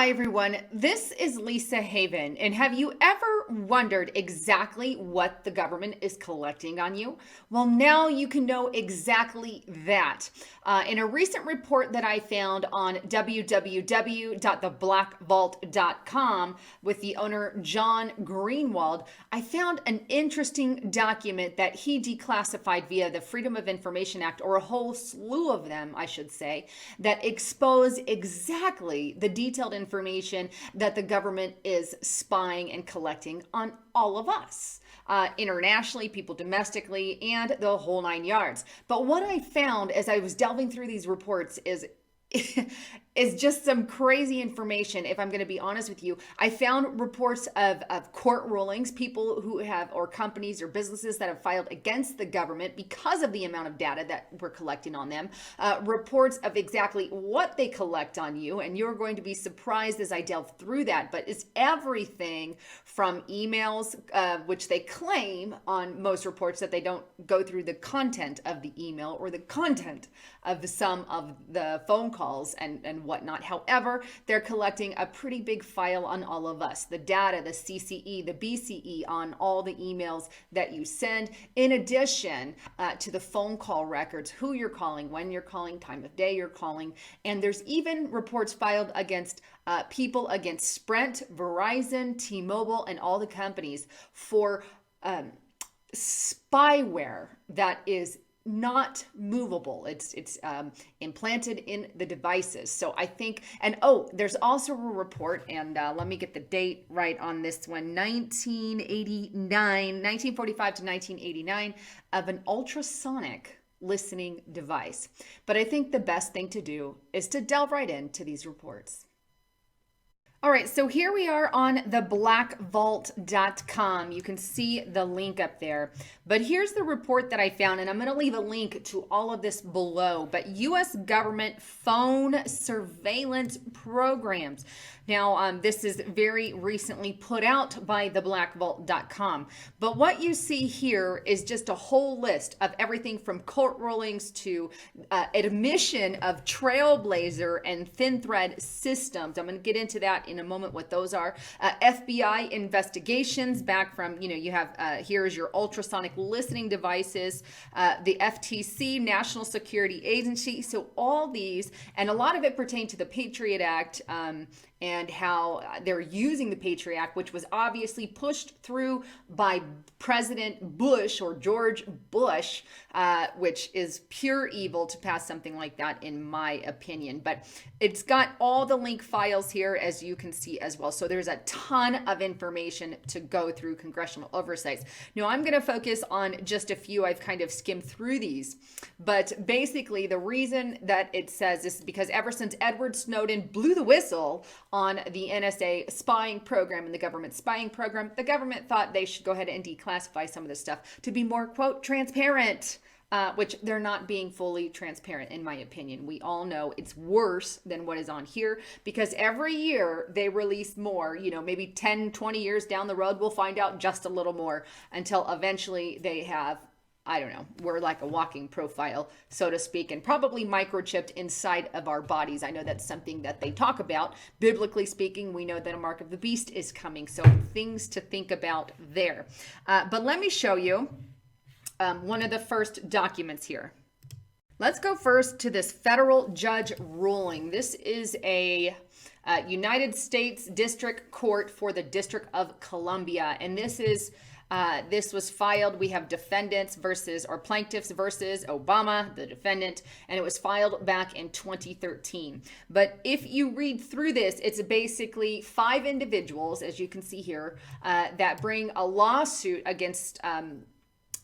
Hi, everyone. This is Lisa Haven. And have you ever wondered exactly what the government is collecting on you? Well, now you can know exactly that. In a recent report that I found on www.theblackvault.com with the owner John Greenwald, I found an interesting document that he declassified via the Freedom of Information Act, or a whole slew of them, I should say, that expose exactly the detailed information that the government is spying and collecting on all of us. Internationally, people domestically, and the whole nine yards. But what I found as I was delving through these reports is just some crazy information. If I'm going to be honest with you, I found reports of court rulings, people who have, or companies or businesses that have filed against the government because of the amount of data that we're collecting on them, reports of exactly what they collect on you. And you're going to be surprised as I delve through that. But it's everything from emails, which they claim on most reports that they don't go through the content of the email or the content of some of the phone calls and whatnot. However, they're collecting a pretty big file on all of us, the data, the CCE, the BCE on all the emails that you send, in addition to the phone call records, who you're calling, when you're calling, time of day you're calling. And there's even reports filed against people against Sprint, Verizon, T-Mobile, and all the companies for spyware that is not movable. It's implanted in the devices. So I think, and there's also a report, and let me get the date right on this one, 1945 to 1989, of an ultrasonic listening device. But I think the best thing to do is to delve right into these reports. All right, so here we are on theblackvault.com. You can see the link up there. But here's the report that I found, and I'm going to leave a link to all of this below. But U.S. government phone surveillance programs. Now, this is very recently put out by theblackvault.com. But what you see here is just a whole list of everything from court rulings to admission of Trailblazer and Thin Thread systems. I'm going to get into that in a moment, what those are. FBI investigations back from, you have, here's your ultrasonic listening devices, the FTC, National Security Agency. So all these, and a lot of it pertained to the Patriot Act, and how they're using the Patriot Act, which was obviously pushed through by President Bush, or George Bush, which is pure evil to pass something like that, in my opinion. But it's got all the link files here, as you can see as well. So there's a ton of information to go through congressional oversights. Now, I'm going to focus on just a few. I've kind of skimmed through these. But basically, the reason that it says this is because ever since Edward Snowden blew the whistle on the NSA spying program and the government spying program, the government thought they should go ahead and declassify some of this stuff to be more, quote, transparent, which they're not being fully transparent, in my opinion. We all know it's worse than what is on here, because every year they release more, maybe 10, 20 years down the road, we'll find out just a little more, until eventually they have, I don't know, we're like a walking profile, so to speak, and probably microchipped inside of our bodies. I know that's something that they talk about. Biblically speaking, we know that a mark of the beast is coming, so things to think about there. But let me show you one of the first documents here. Let's go first to this federal judge ruling. This is a United States District Court for the District of Columbia, and this was filed. We have defendants versus, or plaintiffs versus Obama, the defendant, and it was filed back in 2013. But if you read through this, it's basically 5 individuals, as you can see here, that bring a lawsuit against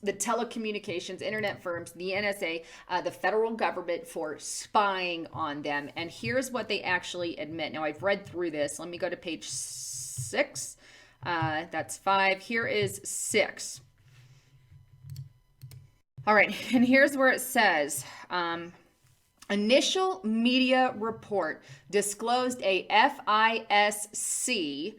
the telecommunications, internet firms, the NSA, the federal government, for spying on them. And here's what they actually admit. Now, I've read through this. Let me go to page 6. That's 5. Here is 6. All right, and here's where it says, initial media report disclosed a FISC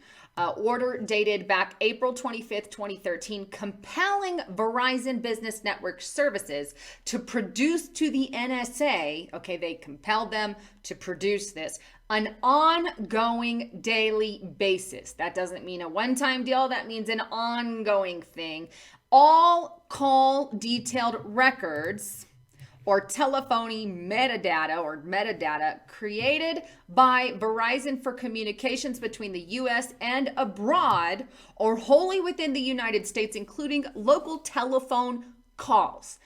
order dated back April 25th, 2013, compelling Verizon Business Network Services to produce to the NSA, okay, they compelled them to produce this, an ongoing daily basis. That doesn't mean a one-time deal, that means an ongoing thing. All call detailed records or telephony metadata created by Verizon for communications between the U.S. and abroad or wholly within the United States, including local telephone calls.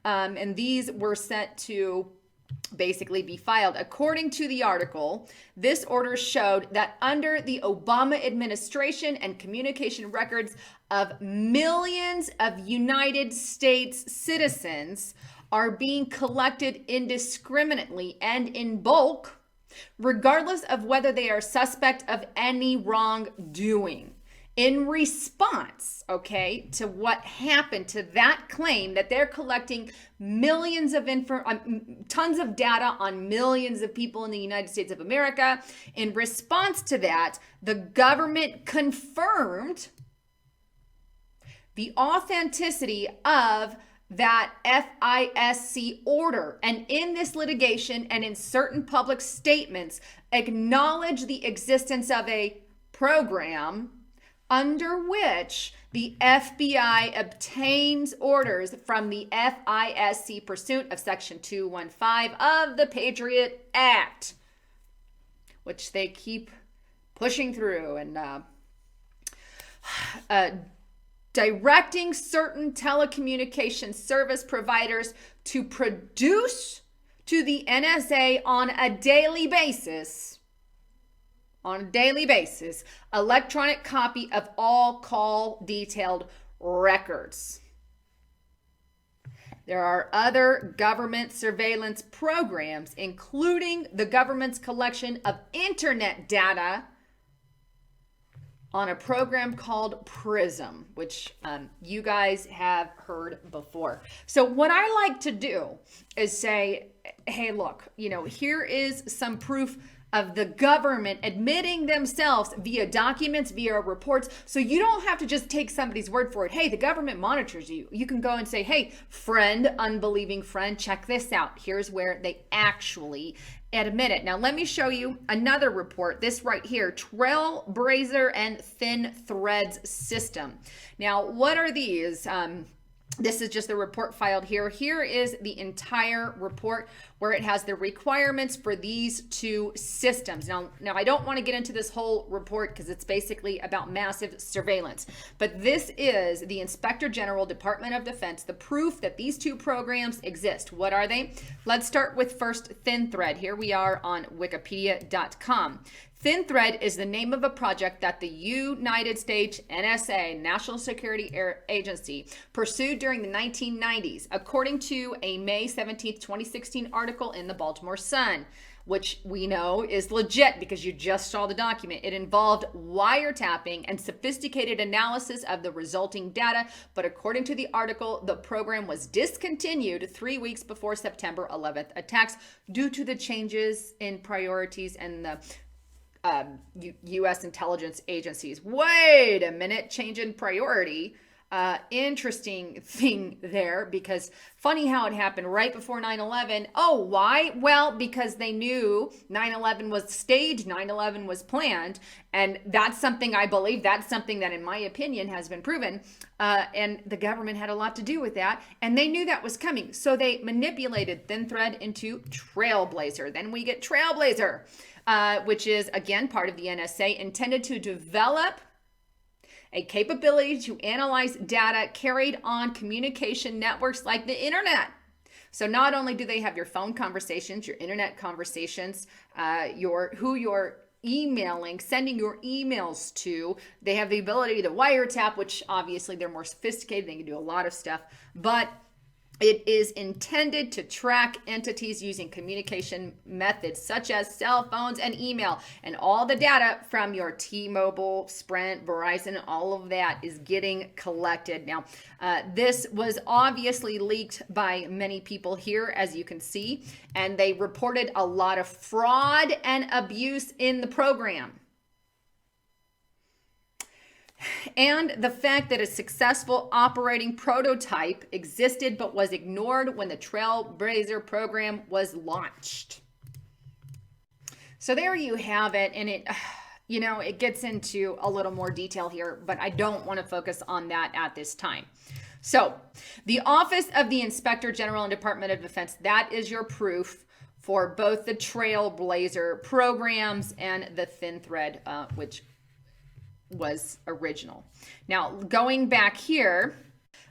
And these were sent to basically be filed. According to the article, this order showed that under the Obama administration and communication records of millions of United States citizens are being collected indiscriminately and in bulk, regardless of whether they are suspect of any wrongdoing. In response, okay, to what happened to that claim that they're collecting millions of tons of data on millions of people in the United States of America, in response to that, the government confirmed the authenticity of that FISC order, and in this litigation and in certain public statements acknowledge the existence of a program under which the FBI obtains orders from the FISC pursuit of Section 215 of the Patriot Act, which they keep pushing through, and directing certain telecommunications service providers to produce to the NSA on a daily basis, electronic copy of all call detailed records. There are other government surveillance programs, including the government's collection of internet data on a program called PRISM, which you guys have heard before. So what I like to do is say, hey, look, here is some proof of the government admitting themselves via documents, via reports. So you don't have to just take somebody's word for it. Hey, the government monitors you. You can go and say, hey, friend, unbelieving friend, check this out. Here's where they actually admit it. Now, let me show you another report. This right here, Trailblazer and Thin Threads System. Now, what are these? This is just the report filed here. Here is the entire report where it has the requirements for these two systems. Now I don't want to get into this whole report because it's basically about massive surveillance. But this is the Inspector General, Department of Defense, the proof that these two programs exist. What are they? Let's start with first Thin Thread. Here we are on wikipedia.com. Thin Thread is the name of a project that the United States NSA, National Security Agency, pursued during the 1990s, according to a May 17, 2016 article in the Baltimore Sun, which we know is legit because you just saw the document. It involved wiretapping and sophisticated analysis of the resulting data, but according to the article, the program was discontinued 3 weeks before September 11th attacks due to the changes in priorities and the U.S. intelligence agencies. Wait a minute, change in priority. Interesting thing there, because funny how it happened right before 9/11. Oh, why? Well, because they knew 9/11 was staged, 9/11 was planned, and that's something I believe, that's something that in my opinion has been proven, and the government had a lot to do with that, and they knew that was coming, so they manipulated Thin Thread into Trailblazer. Then we get Trailblazer, which is, again, part of the NSA, intended to develop a capability to analyze data carried on communication networks like the internet. So not only do they have your phone conversations, your internet conversations, who you're emailing, sending your emails to, they have the ability to wiretap, which obviously they're more sophisticated, they can do a lot of stuff, but It is intended to track entities using communication methods such as cell phones and email, and all the data from your T-Mobile, Sprint, Verizon, all of that is getting collected. Now, this was obviously leaked by many people here, as you can see, and they reported a lot of fraud and abuse in the program. And the fact that a successful operating prototype existed but was ignored when the Trailblazer program was launched. So there you have it. And it gets into a little more detail here, but I don't want to focus on that at this time. So the Office of the Inspector General and Department of Defense, that is your proof for both the Trailblazer programs and the Thin Thread, which was original. Now, going back here,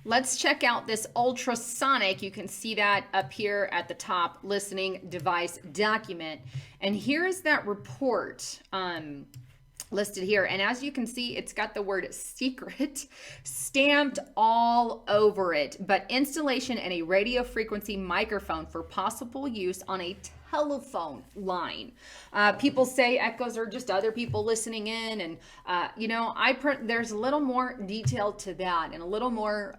let's check out this ultrasonic. You can see that up here at the top, listening device document. And here's that report listed here. And as you can see, it's got the word secret stamped all over it. But installation and a radio frequency microphone for possible use on a telephone line. People say echoes are just other people listening in, and there's a little more detail to that, and a little more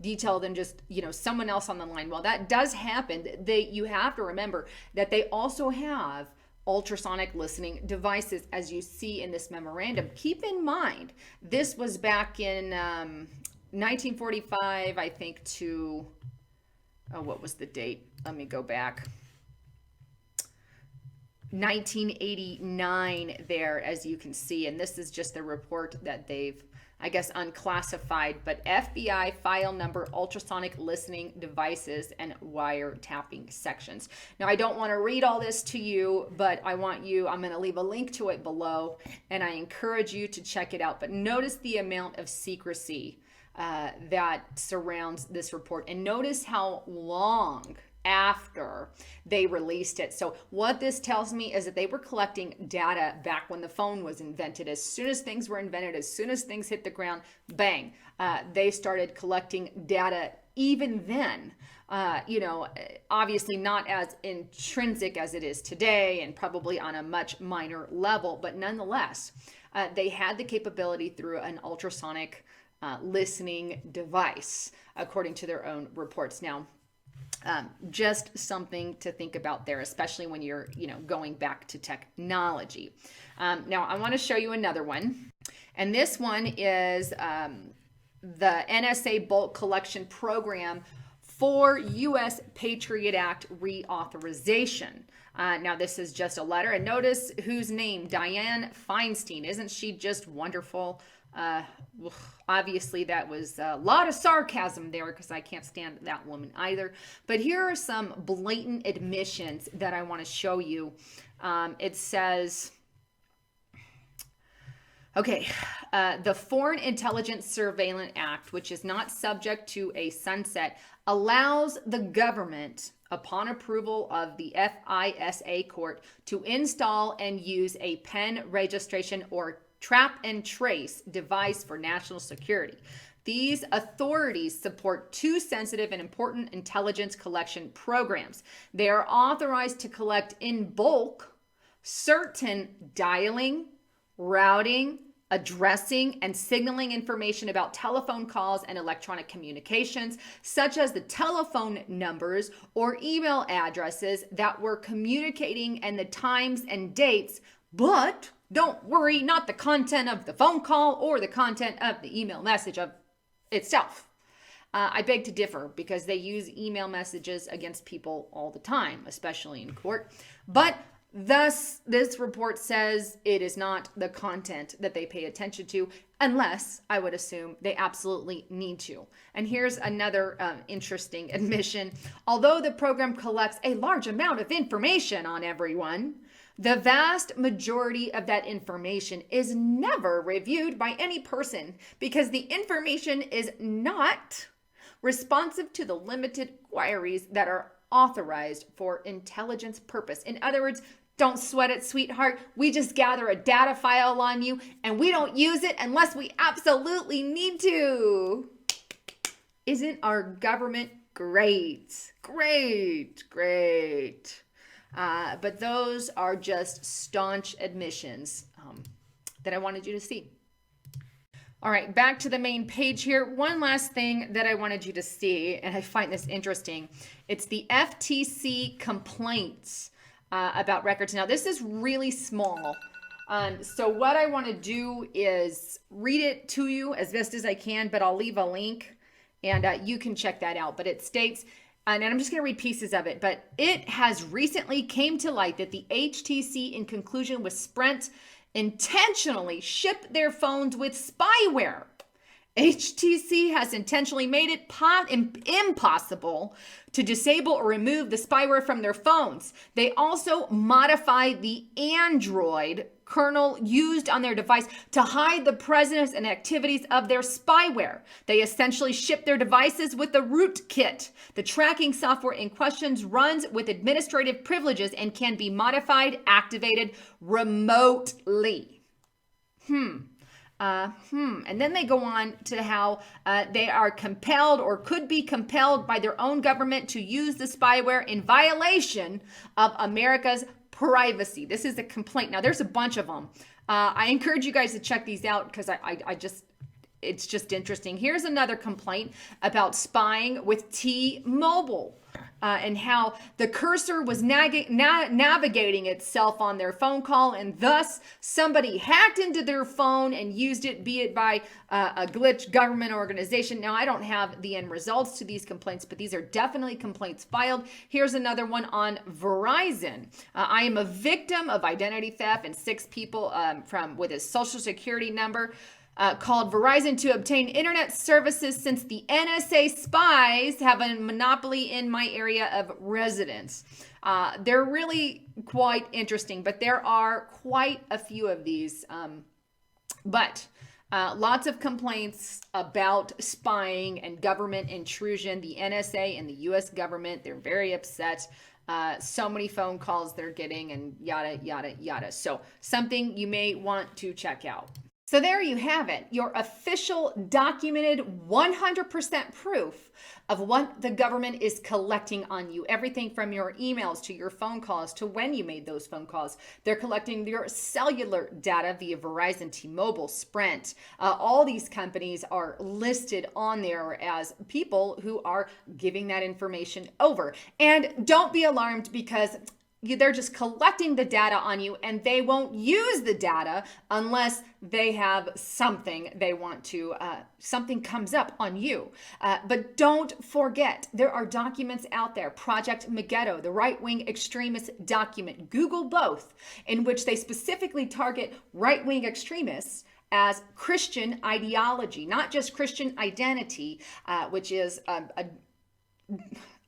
detail than just someone else on the line. Well, that does happen. You have to remember that they also have ultrasonic listening devices, as you see in this memorandum. Keep in mind, this was back in 1945, I think, to what was the date? Let me go back. 1989 there, as you can see, and this is just the report that they've, I guess, unclassified, but FBI file number ultrasonic listening devices and wiretapping sections. Now, I don't want to read all this to you, but I'm going to leave a link to it below, and I encourage you to check it out. But notice the amount of secrecy that surrounds this report, and notice how long after they released it. So what this tells me is that they were collecting data back when the phone was invented. As soon as things were invented, as soon as things hit the ground, bang, they started collecting data. Even then, obviously not as intrinsic as it is today, and probably on a much minor level, but nonetheless, they had the capability through an ultrasonic listening device, according to their own reports. Now, just something to think about there, especially when you're, going back to technology. Now, I want to show you another one. And this one is the NSA bulk collection program for U.S. Patriot Act reauthorization. Now, this is just a letter. And notice whose name, Dianne Feinstein. Isn't she just wonderful? Obviously that was a lot of sarcasm there, because I can't stand that woman either. But here are some blatant admissions that I want to show you. It says, okay, the Foreign Intelligence Surveillance Act, which is not subject to a sunset, allows the government, upon approval of the FISA court, to install and use a pen registration or trap and trace device for national security. These authorities support two sensitive and important intelligence collection programs. They are authorized to collect in bulk certain dialing, routing, addressing, and signaling information about telephone calls and electronic communications, such as the telephone numbers or email addresses that were communicating and the times and dates, but don't worry, not the content of the phone call or the content of the email message of itself. I beg to differ, because they use email messages against people all the time, especially in court. But thus, this report says it is not the content that they pay attention to, unless, I would assume, they absolutely need to. And here's another interesting admission. Although the program collects a large amount of information on everyone, the vast majority of that information is never reviewed by any person, because the information is not responsive to the limited queries that are authorized for intelligence purpose. In other words, don't sweat it, sweetheart. We just gather a data file on you, and we don't use it unless we absolutely need to. Isn't our government Great, great, great. But those are just staunch admissions that I wanted you to see. All right, back to the main page here. One last thing that I wanted you to see, and I find this interesting. It's the FTC complaints about records. Now, this is really small. So what I want to do is read it to you as best as I can, but I'll leave a link and you can check that out. But it states, and I'm just going to read pieces of it, but it has recently came to light that the HTC, in conclusion with Sprint, intentionally shipped their phones with spyware. HTC has intentionally made it impossible to disable or remove the spyware from their phones. They also modified the Android kernel used on their device to hide the presence and activities of their spyware. They essentially ship their devices with the rootkit. The tracking software in question runs with administrative privileges and can be modified, activated remotely. And then they go on to how they are compelled or could be compelled by their own government to use the spyware in violation of America's privacy. This is a complaint. Now, there's a bunch of them. I encourage you guys to check these out because it's just interesting. Here's another complaint about spying with T-Mobile. And how the cursor was navigating itself on their phone call, and thus somebody hacked into their phone and used it, be it by a glitch government organization. Now, I don't have the end results to these complaints, but these are definitely complaints filed. Here's another one on Verizon. I am a victim of identity theft, and 6 people with his social security number called Verizon to obtain internet services since the NSA spies have a monopoly in my area of residence. They're really quite interesting, but there are quite a few of these. But lots of complaints about spying and government intrusion. The NSA and the U.S. government, they're very upset. So many phone calls they're getting and yada, yada, yada. So something you may want to check out. So there you have it, your official documented 100% proof of what the government is collecting on you. Everything from your emails to your phone calls to when you made those phone calls. They're collecting your cellular data via Verizon, T-Mobile, Sprint. All these companies are listed on there as people who are giving that information over. And don't be alarmed because they're just collecting the data on you, and they won't use the data unless they have something they want to, something comes up on you. But don't forget, there are documents out there, Project Megiddo, the right-wing extremist document, Google both, in which they specifically target right-wing extremists as Christian ideology, not just Christian identity, which is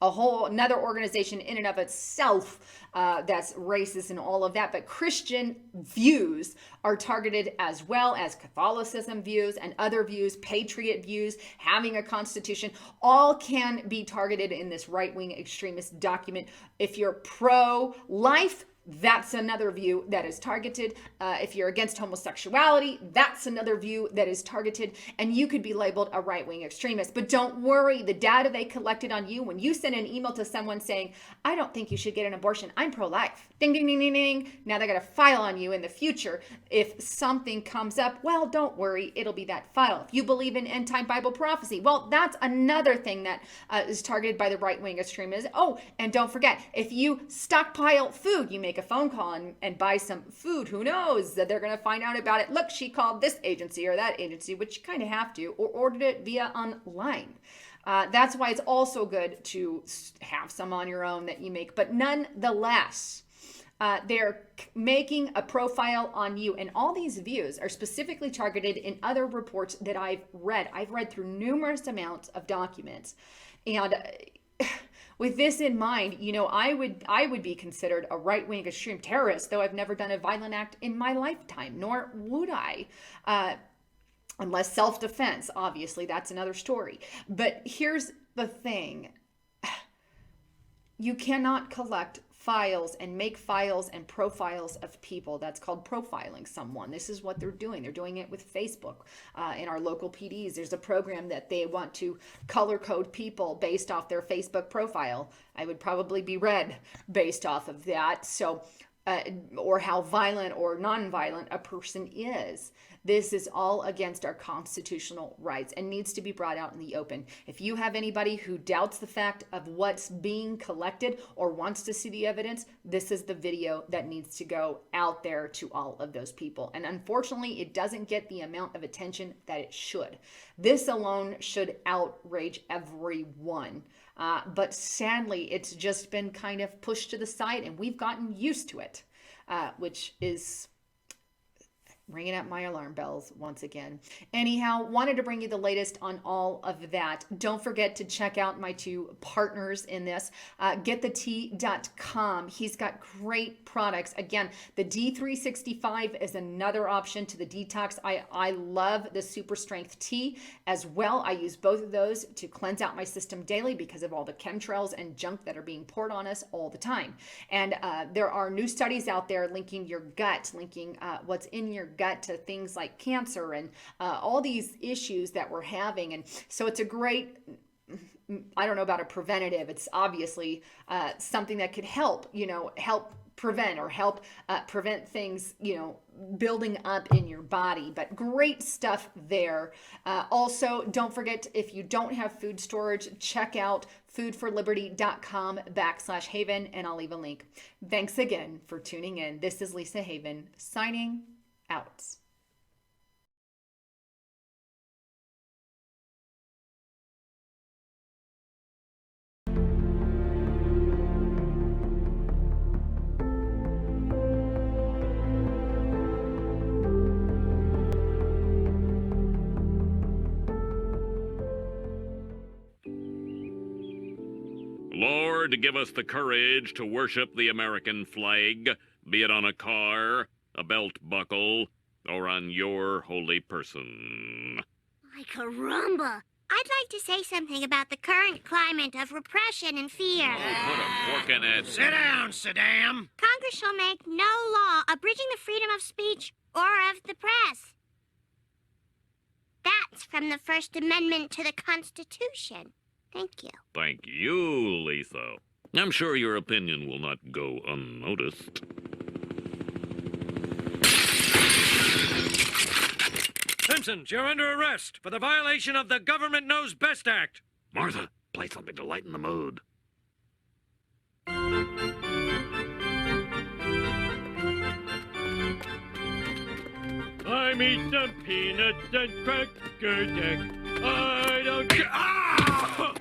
a whole another organization in and of itself that's racist and all of that. But Christian views are targeted as well as Catholicism views and other views, patriot views, having a constitution, all can be targeted in this right-wing extremist document. If you're pro-life, that's another view that is targeted. If you're against homosexuality, that's another view that is targeted. And you could be labeled a right-wing extremist. But don't worry, the data they collected on you, when you send an email to someone saying, I don't think you should get an abortion, I'm pro-life. Ding, ding, ding, ding, ding. Now they're going to file on you in the future. If something comes up, well, don't worry, it'll be that file. If you believe in end-time Bible prophecy, well, that's another thing that is targeted by the right-wing extremists. Oh, and don't forget, if you stockpile food, you make a phone call and buy some food, who knows that they're going to find out about it. Look, she called this agency or that agency, which you kind of have to, or ordered it via online. That's why it's also good to have some on your own that you make. But nonetheless, they're making a profile on you. And all these views are specifically targeted in other reports that I've read. I've read through numerous amounts of documents. And with this in mind, you know, I would be considered a right-wing extreme terrorist, though I've never done a violent act in my lifetime, nor would I, unless self-defense. Obviously, that's another story. But here's the thing. You cannot collect files and make files and profiles of people. That's called profiling someone. This is what they're doing. They're doing it with Facebook. In our local PDs, there's a program that they want to color code people based off their Facebook profile. I would probably be red based off of that. So, or how violent or non-violent a person is. This is all against our constitutional rights and needs to be brought out in the open. If you have anybody who doubts the fact of what's being collected or wants to see the evidence, this is the video that needs to go out there to all of those people. And unfortunately, it doesn't get the amount of attention that it should. This alone should outrage everyone. But sadly, it's just been kind of pushed to the side and we've gotten used to it, which is ringing up my alarm bells once again. Anyhow, wanted to bring you the latest on all of that. Don't forget to check out my two partners in this. GetTheT.com. He's got great products. Again, the D365 is another option to the detox. I love the Super Strength Tea as well. I use both of those to cleanse out my system daily because of all the chemtrails and junk that are being poured on us all the time. And there are new studies out there linking your gut, linking what's in your gut to things like cancer and all these issues that we're having. And so it's a great, I don't know about a preventative. It's obviously something that could help, help prevent or help prevent things, building up in your body. But great stuff there. Also, don't forget, if you don't have food storage, check out foodforliberty.com/Haven, and I'll leave a link. Thanks again for tuning in. This is Lisa Haven signing out. Lord, give us the courage to worship the American flag, be it on a car, a belt buckle, or on your holy person. Ay, caramba! I'd like to say something about the current climate of repression and fear. Oh, put a fork in it. Sit down, Saddam. Congress shall make no law abridging the freedom of speech or of the press. That's from the First Amendment to the Constitution. Thank you. Thank you, Lisa. I'm sure your opinion will not go unnoticed. Simpsons, you're under arrest for the violation of the Government Knows Best Act. Martha, play something to lighten the mood. I eat some peanuts and cracker jacks. I don't care. Ah!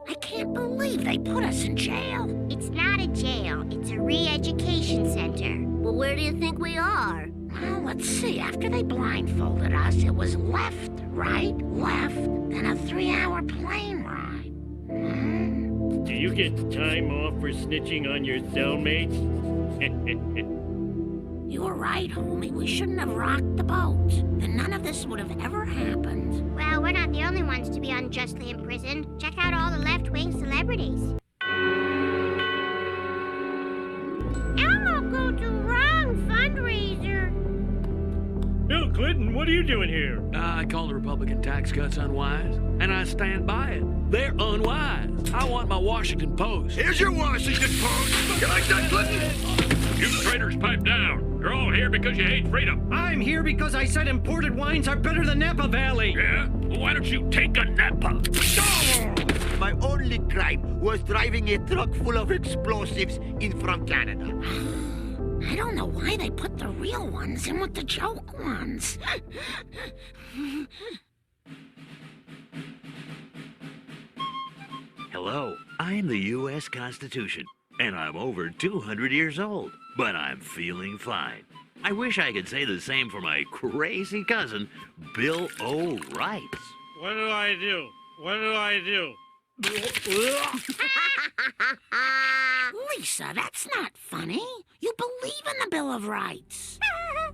I can't believe they put us in jail. It's not a jail. It's a re-education center. Well, where do you think we are? Well, let's see. After they blindfolded us, it was left, right, left, then a 3-hour plane ride. Do you get time off for snitching on your cellmates? You were right, homie. We shouldn't have rocked the boat. Then none of this would have ever happened. Well, we're not the only ones to be unjustly imprisoned. Check out all the left-wing celebrities. Elmo go to wrong fundraiser. Bill Clinton, what are you doing here? I call the Republican tax cuts unwise, and I stand by it. They're unwise. I want my Washington Post. Here's your Washington Post. You like that, Clinton? You traitors, pipe down. You're all here because you hate freedom. I'm here because I said imported wines are better than Napa Valley. Yeah? Well, why don't you take a Napa? My only crime was driving a truck full of explosives in from Canada. I don't know why they put the real ones in with the joke ones. Hello, I'm the U.S. Constitution, and I'm over 200 years old, but I'm feeling fine. I wish I could say the same for my crazy cousin, Bill O'Reilly. What do I do? What do I do? Lisa, that's not funny. You believe in the Bill of Rights.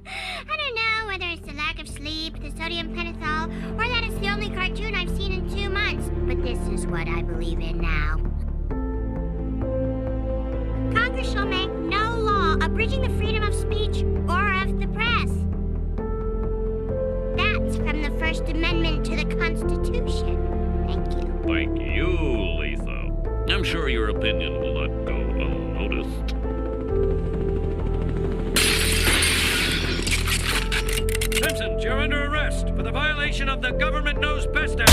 I don't know whether it's the lack of sleep sleep, the sodium pentothal, or that it's the only cartoon I've seen in 2 months. But this is what I believe in now. Congress shall make no law abridging the freedom of speech or of the press. That's from the First Amendment to the Constitution. Thank you. Thank you, Lisa. I'm sure your opinion will not go unnoticed. Simpsons, you're under arrest for the violation of the Government Knows Best Act.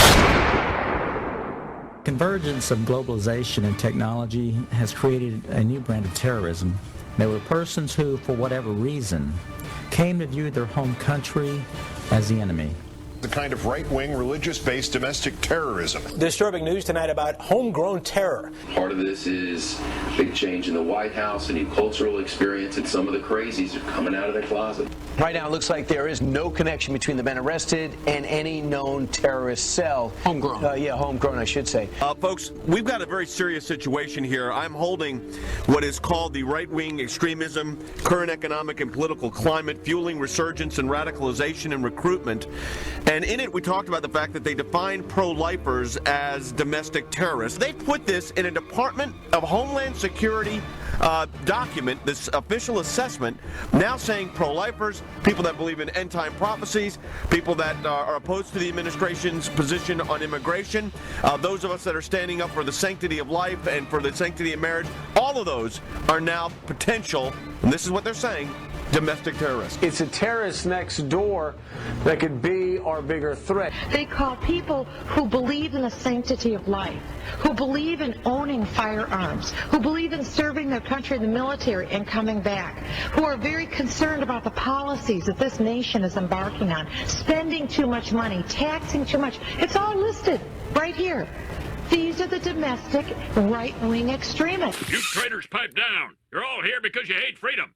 Convergence of globalization and technology has created a new brand of terrorism. There were persons who, for whatever reason, came to view their home country as the enemy. The kind of right-wing, religious-based domestic terrorism. Disturbing news tonight about homegrown terror. Part of this is big change in the White House, a new cultural experience, and some of the crazies are coming out of their closet. Right now, it looks like there is no connection between the men arrested and any known terrorist cell. Homegrown. Yeah, homegrown, I should say. Folks, we've got a very serious situation here. I'm holding what is called the right-wing extremism, current economic and political climate, fueling resurgence and radicalization and recruitment. And in it, we talked about the fact that they define pro-lifers as domestic terrorists. They put this in a Department of Homeland Security document, this official assessment, now saying pro-lifers, people that believe in end-time prophecies, people that are opposed to the administration's position on immigration, those of us that are standing up for the sanctity of life and for the sanctity of marriage, all of those are now potential, and this is what they're saying, domestic terrorists. It's a terrorist next door that could be our bigger threat. They call people who believe in the sanctity of life, who believe in owning firearms, who believe in serving their country in the military and coming back, who are very concerned about the policies that this nation is embarking on, spending too much money, taxing too much. It's all listed right here. These are the domestic right-wing extremists. You traitors, pipe down. You're all here because you hate freedom.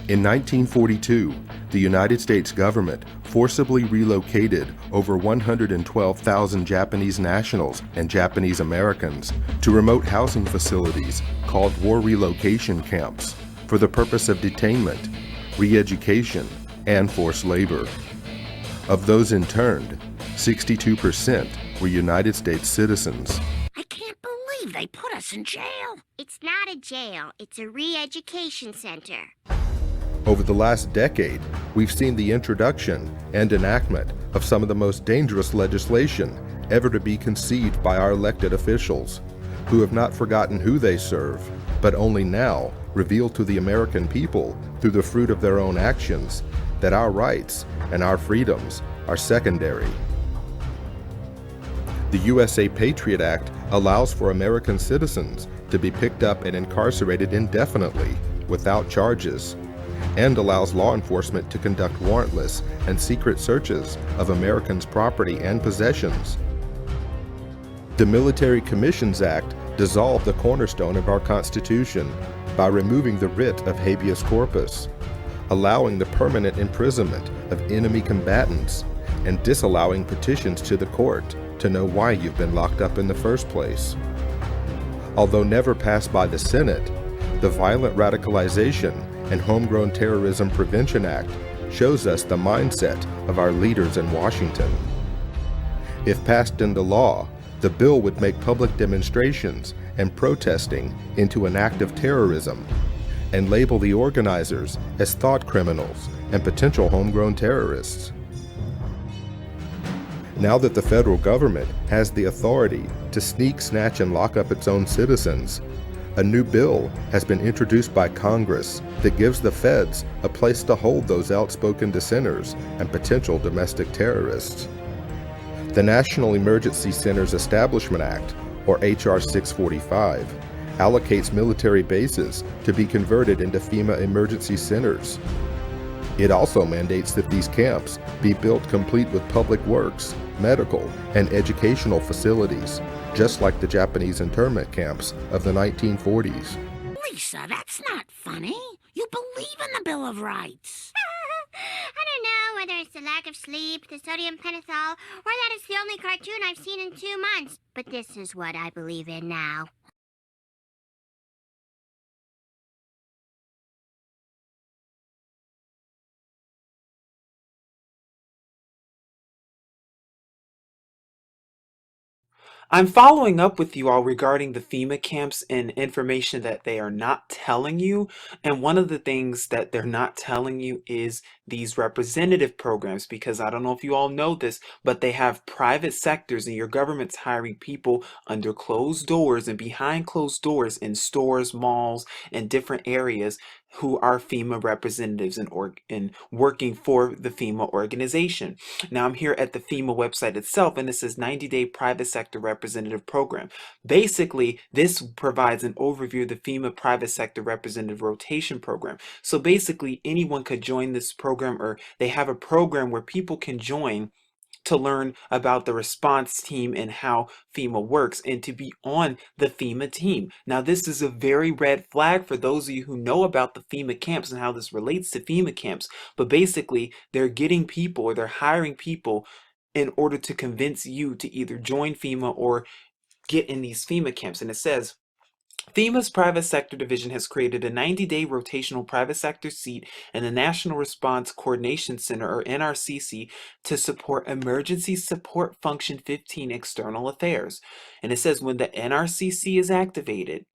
In 1942, the United States government forcibly relocated over 112,000 Japanese nationals and Japanese Americans to remote housing facilities called war relocation camps for the purpose of detainment, re-education, and forced labor. Of those interned, 62% were United States citizens. I can't believe they put us in jail. It's not a jail. It's a re-education center. Over the last decade, we've seen the introduction and enactment of some of the most dangerous legislation ever to be conceived by our elected officials, who have not forgotten who they serve, but only now reveal to the American people, through the fruit of their own actions, that our rights and our freedoms are secondary. The USA Patriot Act allows for American citizens to be picked up and incarcerated indefinitely without charges, and allows law enforcement to conduct warrantless and secret searches of Americans' property and possessions. The Military Commissions Act dissolved the cornerstone of our Constitution by removing the writ of habeas corpus, allowing the permanent imprisonment of enemy combatants, and disallowing petitions to the court to know why you've been locked up in the first place. Although never passed by the Senate, the Violent Radicalization and Homegrown Terrorism Prevention Act shows us the mindset of our leaders in Washington. If passed into law, the bill would make public demonstrations and protesting into an act of terrorism and label the organizers as thought criminals and potential homegrown terrorists. Now that the federal government has the authority to sneak, snatch, and lock up its own citizens, a new bill has been introduced by Congress that gives the feds a place to hold those outspoken dissenters and potential domestic terrorists. The National Emergency Centers Establishment Act, or H.R. 645, allocates military bases to be converted into FEMA emergency centers. It also mandates that these camps be built complete with public works, medical, and educational facilities, just like the Japanese internment camps of the 1940s. Lisa, that's not funny. You believe in the Bill of Rights. I don't know whether it's the lack of sleep, the sodium pentothal, or that it's the only cartoon I've seen in 2 months. But this is what I believe in now. I'm following up with you all regarding the FEMA camps and information that they are not telling you. And one of the things that they're not telling you is these representative programs, because I don't know if you all know this, but they have private sectors and your government's hiring people under closed doors and behind closed doors in stores, malls, and different areas who are FEMA representatives and working for the FEMA organization. Now I'm here at the FEMA website itself, and it says 90-day private sector representative program. Basically, this provides an overview of the FEMA private sector representative rotation program. So basically, anyone could join this program, or they have a program where people can join to learn about the response team and how FEMA works and to be on the FEMA team. Now, this is a very red flag for those of you who know about the FEMA camps and how this relates to FEMA camps. But basically, they're getting people, or they're hiring people in order to convince you to either join FEMA or get in these FEMA camps. And it says, FEMA's private sector division has created a 90-day rotational private sector seat in the National Response Coordination Center, or NRCC, to support Emergency Support Function 15 External Affairs. And it says when the NRCC is activated,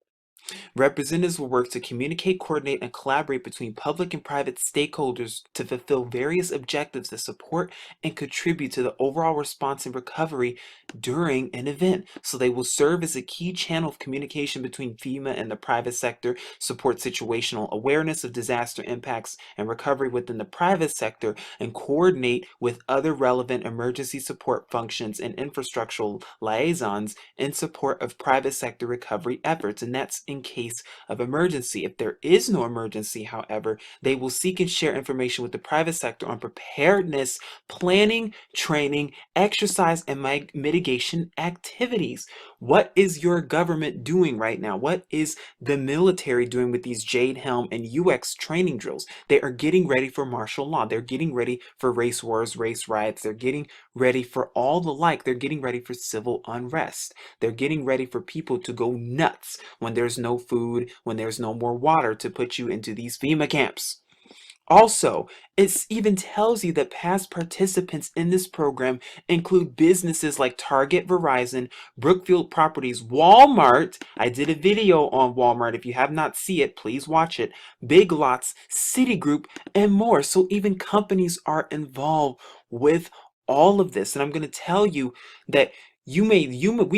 representatives will work to communicate, coordinate, and collaborate between public and private stakeholders to fulfill various objectives that support and contribute to the overall response and recovery during an event. So they will serve as a key channel of communication between FEMA and the private sector, support situational awareness of disaster impacts and recovery within the private sector, and coordinate with other relevant emergency support functions and infrastructural liaisons in support of private sector recovery efforts. And that's in case of emergency. If there is no emergency, however, they will seek and share information with the private sector on preparedness, planning, training, exercise, and mitigation activities. What is your government doing right now? What is the military doing with these Jade Helm and UX training drills? They are getting ready for martial law. They're getting ready for race wars, race riots. They're getting ready for all the like. They're getting ready for civil unrest. They're getting ready for people to go nuts when there's no food, when there's no more water to put you into these FEMA camps. Also, it even tells you that past participants in this program include businesses like Target, Verizon, Brookfield Properties, Walmart. I did a video on Walmart. If you have not seen it, please watch it. Big Lots, Citigroup, and more. So even companies are involved with all of this. And I'm going to tell you that we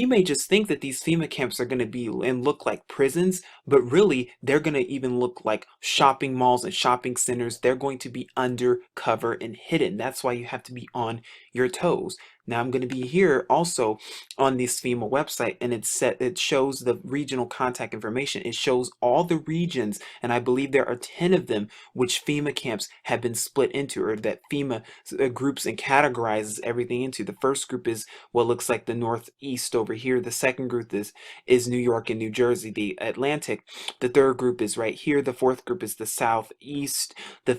may just think that these FEMA camps are going to be and look like prisons, but really they're going to even look like shopping malls and shopping centers. They're going to be undercover and hidden. That's why you have to be on your toes. Now I'm going to be here also on this FEMA website, and it shows the regional contact information. It shows all the regions, and I believe there are 10 of them, which FEMA camps have been split into, or that FEMA groups and categorizes everything into. The first group is what looks like the Northeast over here. The second group is New York and New Jersey, the Atlantic. The third group is right here. The fourth group is the Southeast. The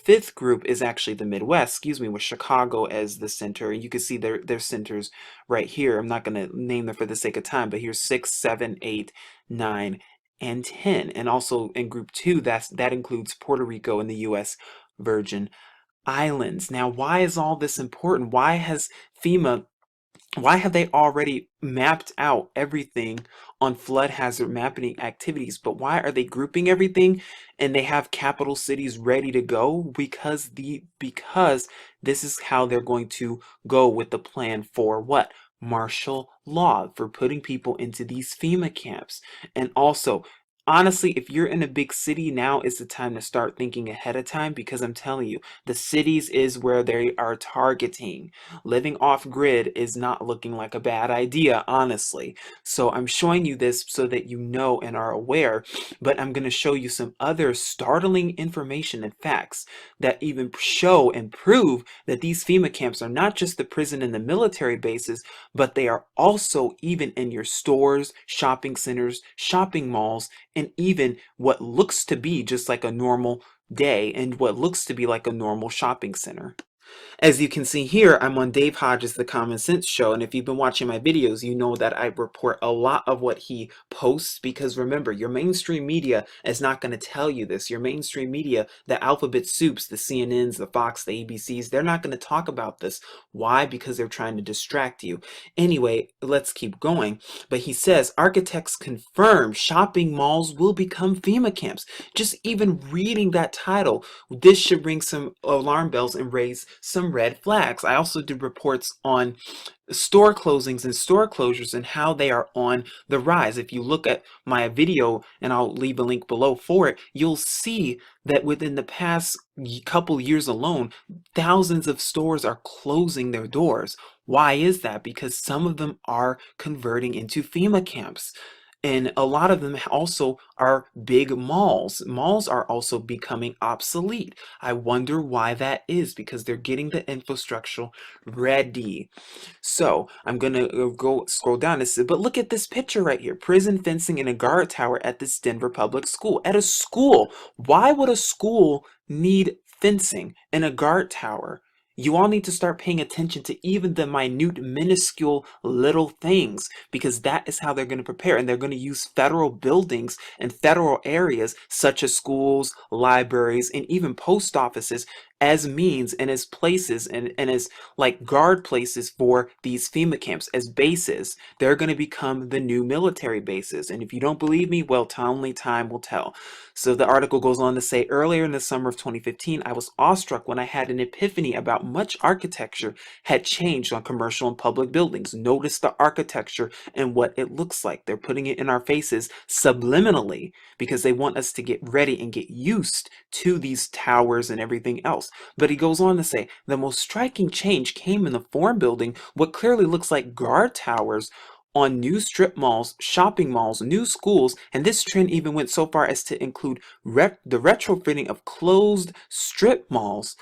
fifth group is actually the Midwest, with Chicago as the center. And you can see their centers right here. I'm not going to name them for the sake of time, but here's 6, 7, 8, 9, and 10. And also in group 2, that includes Puerto Rico and the U.S. Virgin Islands. Now, why is all this important? Why have they already mapped out everything on flood hazard mapping activities, but why are they grouping everything and they have capital cities ready to go? Because this is how they're going to go with the plan for what? Martial law, for putting people into these FEMA camps. And also, honestly, if you're in a big city, now is the time to start thinking ahead of time, because I'm telling you, the cities is where they are targeting. Living off grid is not looking like a bad idea, honestly. So I'm showing you this so that you know and are aware, but I'm going to show you some other startling information and facts that even show and prove that these FEMA camps are not just the prison and the military bases, but they are also even in your stores, shopping centers, shopping malls, and even what looks to be just like a normal day and what looks to be like a normal shopping center. As you can see here, I'm on Dave Hodges' The Common Sense Show, and if you've been watching my videos, you know that I report a lot of what he posts, because remember, your mainstream media is not going to tell you this. Your mainstream media, the alphabet soups, the CNNs, the Fox, the ABCs, they're not going to talk about this. Why? Because they're trying to distract you. Anyway, let's keep going. But he says, architects confirm shopping malls will become FEMA camps. Just even reading that title, this should ring some alarm bells and raise some red flags. I also did reports on store closings and store closures and how they are on the rise. If you look at my video, and I'll leave a link below for it, you'll see that within the past couple years alone, thousands of stores are closing their doors. Why is that? Because some of them are converting into FEMA camps. And a lot of them also are big malls. Malls are also becoming obsolete. I wonder why that is, because they're getting the infrastructure ready. So I'm going to go scroll down. It says, but look at this picture right here. Prison fencing in a guard tower at this Denver public school. At a school. Why would a school need fencing in a guard tower? You all need to start paying attention to even the minute, minuscule little things, because that is how they're going to prepare. And they're going to use federal buildings and federal areas such as schools, libraries, and even post offices as means and as places and as like guard places for these FEMA camps, as bases. They're going to become the new military bases. And if you don't believe me, well, only time will tell. So the article goes on to say, earlier in the summer of 2015, I was awestruck when I had an epiphany about much architecture had changed on commercial and public buildings. Notice the architecture and what it looks like. They're putting it in our faces subliminally because they want us to get ready and get used to these towers and everything else. But he goes on to say, the most striking change came in the form building what clearly looks like guard towers on new strip malls, shopping malls, new schools, and this trend even went so far as to include the retrofitting of closed strip malls.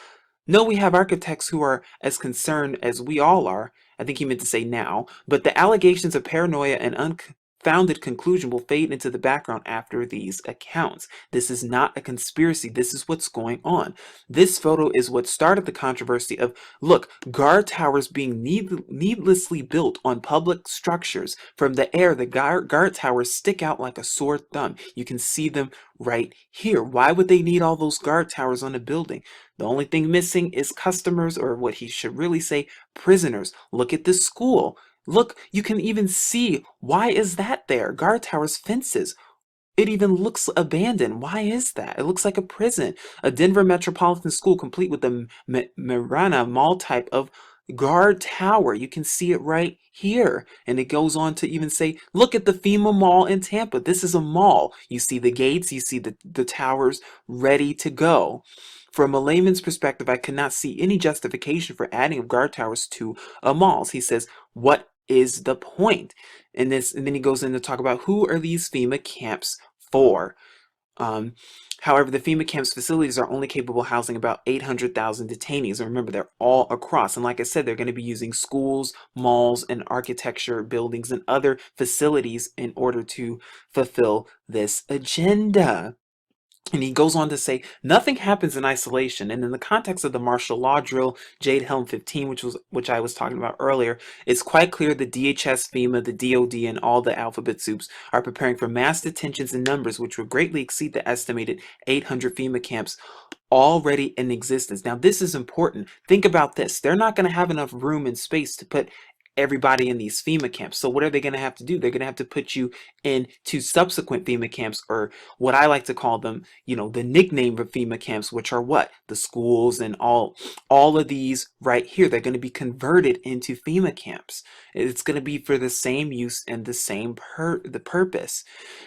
No, we have architects who are as concerned as we all are. I think he meant to say now, but the allegations of paranoia and unfounded conclusion will fade into the background after these accounts. This is not a conspiracy. This is what's going on. This photo is what started the controversy of, look, guard towers being needlessly built on public structures. From the air, the guard towers stick out like a sore thumb. You can see them right here. Why would they need all those guard towers on a building? The only thing missing is customers, or what he should really say, prisoners. Look at this school. Look, you can even see, why is that there? Guard towers, fences. It even looks abandoned. Why is that? It looks like a prison. A Denver metropolitan school complete with the Marana Mall type of guard tower. You can see it right here. And it goes on to even say, look at the FEMA Mall in Tampa. This is a mall. You see the gates, you see the towers ready to go. From a layman's perspective, I cannot see any justification for adding of guard towers to a mall. He says, what is the point? And then he goes in to talk about who are these FEMA camps for. However, the FEMA camps facilities are only capable of housing about 800,000 detainees. And remember, they're all across. And like I said, they're going to be using schools, malls, and architecture buildings and other facilities in order to fulfill this agenda. And he goes on to say, nothing happens in isolation. And in the context of the martial law drill, Jade Helm 15, which I was talking about earlier, it's quite clear the DHS, FEMA, the DOD, and all the alphabet soups are preparing for mass detentions in numbers which will greatly exceed the estimated 800 FEMA camps already in existence. Now, this is important. Think about this. They're not going to have enough room and space to put everybody in these FEMA camps. So what are they going to have to do? They're going to have to put you into subsequent FEMA camps, or what I like to call them, the nickname of FEMA camps, which are what? The schools and all of these right here. They're going to be converted into FEMA camps. It's going to be for the same use and the same the purpose.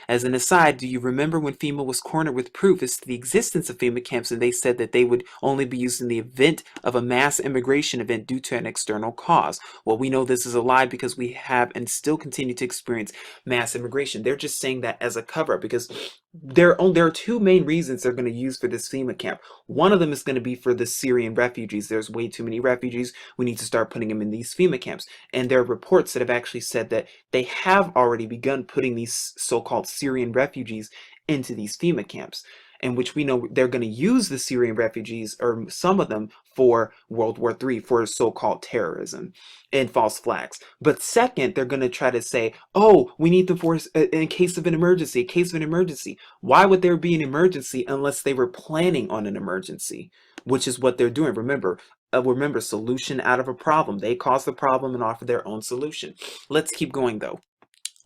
As an aside, do you remember when FEMA was cornered with proof as to the existence of FEMA camps, and they said that they would only be used in the event of a mass immigration event due to an external cause? Well, we know this is a lie because we have and still continue to experience mass immigration. They're just saying that as a cover-up because there are two main reasons they're going to use for this FEMA camp. One of them is going to be for the Syrian refugees. There's way too many refugees. We need to start putting them in these FEMA camps. And there are reports that have actually said that they have already begun putting these so-called Syrian refugees into these FEMA camps. in which we know they're going to use the Syrian refugees, or some of them, for World War III, for so-called terrorism and false flags. But second, they're going to try to say, oh, we need them for in case of an emergency, in case of an emergency. Why would there be an emergency unless they were planning on an emergency, which is what they're doing. Remember, solution out of a problem. They cause the problem and offer their own solution. Let's keep going, though.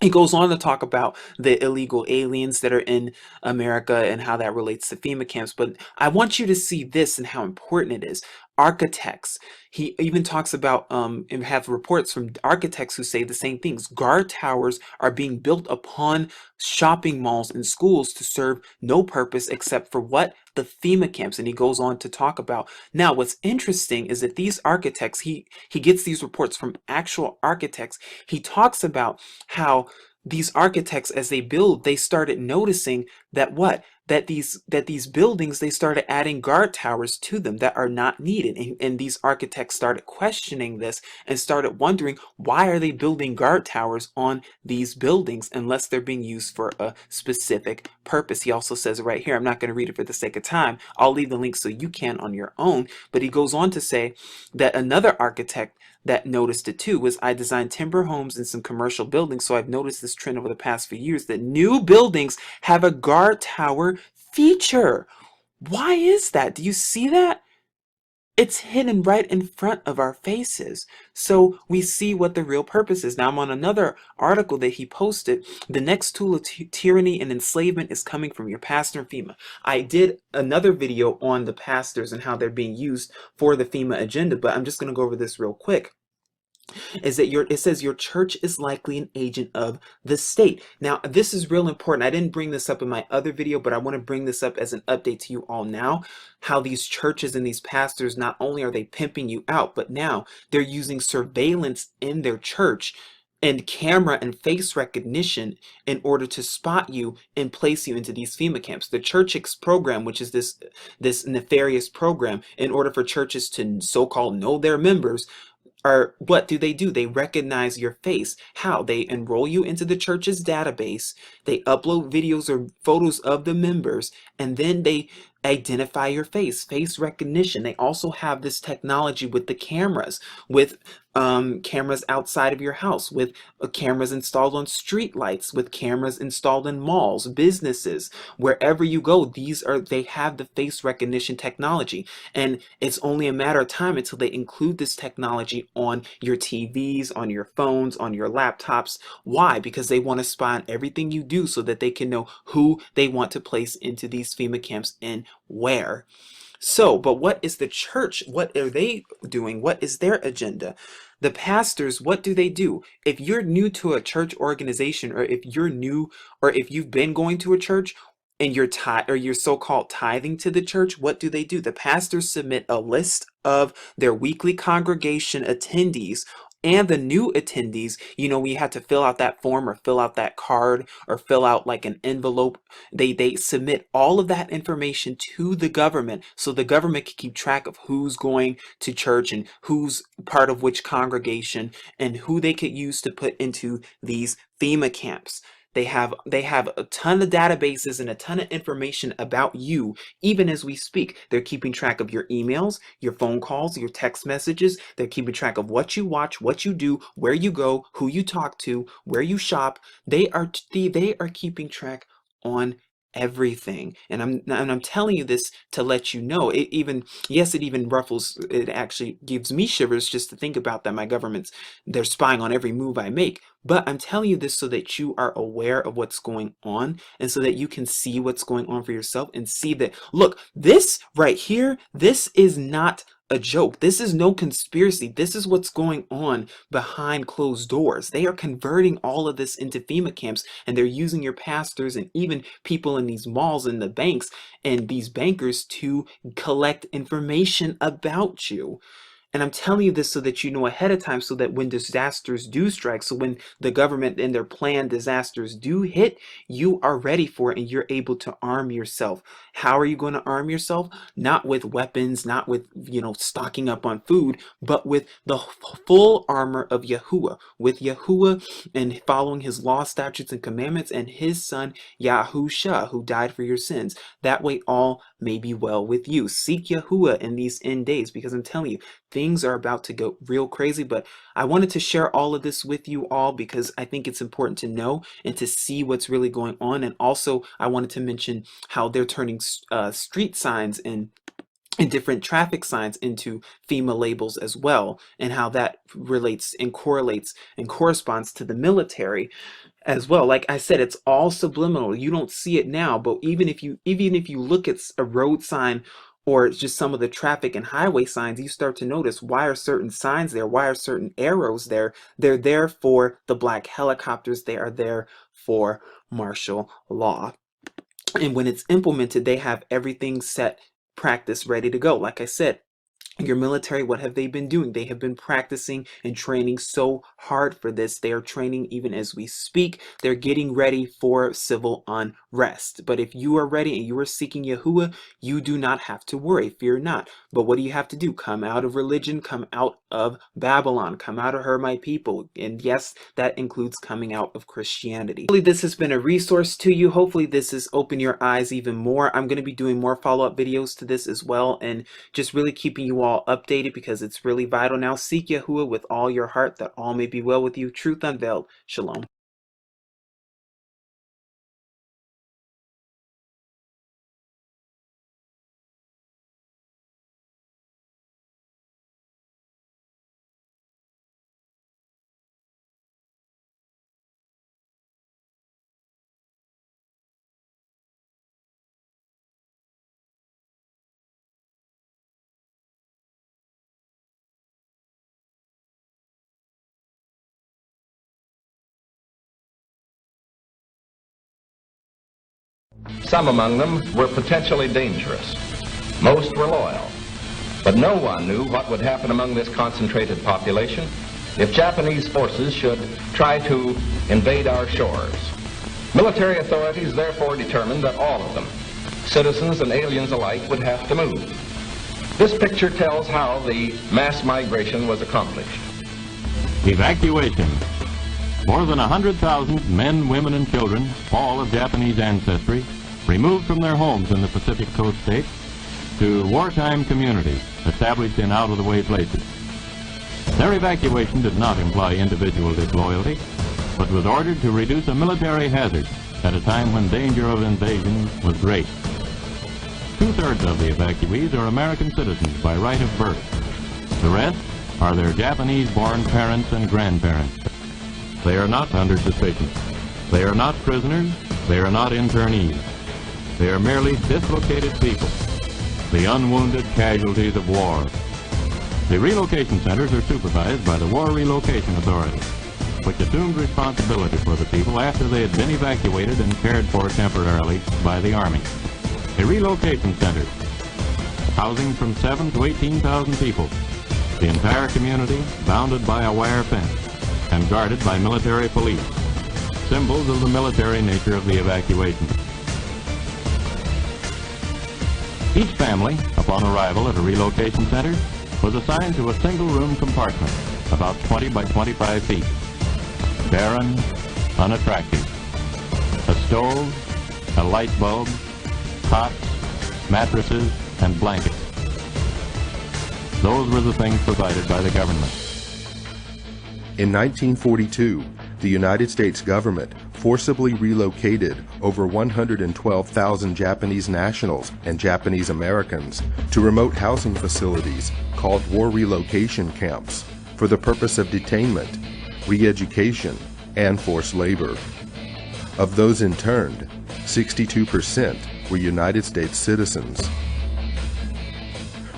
He goes on to talk about the illegal aliens that are in America and how that relates to FEMA camps. But I want you to see this and how important it is. Architects. He even talks about and have reports from architects who say the same things. Guard towers are being built upon shopping malls and schools to serve no purpose except for what? The FEMA camps. And he goes on to talk about. Now, what's interesting is that these architects, he gets these reports from actual architects. He talks about how these architects, as they build, they started noticing that what? That these buildings, they started adding guard towers to them that are not needed. And these architects started questioning this and started wondering, why are they building guard towers on these buildings unless they're being used for a specific purpose? He also says it right here. I'm not going to read it for the sake of time. I'll leave the link so you can on your own. But he goes on to say that another architect that noticed it too was, I designed timber homes and some commercial buildings, so I've noticed this trend over the past few years that new buildings have a guard tower feature. Why is that? Do you see that? It's hidden right in front of our faces. So we see what the real purpose is. Now I'm on another article that he posted. The next tool of tyranny and enslavement is coming from your pastor and FEMA. I did another video on the pastors and how they're being used for the FEMA agenda, but I'm just going to go over this real quick. Is that it says your church is likely an agent of the state. Now, this is real important. I didn't bring this up in my other video, but I want to bring this up as an update to you all now. How these churches and these pastors, not only are they pimping you out, but now they're using surveillance in their church and camera and face recognition in order to spot you and place you into these FEMA camps. The Church X program, which is this nefarious program, in order for churches to so-called know their members, are what do? They recognize your face. How? They enroll you into the church's database, they upload videos or photos of the members, and then they identify your face recognition. They also have this technology with the cameras, with cameras outside of your house, with cameras installed on street lights, with cameras installed in malls, businesses, wherever you go. They have the face recognition technology, and it's only a matter of time until they include this technology on your TVs, on your phones, on your laptops. Why? Because they want to spy on everything you do so that they can know who they want to place into these FEMA camps and where. So, but what is the church? What are they doing? What is their agenda? The pastors, what do they do? If you're new to a church organization, or if you're new, or if you've been going to a church and you're so-called tithing to the church, what do? The pastors submit a list of their weekly congregation attendees and the new attendees. We had to fill out that form or fill out that card or fill out like an envelope. They submit all of that information to the government so the government can keep track of who's going to church and who's part of which congregation and who they could use to put into these FEMA camps. They have a ton of databases and a ton of information about you, even as we speak. They're keeping track of your emails, your phone calls, your text messages. They're keeping track of what you watch, what you do, where you go, who you talk to, where you shop. They are keeping track on everything. And I'm telling you this to let you know. It even ruffles. It actually gives me shivers just to think about that. My government's, they're spying on every move I make. But I'm telling you this so that you are aware of what's going on and so that you can see what's going on for yourself and see that, look, this right here, this is not a joke. This is no conspiracy. This is what's going on behind closed doors. They are converting all of this into FEMA camps, and they're using your pastors and even people in these malls and the banks and these bankers to collect information about you. And I'm telling you this so that you know ahead of time, so that when disasters do strike, so when the government and their planned disasters do hit, you are ready for it and you're able to arm yourself. How are you going to arm yourself? Not with weapons, not with, stocking up on food, but with the full armor of Yahuwah, with Yahuwah and following his law, statutes, and commandments, and his son Yahusha, who died for your sins. That way all may be well with you. Seek Yahuwah in these end days, because I'm telling you, things are about to go real crazy. But I wanted to share all of this with you all because I think it's important to know and to see what's really going on. And also I wanted to mention how they're turning street signs and different traffic signs into FEMA labels as well, and how that relates and correlates and corresponds to the military as well. Like I said, it's all subliminal. You don't see it now, but even if you look at a road sign or just some of the traffic and highway signs, you start to notice, why are certain signs there? Why are certain arrows there? They're there for the black helicopters. They are there for martial law. And when it's implemented, they have everything set, practice, ready to go. Like I said, your military, what have they been doing? They have been practicing and training so hard for this. They are training even as we speak. They're getting ready for civil unrest. But if you are ready and you are seeking Yahuwah, you do not have to worry. Fear not. But what do you have to do? Come out of religion, come out of Babylon, come out of her, my people. And yes, that includes coming out of Christianity. Hopefully this has been a resource to you. Hopefully this has opened your eyes even more. I'm going to be doing more follow-up videos to this as well, and just really keeping you all updated, because it's really vital. Now seek Yahuwah with all your heart, that all may be well with you. Truth unveiled. Shalom. Some among them were potentially dangerous. Most were loyal. But no one knew what would happen among this concentrated population if Japanese forces should try to invade our shores. Military authorities therefore determined that all of them, citizens and aliens alike, would have to move. This picture tells how the mass migration was accomplished. Evacuation. More than 100,000 men, women, and children, all of Japanese ancestry, removed from their homes in the Pacific Coast states to wartime communities established in out-of-the-way places. Their evacuation did not imply individual disloyalty, but was ordered to reduce a military hazard at a time when danger of invasion was great. Two-thirds of the evacuees are American citizens by right of birth. The rest are their Japanese-born parents and grandparents. They are not under suspicion. They are not prisoners. They are not internees. They are merely dislocated people, the unwounded casualties of war. The relocation centers are supervised by the War Relocation Authority, which assumed responsibility for the people after they had been evacuated and cared for temporarily by the Army. A relocation center, housing from 7,000 to 18,000 people, the entire community bounded by a wire fence and guarded by military police, symbols of the military nature of the evacuation. Each family, upon arrival at a relocation center, was assigned to a single-room compartment, about 20 by 25 feet. Barren, unattractive. A stove, a light bulb, cots, mattresses, and blankets. Those were the things provided by the government. In 1942, the United States government forcibly relocated over 112,000 Japanese nationals and Japanese Americans to remote housing facilities called war relocation camps for the purpose of detainment, re-education, and forced labor. Of those interned, 62% were United States citizens.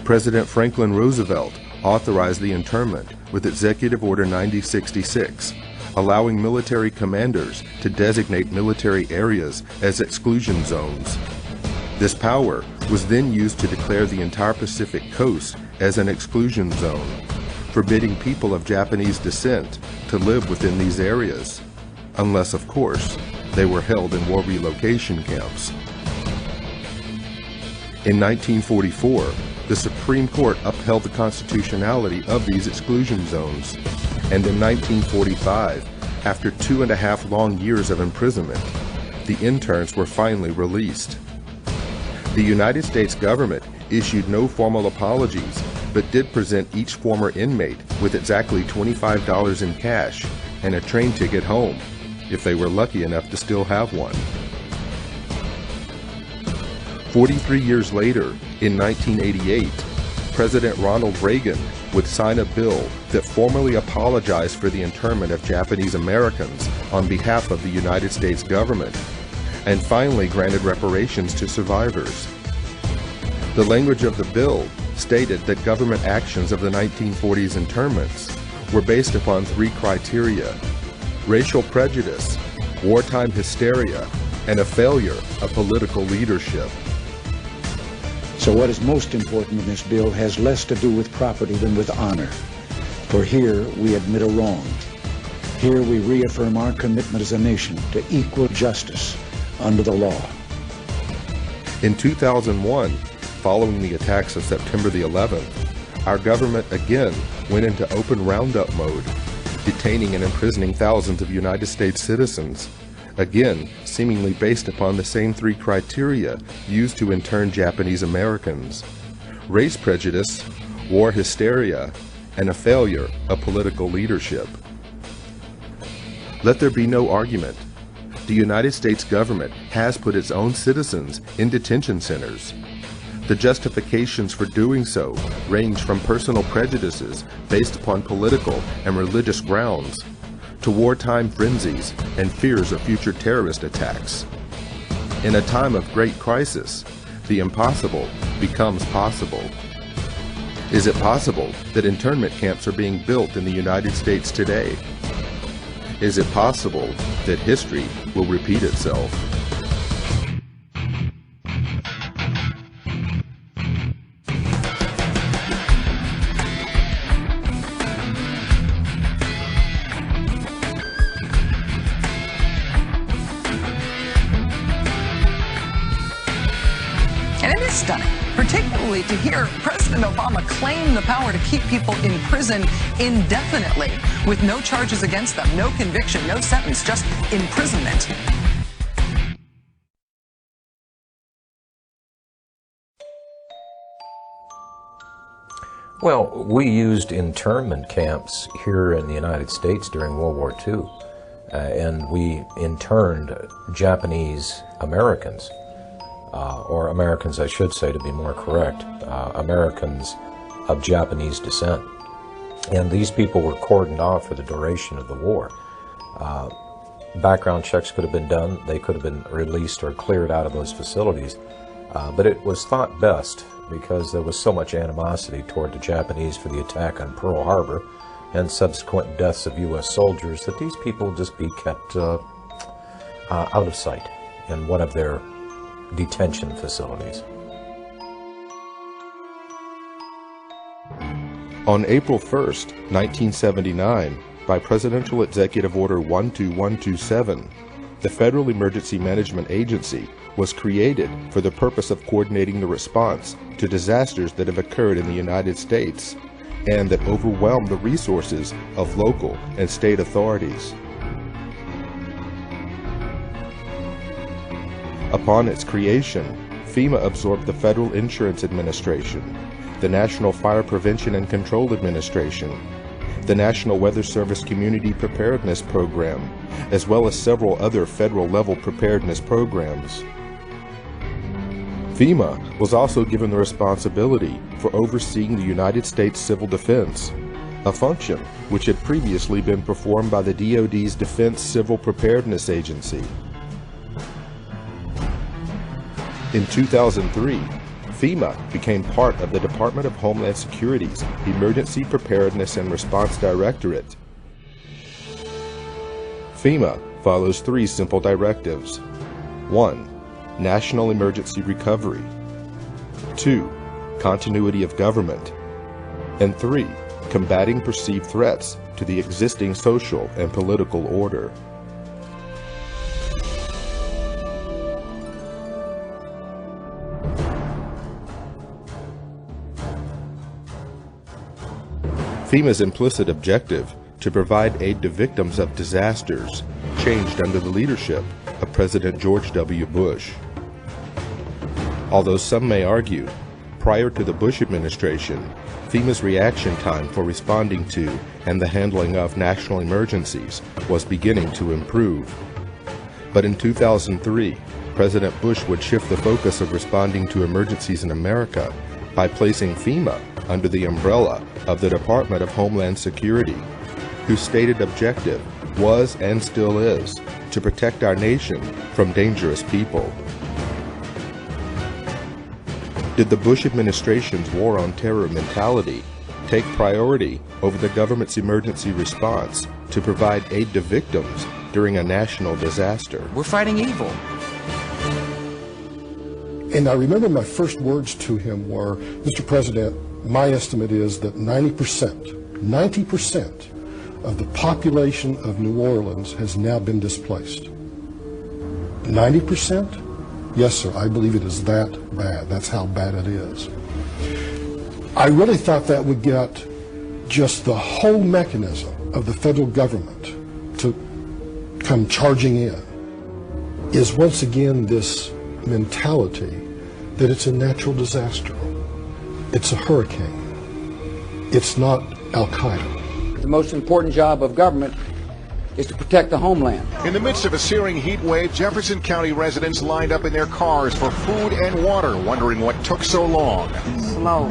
President Franklin Roosevelt authorized the internment with Executive Order 9066, allowing military commanders to designate military areas as exclusion zones. This power was then used to declare the entire Pacific coast as an exclusion zone, forbidding people of Japanese descent to live within these areas, unless, of course, they were held in war relocation camps. In 1944, the Supreme Court upheld the constitutionality of these exclusion zones, and in 1945, after 2.5 long years of imprisonment, the interns were finally released. The United States government issued no formal apologies, but did present each former inmate with exactly $25 in cash and a train ticket home, if they were lucky enough to still have one. 43 years later, in 1988, President Ronald Reagan would sign a bill that formally apologized for the internment of Japanese Americans on behalf of the United States government, and finally granted reparations to survivors. The language of the bill stated that government actions of the 1940s internments were based upon 3 criteria: racial prejudice, wartime hysteria, and a failure of political leadership. So what is most important in this bill has less to do with property than with honor. For here we admit a wrong. Here we reaffirm our commitment as a nation to equal justice under the law. In 2001, following the attacks of September the 11th, our government again went into open roundup mode, detaining and imprisoning thousands of United States citizens, again seemingly based upon the same 3 criteria used to intern Japanese Americans: race prejudice, war hysteria, and a failure of political leadership. Let there be no argument. The United States government has put its own citizens in detention centers. The justifications for doing so range from personal prejudices based upon political and religious grounds to wartime frenzies and fears of future terrorist attacks. In a time of great crisis, the impossible becomes possible. Is it possible that internment camps are being built in the United States today? Is it possible that history will repeat itself? Stunning, particularly to hear President Obama claim the power to keep people in prison indefinitely with no charges against them, no conviction, no sentence, just imprisonment. Well, we used internment camps here in the United States during World War II, and we interned Japanese Americans. Or Americans, I should say, to be more correct, Americans of Japanese descent. And these people were cordoned off for the duration of the war. Background checks could have been done. They could have been released or cleared out of those facilities. But it was thought best, because there was so much animosity toward the Japanese for the attack on Pearl Harbor and subsequent deaths of U.S. soldiers, that these people just be kept out of sight in one of their detention facilities. On April 1st, 1979, by Presidential Executive Order 12127, the Federal Emergency Management Agency was created for the purpose of coordinating the response to disasters that have occurred in the United States and that overwhelm the resources of local and state authorities. Upon its creation, FEMA absorbed the Federal Insurance Administration, the National Fire Prevention and Control Administration, the National Weather Service Community Preparedness Program, as well as several other federal-level preparedness programs. FEMA was also given the responsibility for overseeing the United States Civil Defense, a function which had previously been performed by the DoD's Defense Civil Preparedness Agency. In 2003, FEMA became part of the Department of Homeland Security's Emergency Preparedness and Response Directorate. FEMA follows 3 simple directives. 1. National emergency recovery. 2. Continuity of government. And 3, combating perceived threats to the existing social and political order. FEMA's implicit objective to provide aid to victims of disasters changed under the leadership of President George W. Bush. Although some may argue, prior to the Bush administration, FEMA's reaction time for responding to and the handling of national emergencies was beginning to improve. But in 2003, President Bush would shift the focus of responding to emergencies in America by placing FEMA under the umbrella of the Department of Homeland Security, whose stated objective was and still is to protect our nation from dangerous people. Did the Bush administration's war on terror mentality take priority over the government's emergency response to provide aid to victims during a national disaster? We're fighting evil. And I remember my first words to him were, Mr. President, my estimate is that 90% of the population of New Orleans has now been displaced. 90%? Yes, sir, I believe it is that bad. That's how bad it is. I really thought that would get just the whole mechanism of the federal government to come charging in, is once again this mentality that it's a natural disaster. It's a hurricane. It's not Al-Qaeda. The most important job of government is to protect the homeland. In the midst of a searing heat wave, Jefferson County residents lined up in their cars for food and water, wondering what took so long. Slow.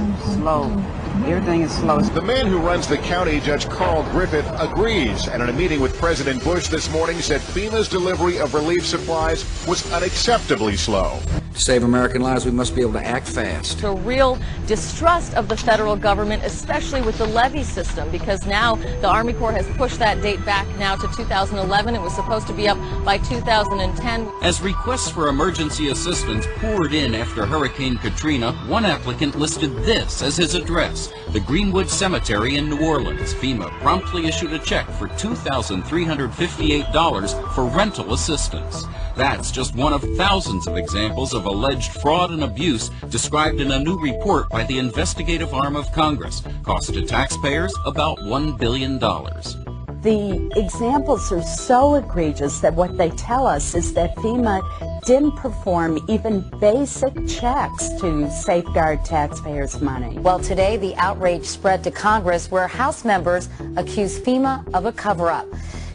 Everything is slow. The man who runs the county, Judge Carl Griffith, agrees, and in a meeting with President Bush this morning said FEMA's delivery of relief supplies was unacceptably slow. To save American lives, we must be able to act fast. A real distrust of the federal government, especially with the levee system, because now the Army Corps has pushed that date back now to 2011. It was supposed to be up by 2010. As requests for emergency assistance poured in after Hurricane Katrina, one applicant listed this as his address, the Greenwood Cemetery in New Orleans. FEMA promptly issued a check for $2,358 for rental assistance. That's just one of thousands of examples of alleged fraud and abuse described in a new report by the investigative arm of Congress. Cost to taxpayers about $1 billion. The examples are so egregious that what they tell us is that FEMA didn't perform even basic checks to safeguard taxpayers' money. Well, today the outrage spread to Congress where House members accuse FEMA of a cover-up.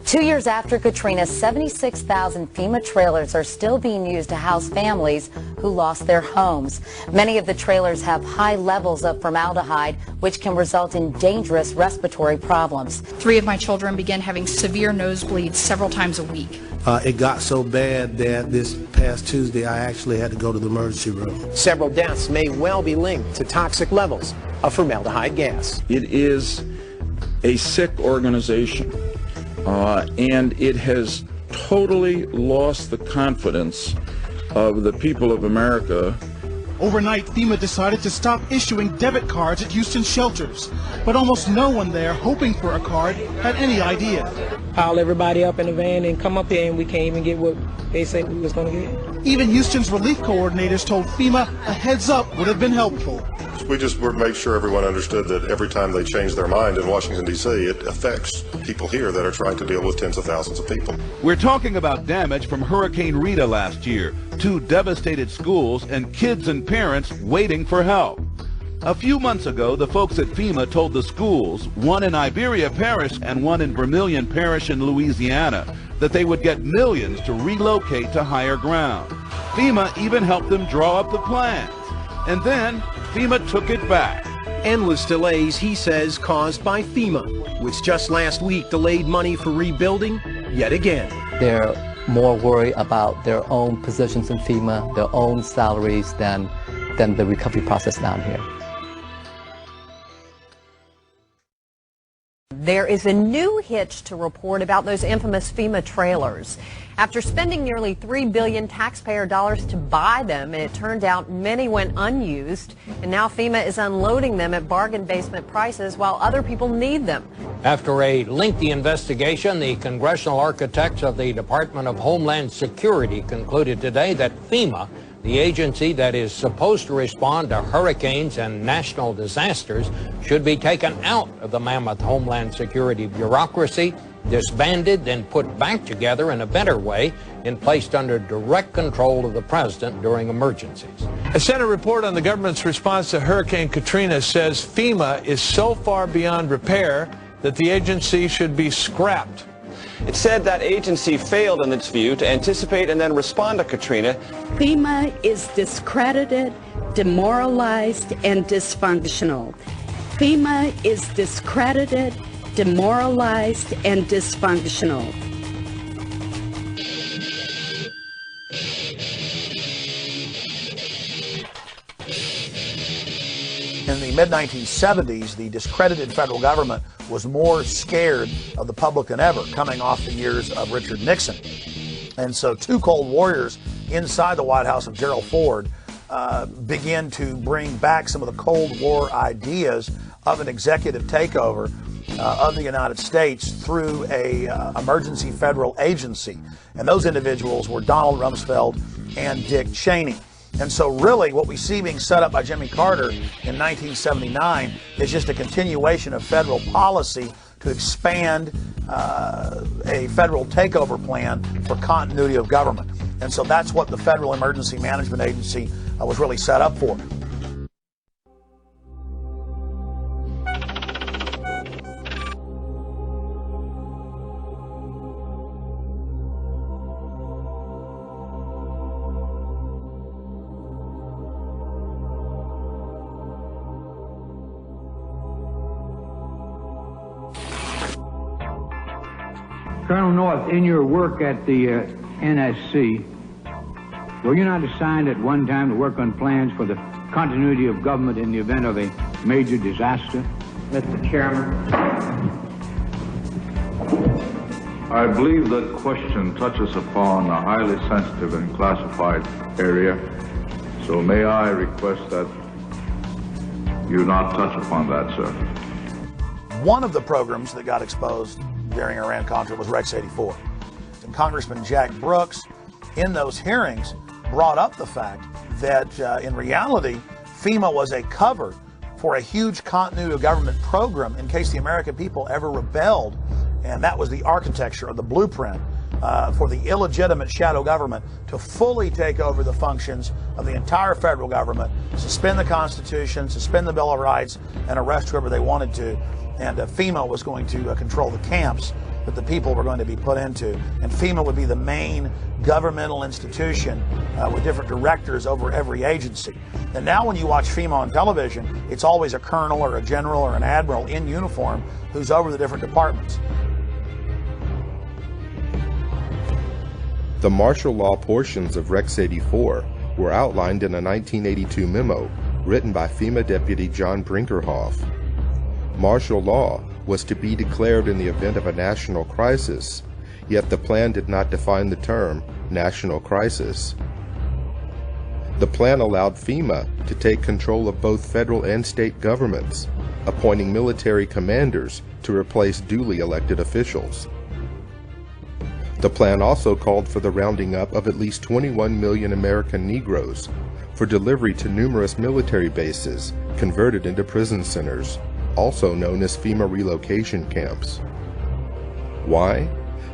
2 years after Katrina, 76,000 FEMA trailers are still being used to house families who lost their homes. Many of the trailers have high levels of formaldehyde, which can result in dangerous respiratory problems. 3 of my children began having severe nosebleeds several times a week. It got so bad that this past Tuesday I actually had to go to the emergency room. Several deaths may well be linked to toxic levels of formaldehyde gas. It is a sick organization. And it has totally lost the confidence of the people of America. Overnight, FEMA decided to stop issuing debit cards at Houston shelters, but almost no one there hoping for a card had any idea. Pile everybody up in the van and come up here and we can't even get what they said we was going to get. Even Houston's relief coordinators told FEMA a heads up would have been helpful. We just made sure everyone understood that every time they change their mind in Washington, D.C., it affects people here that are trying to deal with tens of thousands of people. We're talking about damage from Hurricane Rita last year, 2 devastated schools and kids and parents waiting for help. A few months ago, the folks at FEMA told the schools, one in Iberia Parish and one in Vermilion Parish in Louisiana, that they would get millions to relocate to higher ground. FEMA even helped them draw up the plans. And then FEMA took it back. Endless delays, he says, caused by FEMA, which just last week delayed money for rebuilding yet again. They're more worried about their own positions in FEMA, their own salaries, than the recovery process down here. There is a new hitch to report about those infamous FEMA trailers. After spending nearly $3 billion taxpayer dollars to buy them, it turned out many went unused, and now FEMA is unloading them at bargain basement prices while other people need them. After a lengthy investigation, the congressional architects of the Department of Homeland Security concluded today that FEMA, the agency that is supposed to respond to hurricanes and national disasters, should be taken out of the mammoth Homeland Security bureaucracy, disbanded, then put back together in a better way and placed under direct control of the president during emergencies. A Senate report on the government's response to Hurricane Katrina says FEMA is so far beyond repair that the agency should be scrapped. It said that agency failed in its view to anticipate and then respond to Katrina. FEMA is discredited, demoralized, and dysfunctional. FEMA is discredited, demoralized, and dysfunctional. In the mid-1970s, the discredited federal government was more scared of the public than ever, coming off the years of Richard Nixon. And so two cold warriors inside the White House of Gerald Ford began to bring back some of the Cold War ideas of an executive takeover of the United States through a emergency federal agency. And those individuals were Donald Rumsfeld and Dick Cheney. And so really what we see being set up by Jimmy Carter in 1979 is just a continuation of federal policy to expand a federal takeover plan for continuity of government. And so that's what the Federal Emergency Management Agency was really set up for. Colonel North, in your work at the NSC, were you not assigned at one time to work on plans for the continuity of government in the event of a major disaster? Mr. Chairman. I believe that question touches upon a highly sensitive and classified area, so may I request that you not touch upon that, sir. One of the programs that got exposed during Iran-Contra was Rex 84. And Congressman Jack Brooks, in those hearings, brought up the fact that in reality, FEMA was a cover for a huge continuity of government program in case the American people ever rebelled. And that was the architecture or the blueprint for the illegitimate shadow government to fully take over the functions of the entire federal government, suspend the Constitution, suspend the Bill of Rights, and arrest whoever they wanted to. And FEMA was going to control the camps that the people were going to be put into. And FEMA would be the main governmental institution with different directors over every agency. And now when you watch FEMA on television, it's always a colonel or a general or an admiral in uniform who's over the different departments. The martial law portions of Rex 84 were outlined in a 1982 memo written by FEMA Deputy John Brinkerhoff. Martial law was to be declared in the event of a national crisis, yet the plan did not define the term national crisis. The plan allowed FEMA to take control of both federal and state governments, appointing military commanders to replace duly elected officials. The plan also called for the rounding up of at least 21 million American Negroes for delivery to numerous military bases converted into prison centers, also known as FEMA relocation camps. Why?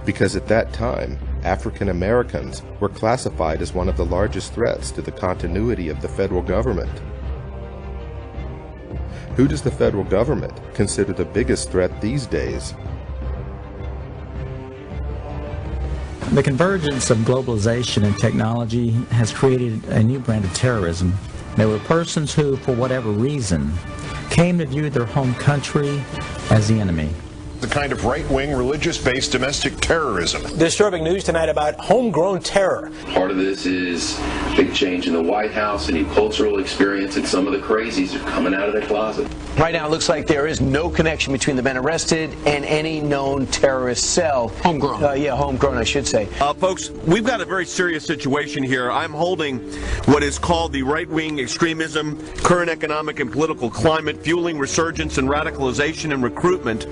Because at that time, African Americans were classified as one of the largest threats to the continuity of the federal government. Who does the federal government consider the biggest threat these days? The convergence of globalization and technology has created a new brand of terrorism. There were persons who, for whatever reason, came to view their home country as the enemy. The kind of right-wing, religious-based domestic terrorism. Disturbing news tonight about homegrown terror. Part of this is big change in the White House, a new cultural experience, and some of the crazies are coming out of their closet. Right now, it looks like there is no connection between the men arrested and any known terrorist cell. Homegrown. Yeah, homegrown, I should say. Folks, we've got a very serious situation here. I'm holding what is called the right-wing extremism, current economic and political climate, fueling resurgence and radicalization and recruitment.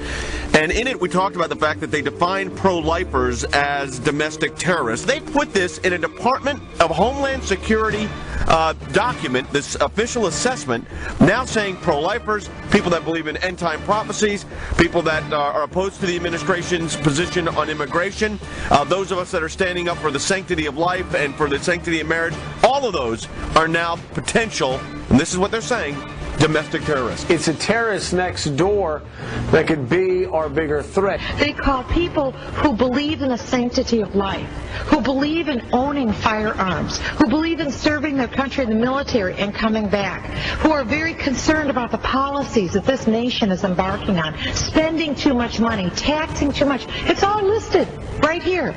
And in it, we talked about the fact that they define pro-lifers as domestic terrorists. They put this in a Department of Homeland Security document, this official assessment, now saying pro-lifers, people that believe in end-time prophecies, people that are opposed to the administration's position on immigration, those of us that are standing up for the sanctity of life and for the sanctity of marriage, all of those are now potential, and this is what they're saying, domestic terrorists. It's a terrorist next door that could be our bigger threat. They call people who believe in the sanctity of life, who believe in owning firearms, who believe in serving their country in the military and coming back, who are very concerned about the policies that this nation is embarking on, spending too much money, taxing too much. It's all listed right here.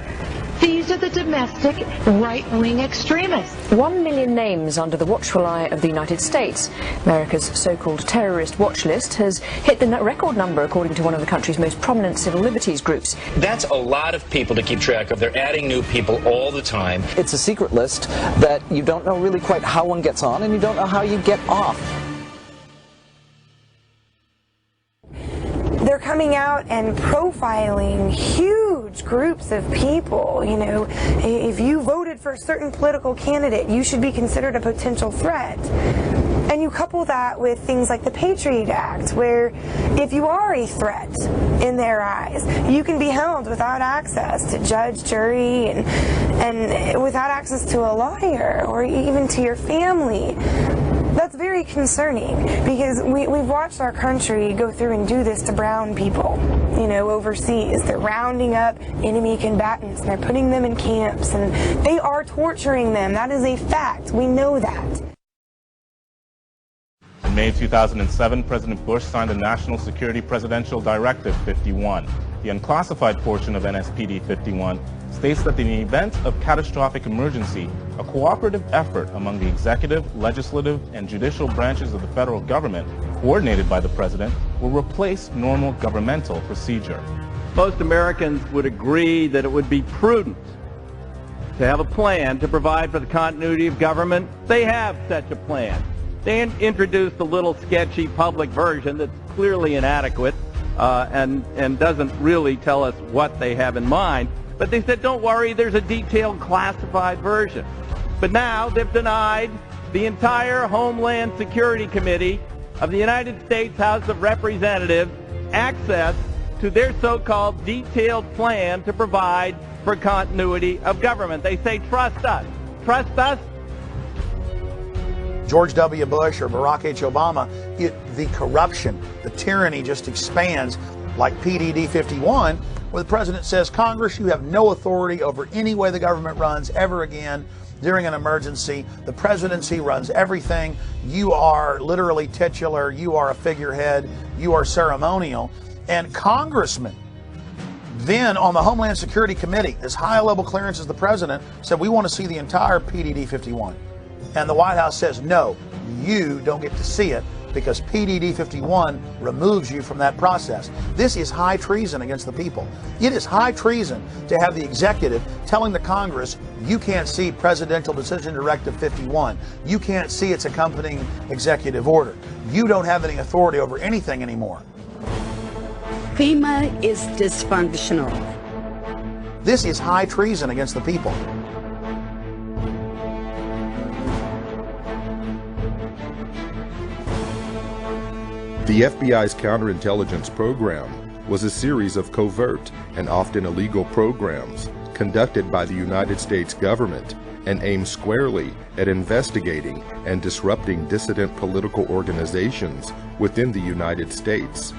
These are the domestic right-wing extremists. 1 million names under the watchful eye of the United States. America's so-called terrorist watch list has hit the record number, according to one of the country's most prominent civil liberties groups. That's a lot of people to keep track of. They're adding new people all the time. It's a secret list that you don't know really quite how one gets on, and you don't know how you get off. They're coming out and profiling huge groups of people. You know, if you voted for a certain political candidate, you should be considered a potential threat. And you couple that with things like the Patriot Act, where if you are a threat in their eyes, you can be held without access to judge, jury, and without access to a lawyer or even to your family. That's very concerning, because we've watched our country go through and do this to brown people, you know, overseas. They're rounding up enemy combatants and they're putting them in camps, and they are torturing them. That is a fact. We know that. In May 2007, President Bush signed the National Security Presidential Directive 51. The unclassified portion of NSPD 51 states that in the event of catastrophic emergency, a cooperative effort among the executive, legislative, and judicial branches of the federal government, coordinated by the president, will replace normal governmental procedure. Most Americans would agree that it would be prudent to have a plan to provide for the continuity of government. They have such a plan. They introduced a little sketchy public version that's clearly inadequate and doesn't really tell us what they have in mind. But they said, don't worry, there's a detailed classified version. But now they've denied the entire Homeland Security Committee of the United States House of Representatives access to their so-called detailed plan to provide for continuity of government. They say, trust us. Trust us. George W. Bush or Barack H. Obama, the corruption, the tyranny just expands like PDD 51, where the president says, Congress, you have no authority over any way the government runs ever again during an emergency. The presidency runs everything. You are literally titular. You are a figurehead. You are ceremonial. And congressmen then on the Homeland Security Committee, as high a level clearance as the president, said, we want to see the entire PDD 51. And the White House says, no, you don't get to see it because PDD 51 removes you from that process. This is high treason against the people. It is high treason to have the executive telling the Congress, you can't see Presidential Decision Directive 51. You can't see its accompanying executive order. You don't have any authority over anything anymore. FEMA is dysfunctional. This is high treason against the people. The FBI's counterintelligence program was a series of covert and often illegal programs conducted by the United States government and aimed squarely at investigating and disrupting dissident political organizations within the United States.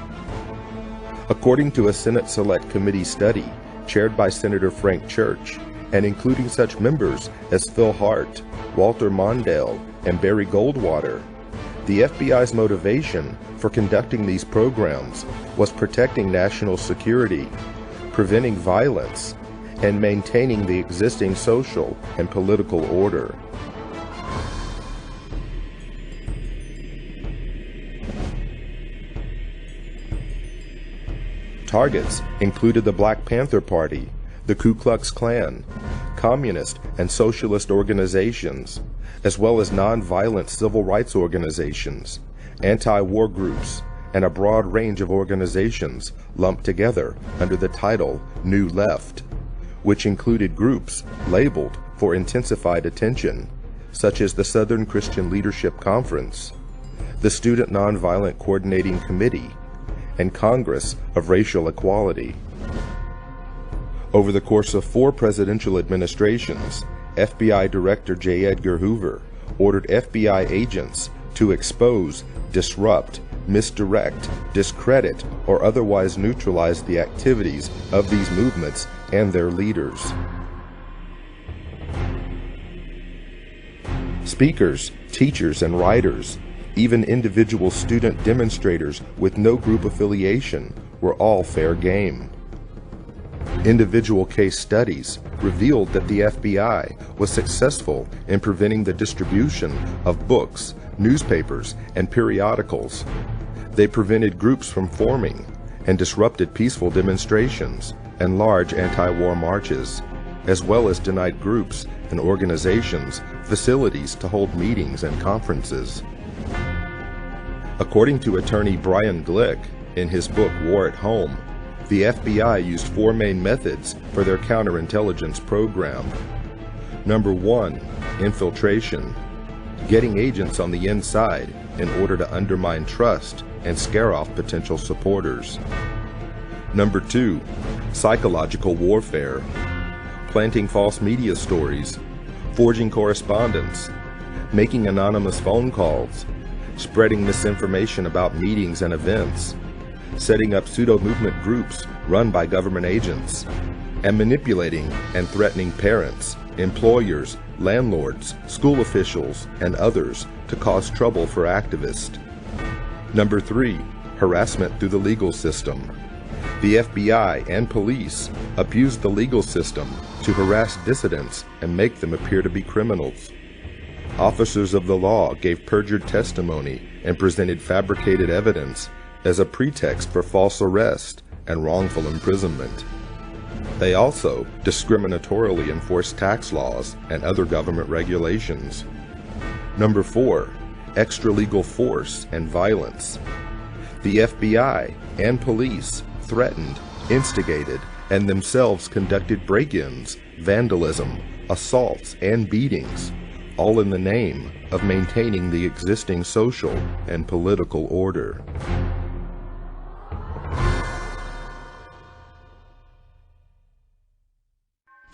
According to a Senate Select Committee study chaired by Senator Frank Church, and including such members as Phil Hart, Walter Mondale, and Barry Goldwater, the FBI's motivation for conducting these programs was protecting national security, preventing violence, and maintaining the existing social and political order. Targets included the Black Panther Party, the Ku Klux Klan, communist and socialist organizations, as well as nonviolent civil rights organizations, anti-war groups, and a broad range of organizations lumped together under the title New Left, which included groups labeled for intensified attention, such as the Southern Christian Leadership Conference, the Student Nonviolent Coordinating Committee, and Congress of Racial Equality. Over the course of 4 presidential administrations, FBI Director J. Edgar Hoover ordered FBI agents to expose, disrupt, misdirect, discredit, or otherwise neutralize the activities of these movements and their leaders. Speakers, teachers, and writers, even individual student demonstrators with no group affiliation, were all fair game. Individual case studies revealed that the FBI was successful in preventing the distribution of books, newspapers, and periodicals. They prevented groups from forming and disrupted peaceful demonstrations and large anti-war marches, as well as denied groups and organizations facilities to hold meetings and conferences. According to attorney Brian Glick in his book War at Home, the FBI used 4 main methods for their counterintelligence program. Number 1, infiltration, getting agents on the inside in order to undermine trust and scare off potential supporters. Number 2, psychological warfare, planting false media stories, forging correspondence, making anonymous phone calls, spreading misinformation about meetings and events, setting up pseudo-movement groups run by government agents, and manipulating and threatening parents, employers, landlords, school officials, and others to cause trouble for activists. Number 3, harassment through the legal system. The FBI and police abused the legal system to harass dissidents and make them appear to be criminals. Officers of the law gave perjured testimony and presented fabricated evidence as a pretext for false arrest and wrongful imprisonment. They also discriminatorily enforced tax laws and other government regulations. Number 4, extra-legal force and violence. The FBI and police threatened, instigated, and themselves conducted break-ins, vandalism, assaults, and beatings, all in the name of maintaining the existing social and political order.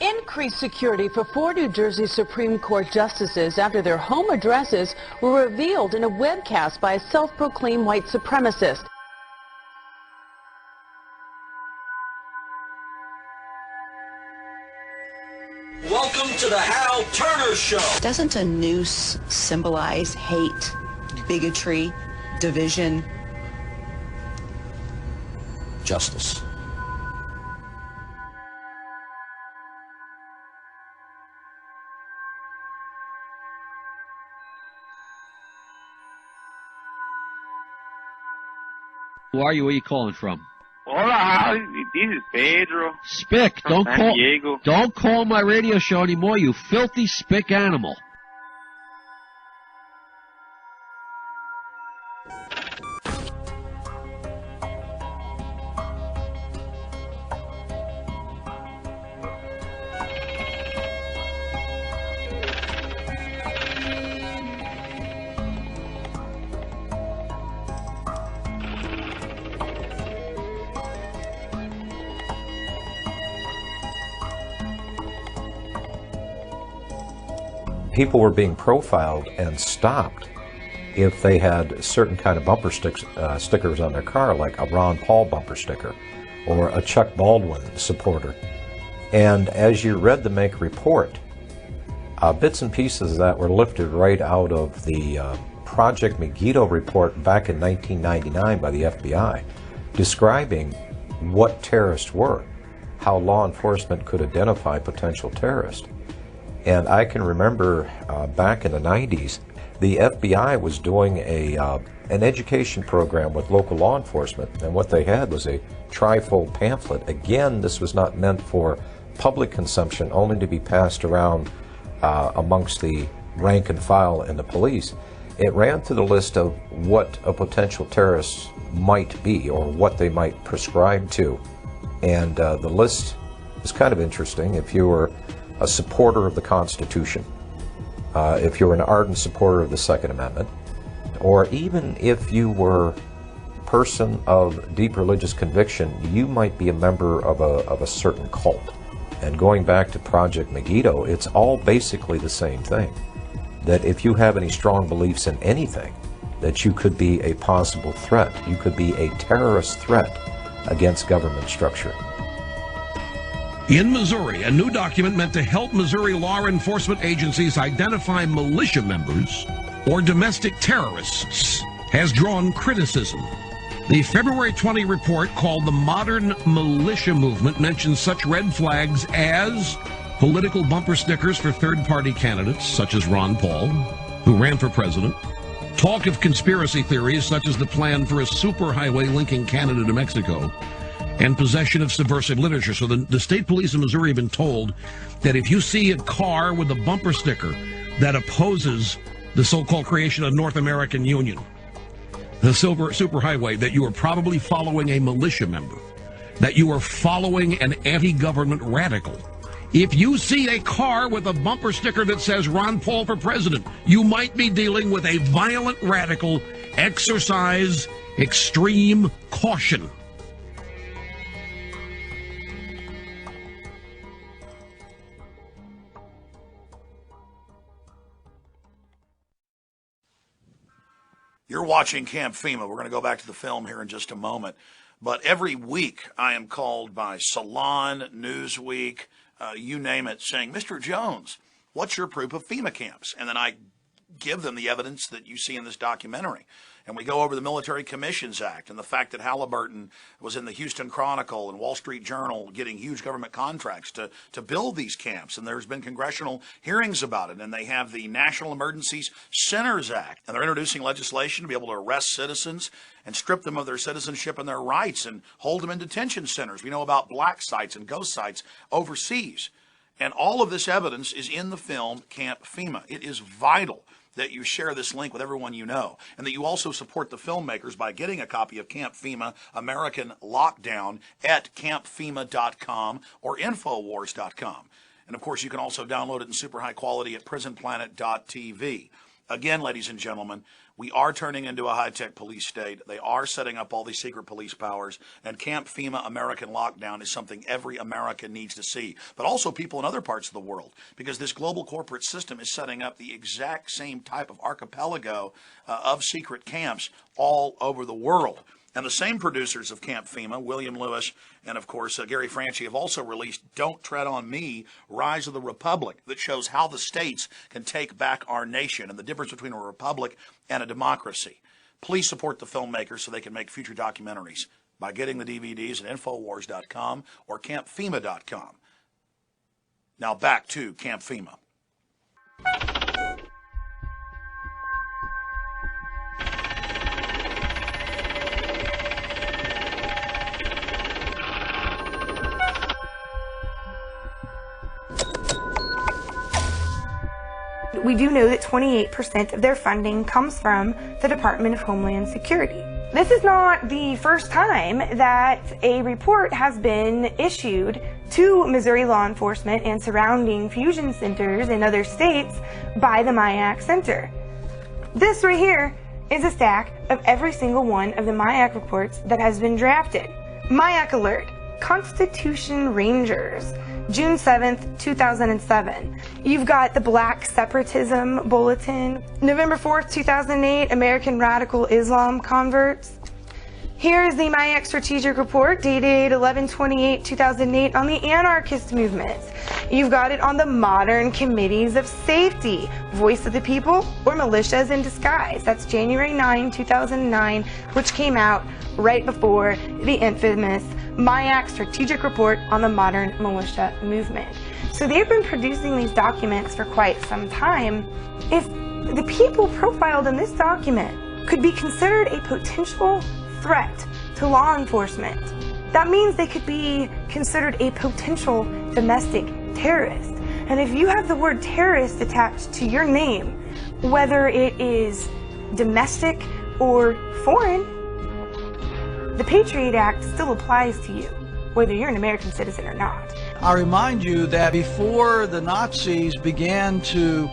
Increased security for 4 New Jersey Supreme Court justices after their home addresses were revealed in a webcast by a self-proclaimed white supremacist. Welcome to the Hal Turner Show. Doesn't a noose symbolize hate, bigotry, division? Justice. Who are you? Where are you calling from? Hola, this is Pedro. Spick, From San Diego. don't call my radio show anymore, you filthy spick animal. People were being profiled and stopped if they had certain kind of bumper stickers on their car, like a Ron Paul bumper sticker or a Chuck Baldwin supporter. And as you read the Make report, bits and pieces that were lifted right out of the Project Megiddo report back in 1999 by the FBI, describing what terrorists were, how law enforcement could identify potential terrorists. And I can remember back in the 90s, the FBI was doing a an education program with local law enforcement, and what they had was a trifold pamphlet. Again, this was not meant for public consumption, only to be passed around amongst the rank and file in the police. It ran through the list of what a potential terrorist might be or what they might prescribe to. And the list is kind of interesting. If you were a supporter of the Constitution, if you were an ardent supporter of the Second Amendment, or even if you were a person of deep religious conviction, you might be a member of a certain cult. And going back to Project Megiddo, it's all basically the same thing. That if you have any strong beliefs in anything, that you could be a possible threat. You could be a terrorist threat against government structure. In Missouri, a new document meant to help Missouri law enforcement agencies identify militia members or domestic terrorists has drawn criticism. The February 20 report, called the Modern Militia Movement, mentions such red flags as political bumper stickers for third-party candidates, such as Ron Paul, who ran for president, talk of conspiracy theories, such as the plan for a superhighway linking Canada to Mexico, and possession of subversive literature. So the state police of Missouri have been told that if you see a car with a bumper sticker that opposes the so-called creation of North American Union, the superhighway, that you are probably following a militia member, that you are following an anti-government radical. If you see a car with a bumper sticker that says Ron Paul for president, you might be dealing with a violent radical. Exercise extreme caution. You're watching Camp FEMA. We're going to go back to the film here in just a moment. But every week I am called by Salon, Newsweek, you name it, saying, Mr. Jones, what's your proof of FEMA camps? And then I give them the evidence that you see in this documentary. And we go over the Military Commissions Act and the fact that Halliburton was in the Houston Chronicle and Wall Street Journal getting huge government contracts to build these camps. And there's been congressional hearings about it. And they have the National Emergencies Centers Act. And they're introducing legislation to be able to arrest citizens and strip them of their citizenship and their rights and hold them in detention centers. We know about black sites and ghost sites overseas. And all of this evidence is in the film Camp FEMA. It is vital that you share this link with everyone you know, and that you also support the filmmakers by getting a copy of Camp FEMA American Lockdown at campfema.com or infowars.com. And of course, you can also download it in super high quality at prisonplanet.tv. Again, ladies and gentlemen, we are turning into a high-tech police state. They are setting up all these secret police powers, and Camp FEMA American Lockdown is something every American needs to see, but also people in other parts of the world, because this global corporate system is setting up the exact same type of archipelago of secret camps all over the world. And the same producers of Camp FEMA, William Lewis and, of course, Gary Franchi, have also released Don't Tread on Me, Rise of the Republic, that shows how the states can take back our nation and the difference between a republic and a democracy. Please support the filmmakers so they can make future documentaries by getting the DVDs at infowars.com or campfema.com. Now back to Camp FEMA. We do know that 28% of their funding comes from the Department of Homeland Security. This is not the first time that a report has been issued to Missouri law enforcement and surrounding fusion centers in other states by the MIAC Center. This right here is a stack of every single one of the MIAC reports that has been drafted. MIAC Alert, Constitution Rangers, June 7th, 2007. You've got the Black Separatism Bulletin, November 4th, 2008, American Radical Islam Converts. Here is the MIAC Strategic Report dated 11/28/2008 on the anarchist movements. You've got it on the Modern Committees of Safety, Voice of the People, or Militias in Disguise. That's January 9, 2009, which came out right before the infamous MIAC Strategic Report on the Modern Militia Movement. So they've been producing these documents for quite some time. If the people profiled in this document could be considered a potential threat to law enforcement. That means they could be considered a potential domestic terrorist. And if you have the word terrorist attached to your name, whether it is domestic or foreign, the Patriot Act still applies to you, whether you're an American citizen or not. I remind you that before the Nazis began to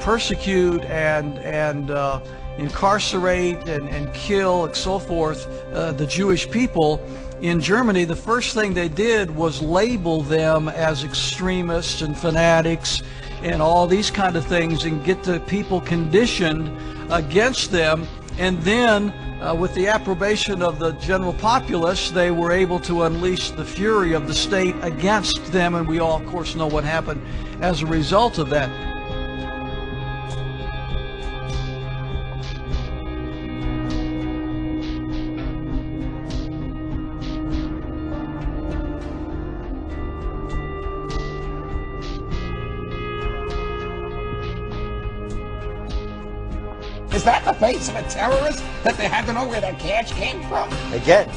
persecute and incarcerate and kill and so forth the Jewish people in Germany, the first thing they did was label them as extremists and fanatics and all these kind of things and get the people conditioned against them. And then with the approbation of the general populace, they were able to unleash the fury of the state against them, and we all of course know what happened as a result of that. Is that the face of a terrorist that they had to know where that cash came from? Again,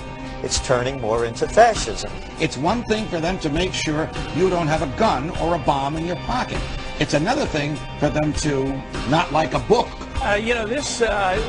it's turning more into fascism. It's one thing for them to make sure you don't have a gun or a bomb in your pocket. It's another thing for them to not like a book. This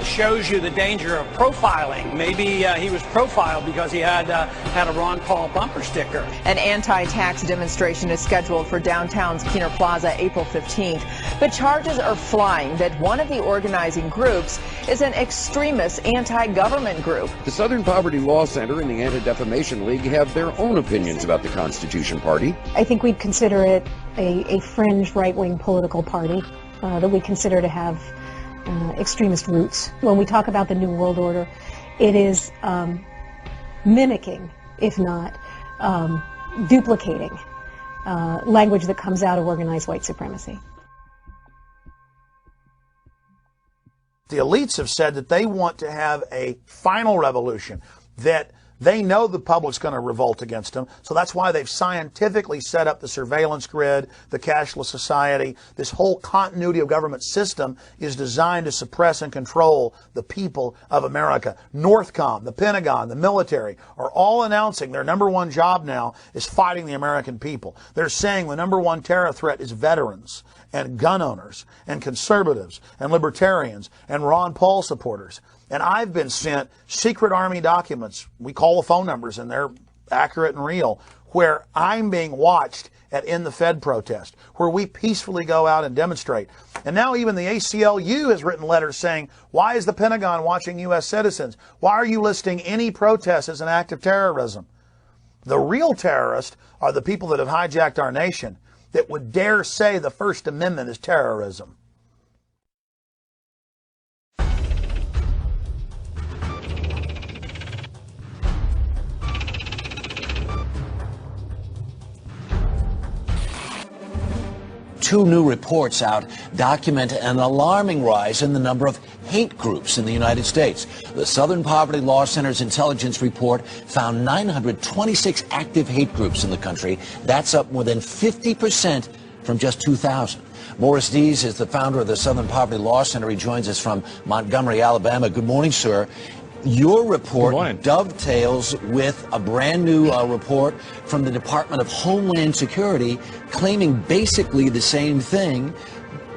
shows you the danger of profiling. Maybe he was profiled because he had a Ron Paul bumper sticker. An anti-tax demonstration is scheduled for downtown's Keener Plaza April 15th. But charges are flying that one of the organizing groups is an extremist anti-government group. The Southern Poverty Law Center and the Anti-Defamation League have their own opinions about the Constitution Party. I think we'd consider it a fringe right-wing political party that we consider to have extremist roots. When we talk about the New World Order, it is mimicking, if not duplicating, language that comes out of organized white supremacy. The elites have said that they want to have a final revolution, that they know the public's going to revolt against them, so that's why they've scientifically set up the surveillance grid, the cashless society. This whole continuity of government system is designed to suppress and control the people of America. Northcom, the Pentagon, the military are all announcing their number one job now is fighting the American people. They're saying the number one terror threat is veterans and gun owners and conservatives and libertarians and Ron Paul supporters. And I've been sent secret Army documents, we call the phone numbers and they're accurate and real, where I'm being watched at In the Fed protest, where we peacefully go out and demonstrate. And now even the ACLU has written letters saying, why is the Pentagon watching U.S. citizens? Why are you listing any protest as an act of terrorism? The real terrorists are the people that have hijacked our nation that would dare say the First Amendment is terrorism. Two new reports out document an alarming rise in the number of hate groups in the United States. The Southern Poverty Law Center's intelligence report found 926 active hate groups in the country. That's up more than 50% from just 2000. Morris Dees is the founder of the Southern Poverty Law Center. He joins us from Montgomery, Alabama. Good morning, sir. Your report dovetails with a brand new report from the Department of Homeland Security claiming basically the same thing.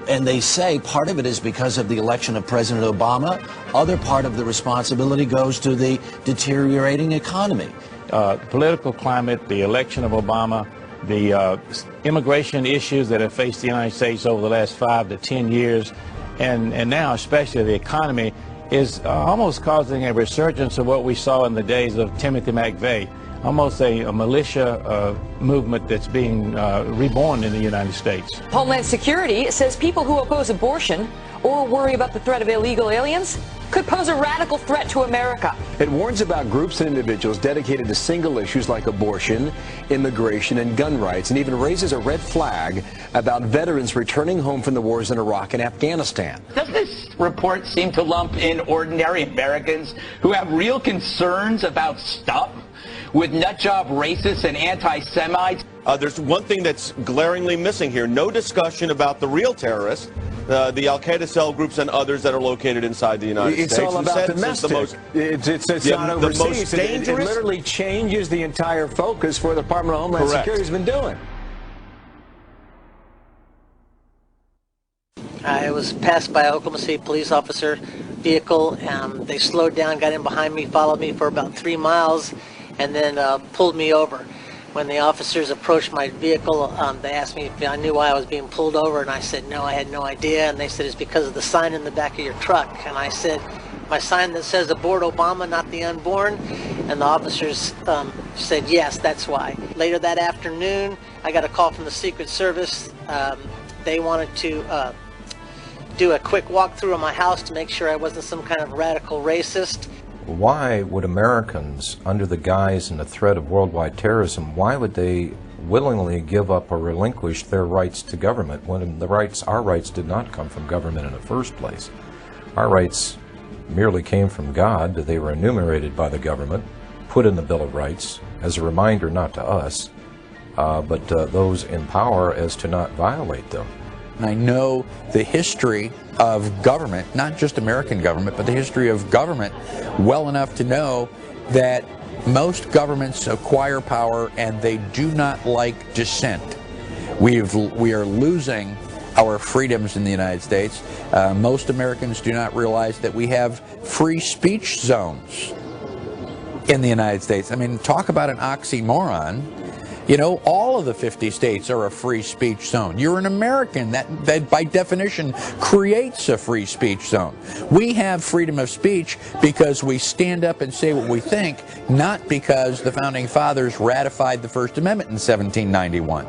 And they say part of it is because of the election of President Obama. Other part of the responsibility goes to the deteriorating economy. The political climate, the election of Obama, the immigration issues that have faced the United States over the last 5 to 10 years, and now especially the economy, is almost causing a resurgence of what we saw in the days of Timothy McVeigh, almost a militia movement that's being reborn in the United States. Homeland Security says people who oppose abortion or worry about the threat of illegal aliens could pose a radical threat to America. It warns about groups and individuals dedicated to single issues like abortion, immigration, and gun rights, and even raises a red flag about veterans returning home from the wars in Iraq and Afghanistan. Does this report seem to lump in ordinary Americans who have real concerns about stuff with nutjob racists and anti-Semites? There's one thing that's glaringly missing here. No discussion about the real terrorists the Al-Qaeda cell groups and others that are located inside the United States. It's all about domestic. It's not overseas. The most dangerous. It literally changes the entire focus for the Department of Homeland Security has been doing. I was passed by an Oklahoma City police officer vehicle. They slowed down, got in behind me, followed me for about 3 miles, and then pulled me over. When the officers approached my vehicle, they asked me if I knew why I was being pulled over, and I said no, I had no idea. And they said it's because of the sign in the back of your truck. And I said, my sign that says aboard Obama, not the unborn. And the officers said yes, that's why. Later that afternoon, I got a call from the Secret Service. They wanted to do a quick walkthrough of my house to make sure I wasn't some kind of radical racist. Why would Americans, under the guise and the threat of worldwide terrorism, why would they willingly give up or relinquish their rights to government when our rights did not come from government in the first place? Our rights merely came from God. They were enumerated by the government, put in the Bill of Rights as a reminder not to us, but those in power as to not violate them. I know the history of government, not just American government, but the history of government well enough to know that most governments acquire power and they do not like dissent. We are losing our freedoms in the United States. Most Americans do not realize that we have free speech zones in the United States. I mean, talk about an oxymoron. You know, all of the 50 states are a free speech zone. You're an American. That by definition creates a free speech zone. We have freedom of speech because we stand up and say what we think, not because the Founding Fathers ratified the First Amendment in 1791.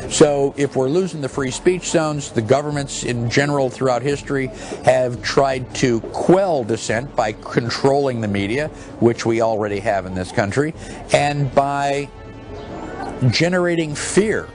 So if we're losing the free speech zones, the governments in general throughout history have tried to quell dissent by controlling the media, which we already have in this country, and by generating fear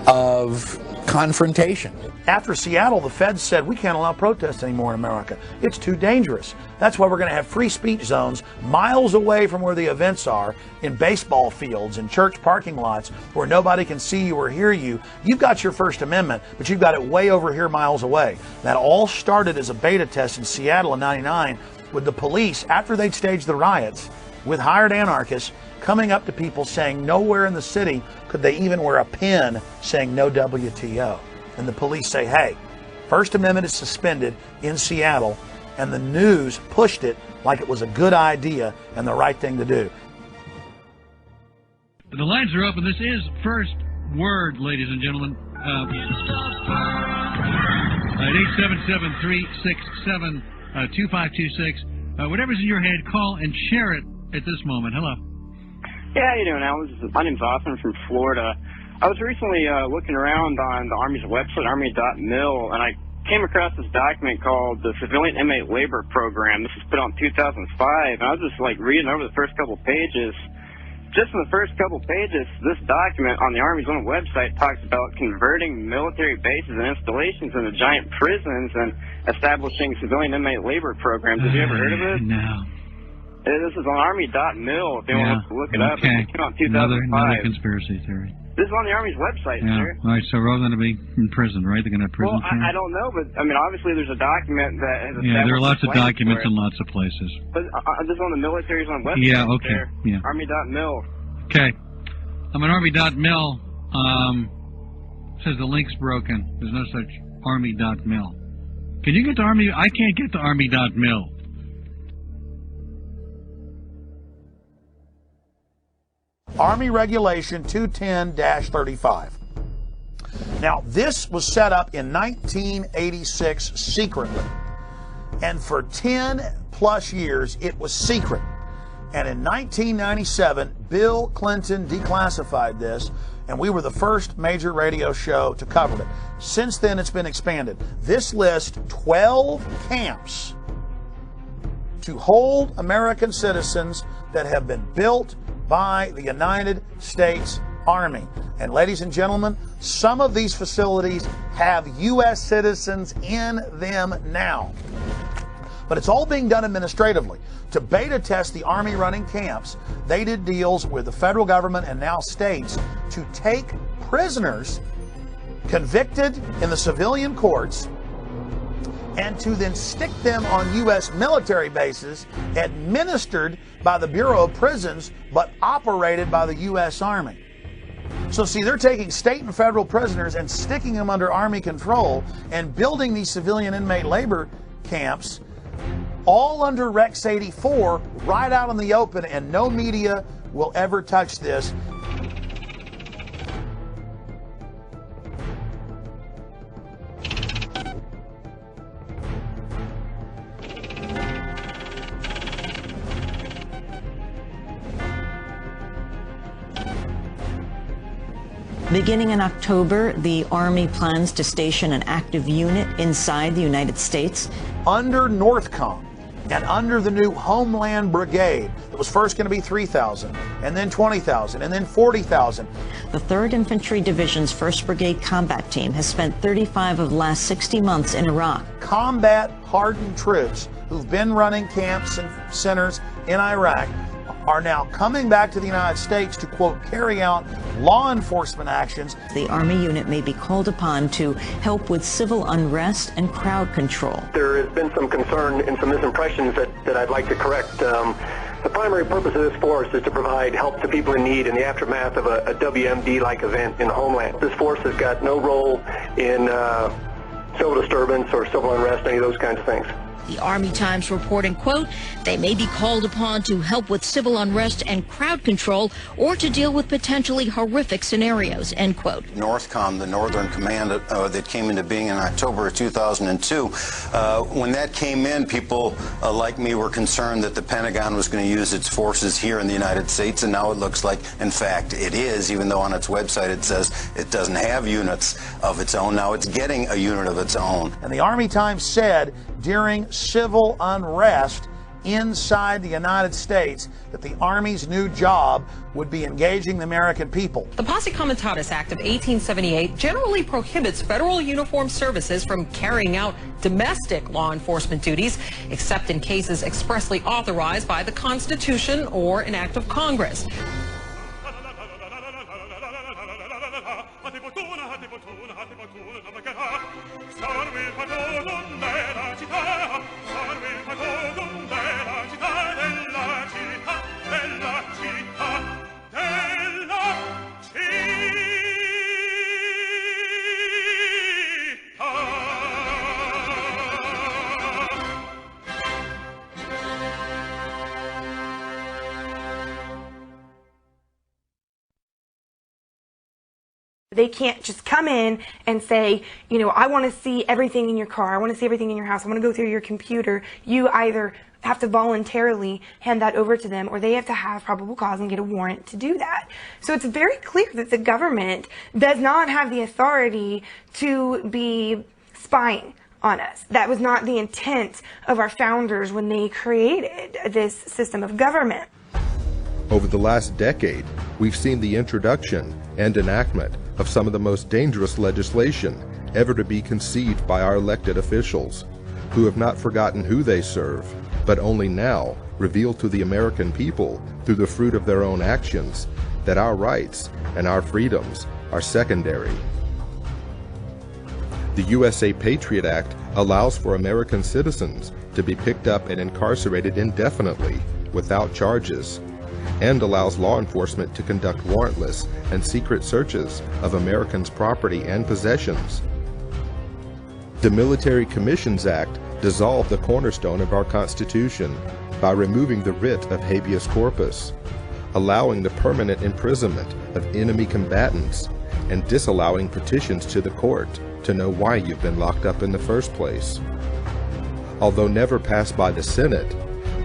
of confrontation. After Seattle, the feds said we can't allow protests anymore in America. It's too dangerous. That's why we're going to have free speech zones miles away from where the events are, in baseball fields, in church parking lots, where nobody can see you or hear you. You've got your First Amendment, but you've got it way over here miles away. That all started as a beta test in Seattle in '99 with the police, after they'd staged the riots, with hired anarchists coming up to people saying nowhere in the city could they even wear a pin saying no WTO. And the police say, hey, First Amendment is suspended in Seattle, and the news pushed it like it was a good idea and the right thing to do. The lines are open. This is First Word, ladies and gentlemen. At 877-367-2526. Whatever's in your head, call and share it at this moment. Hello. Yeah, how you doing, Alan? My name's Austin from Florida. I was recently looking around on the Army's website, army.mil, and I came across this document called the Civilian Inmate Labor Program. This was put out in 2005, and I was just like reading over the first couple pages. Just in the first couple pages, this document on the Army's own website talks about converting military bases and installations into giant prisons and establishing civilian inmate labor programs. Have you ever heard of it? No. This is on army.mil if they want to look it up. Okay. It came out in 2005. Another conspiracy theory. This is on the Army's website, Yeah. sir. All right, so we're all going to be in prison, right? They're going to have prison Well, I don't know, but I mean, obviously there's a document that has Yeah, there are lots of plans documents for it. in lots of places. But this is on the military's own website. Yeah, okay. There. Yeah. Army.mil. Okay. I'm an army.mil. Says the link's broken. There's no such army.mil. Can you get to army? I can't get to army.mil. Army Regulation 210-35. Now, this was set up in 1986 secretly, and for 10 plus years it was secret. And in 1997, Bill Clinton declassified this, and we were the first major radio show to cover it. Since then, it's been expanded. This lists 12 camps to hold American citizens that have been built by the United States Army. And ladies and gentlemen, some of these facilities have U.S. citizens in them now. But it's all being done administratively. To beta test the Army running camps, they did deals with the federal government and now states to take prisoners convicted in the civilian courts and to then stick them on U.S. military bases administered by the Bureau of Prisons but operated by the U.S. Army. So see, they're taking state and federal prisoners and sticking them under Army control and building these civilian inmate labor camps all under Rex 84 right out in the open, and no media will ever touch this. Beginning in October, the Army plans to station an active unit inside the United States. Under NORTHCOM and under the new Homeland Brigade, it was first going to be 3,000, and then 20,000, and then 40,000. The 3rd Infantry Division's 1st Brigade Combat Team has spent 35 of the last 60 months in Iraq. Combat-hardened troops who've been running camps and centers in Iraq are now coming back to the United States to, quote, carry out law enforcement actions. The Army unit may be called upon to help with civil unrest and crowd control. There has been some concern and some misimpressions that I'd like to correct. The primary purpose of this force is to provide help to people in need in the aftermath of a WMD-like event in the homeland. This force has got no role in civil disturbance or civil unrest, any of those kinds of things. The Army Times reporting, quote, they may be called upon to help with civil unrest and crowd control or to deal with potentially horrific scenarios, end quote. NORTHCOM, the Northern Command that came into being in October of 2002, when that came in, people like me were concerned that the Pentagon was going to use its forces here in the United States, and now it looks like, in fact, it is, even though on its website it says it doesn't have units of its own. Now it's getting a unit of its own. And the Army Times said during civil unrest inside the United States that the Army's new job would be engaging the American people. The Posse Comitatus Act of 1878 generally prohibits federal uniformed services from carrying out domestic law enforcement duties, except in cases expressly authorized by the Constitution or an act of Congress. They can't just come in and say, you know, I want to see everything in your car, I want to see everything in your house, I want to go through your computer. You either have to voluntarily hand that over to them, or they have to have probable cause and get a warrant to do that. So it's very clear that the government does not have the authority to be spying on us. That was not the intent of our founders when they created this system of government. Over the last decade, we've seen the introduction and enactment of some of the most dangerous legislation ever to be conceived by our elected officials, who have not forgotten who they serve, but only now reveal to the American people through the fruit of their own actions that our rights and our freedoms are secondary. The USA Patriot Act allows for American citizens to be picked up and incarcerated indefinitely without charges, and allows law enforcement to conduct warrantless and secret searches of Americans' property and possessions. The Military Commissions Act dissolved the cornerstone of our Constitution by removing the writ of habeas corpus, allowing the permanent imprisonment of enemy combatants, and disallowing petitions to the court to know why you've been locked up in the first place. Although never passed by the Senate,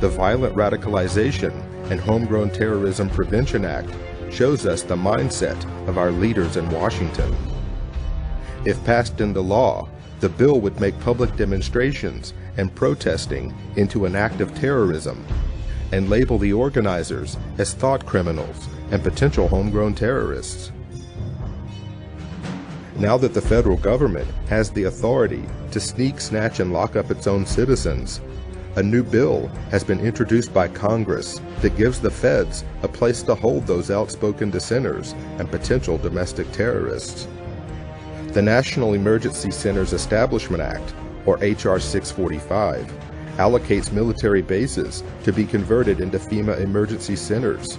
the Violent Radicalization and Homegrown Terrorism Prevention Act shows us the mindset of our leaders in Washington. If passed into law, the bill would make public demonstrations and protesting into an act of terrorism and label the organizers as thought criminals and potential homegrown terrorists. Now that the federal government has the authority to sneak, snatch, and lock up its own citizens, a new bill has been introduced by Congress that gives the feds a place to hold those outspoken dissenters and potential domestic terrorists. The National Emergency Centers Establishment Act or H.R. 645, allocates military bases to be converted into FEMA emergency centers.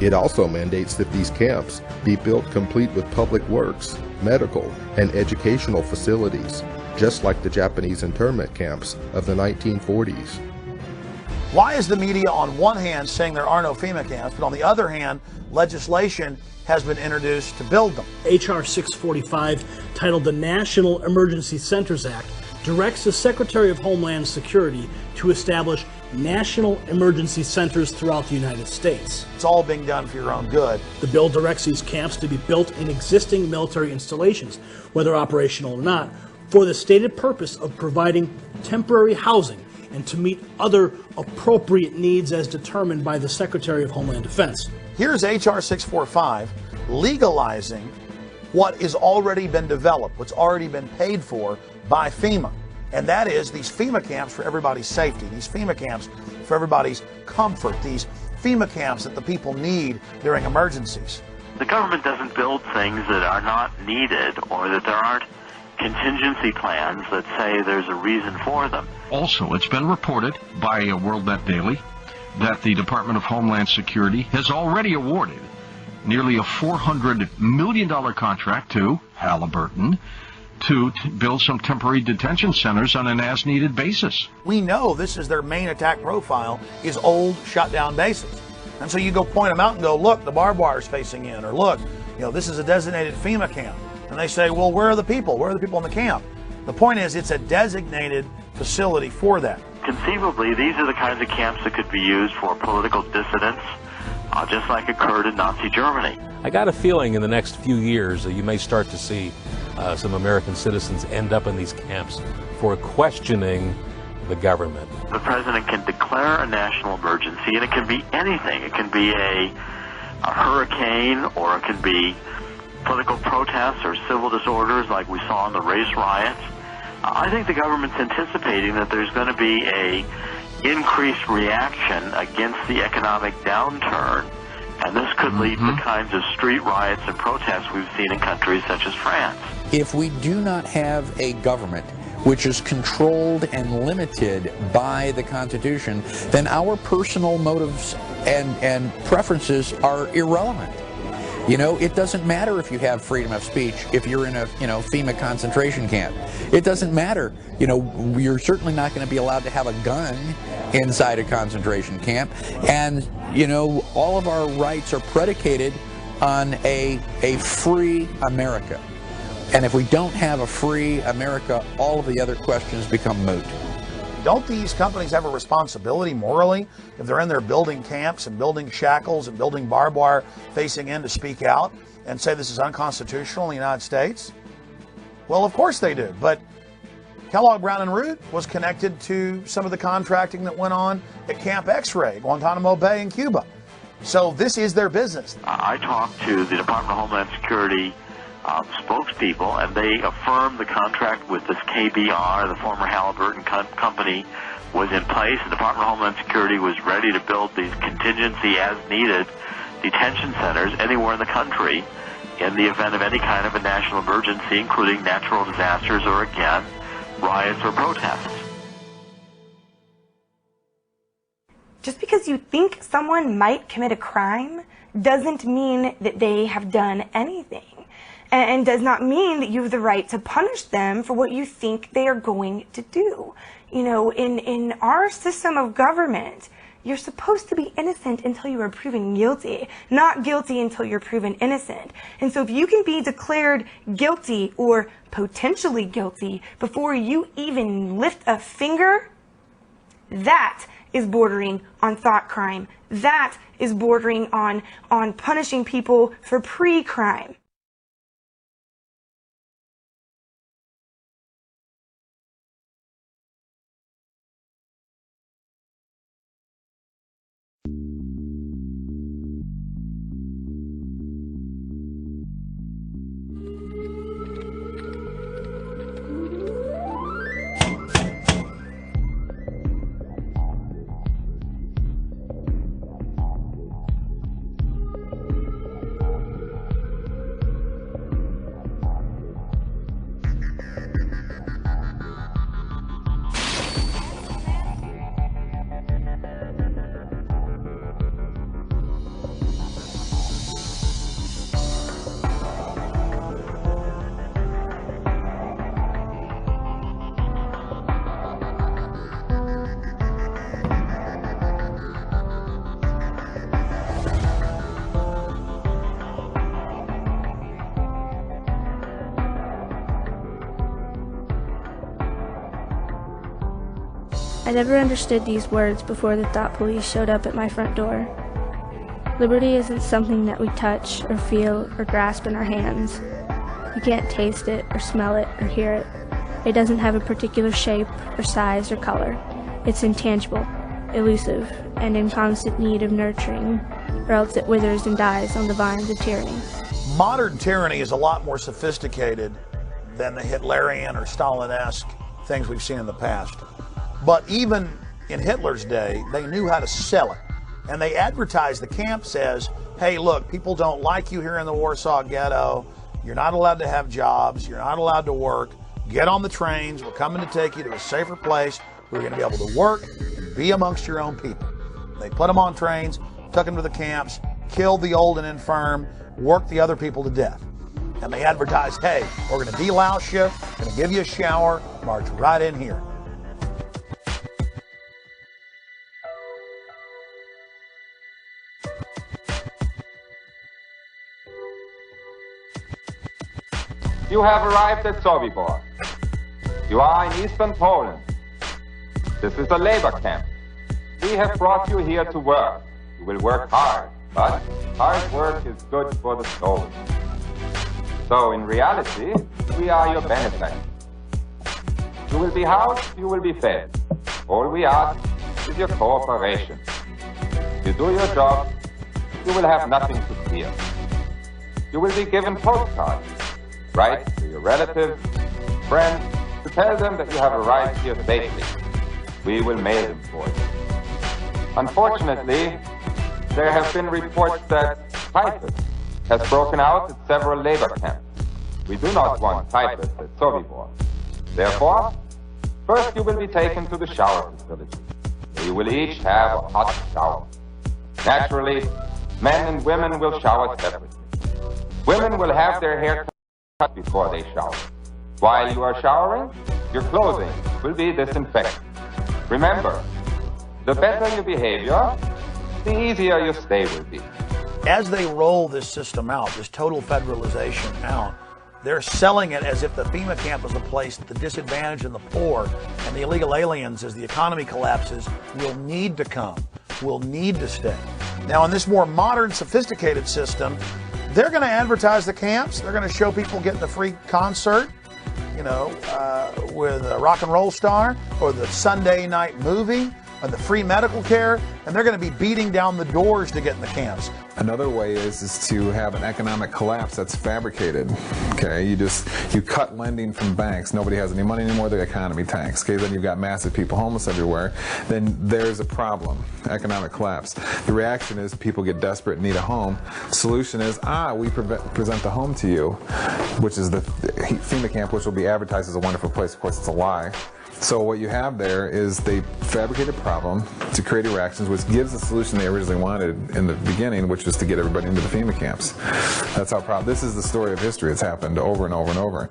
It also mandates that these camps be built complete with public works, medical, and educational facilities, just like the Japanese internment camps of the 1940s. Why is the media on one hand saying there are no FEMA camps, but on the other hand, legislation has been introduced to build them? H.R. 645, titled the National Emergency Centers Act, directs the Secretary of Homeland Security to establish national emergency centers throughout the United States. It's all being done for your own good. The bill directs these camps to be built in existing military installations, whether operational or not, for the stated purpose of providing temporary housing and to meet other appropriate needs as determined by the Secretary of Homeland Defense. Here's H.R. 645 legalizing what has already been developed, what's already been paid for by FEMA. And that is these FEMA camps for everybody's safety, these FEMA camps for everybody's comfort, these FEMA camps that the people need during emergencies. The government doesn't build things that are not needed or that there aren't contingency plans that say there's a reason for them. Also, it's been reported by WorldNet Daily that the Department of Homeland Security has already awarded nearly a $400 million contract to Halliburton to build some temporary detention centers on an as-needed basis. We know this is their main attack profile, is old, shut-down bases. And so you go point them out and go, look, the barbed wire is facing in, or look, this is a designated FEMA camp. And they say, well, where are the people? Where are the people in the camp? The point is, it's a designated facility for that. Conceivably, these are the kinds of camps that could be used for political dissidents, just like occurred in Nazi Germany. I got a feeling in the next few years that you may start to see some American citizens end up in these camps for questioning the government. The president can declare a national emergency, and it can be anything. It can be a hurricane, or it can be political protests or civil disorders like we saw in the race riots. I think the government's anticipating that there's going to be a increased reaction against the economic downturn, and this could lead to the kinds of street riots and protests we've seen in countries such as France. If we do not have a government which is controlled and limited by the Constitution, then our personal motives and preferences are irrelevant. It doesn't matter if you have freedom of speech if you're in a, FEMA concentration camp. It doesn't matter. You're certainly not going to be allowed to have a gun inside a concentration camp. And, all of our rights are predicated on a free America. And if we don't have a free America, all of the other questions become moot. Don't these companies have a responsibility morally if they're in there building camps and building shackles and building barbed wire facing in to speak out and say this is unconstitutional in the United States? Well, of course they do. But Kellogg Brown and Root was connected to some of the contracting that went on at Camp X-Ray, Guantanamo Bay in Cuba. So this is their business. I talked to the Department of Homeland Security spokespeople, and they affirmed the contract with this KBR, the former Halliburton company, was in place. The Department of Homeland Security was ready to build these contingency as needed detention centers anywhere in the country in the event of any kind of a national emergency, including natural disasters or, again, riots or protests. Just because you think someone might commit a crime doesn't mean that they have done anything, and does not mean that you have the right to punish them for what you think they are going to do. In our system of government, you're supposed to be innocent until you are proven guilty, not guilty until you're proven innocent. And so if you can be declared guilty or potentially guilty before you even lift a finger, that is bordering on thought crime. That is bordering on punishing people for pre-crime. I never understood these words before the thought police showed up at my front door. Liberty isn't something that we touch or feel or grasp in our hands. You can't taste it or smell it or hear it. It doesn't have a particular shape or size or color. It's intangible, elusive, and in constant need of nurturing, or else it withers and dies on the vines of tyranny. Modern tyranny is a lot more sophisticated than the Hitlerian or Stalin-esque things we've seen in the past. But even in Hitler's day, they knew how to sell it. And they advertised the camps as, hey, look, people don't like you here in the Warsaw Ghetto. You're not allowed to have jobs. You're not allowed to work. Get on the trains. We're coming to take you to a safer place where you're going to be able to work and be amongst your own people. They put them on trains, took them to the camps, killed the old and infirm, worked the other people to death. And they advertised, hey, we're going to delouse you, we're going to give you a shower, march right in here. You have arrived at Sobibor. You are in eastern Poland. This is a labor camp. We have brought you here to work. You will work hard, but hard work is good for the soul. So in reality, we are your benefactors. You will be housed, you will be fed. All we ask is your cooperation. If you do your job, you will have nothing to fear. You will be given postcards. Write to your relatives, friends, to tell them that you have arrived here safely. We will mail them for you. Unfortunately, there have been reports that typhus has broken out at several labor camps. We do not want typhus at Sobibor. Therefore, first you will be taken to the shower facility, where you will each have a hot shower. Naturally, men and women will shower separately. Women will have their hair cut before they shower. While you are showering, your clothing will be disinfected. Remember, the better your behavior, the easier your stay will be. As they roll this system out, this total federalization out, they're selling it as if the FEMA camp is a place that the disadvantaged and the poor and the illegal aliens, as the economy collapses, will need to come, will need to stay. Now, in this more modern, sophisticated system, they're going to advertise the camps. They're going to show people getting the free concert, you know, with a rock and roll star, or the Sunday night movie, or the free medical care, and they're going to be beating down the doors to get in the camps. Another way is to have an economic collapse that's fabricated. Okay, you cut lending from banks. Nobody has any money anymore. The economy tanks. Okay, then you've got massive people homeless everywhere. Then there's a problem. Economic collapse. The reaction is people get desperate and need a home. Solution is we present the home to you, which is the FEMA camp, which will be advertised as a wonderful place. Of course, it's a lie. So what you have there is they fabricate a problem to create reactions, which gives the solution they originally wanted in the beginning, which was to get everybody into the FEMA camps. That's how proud. This is the story of history. It's happened over and over and over.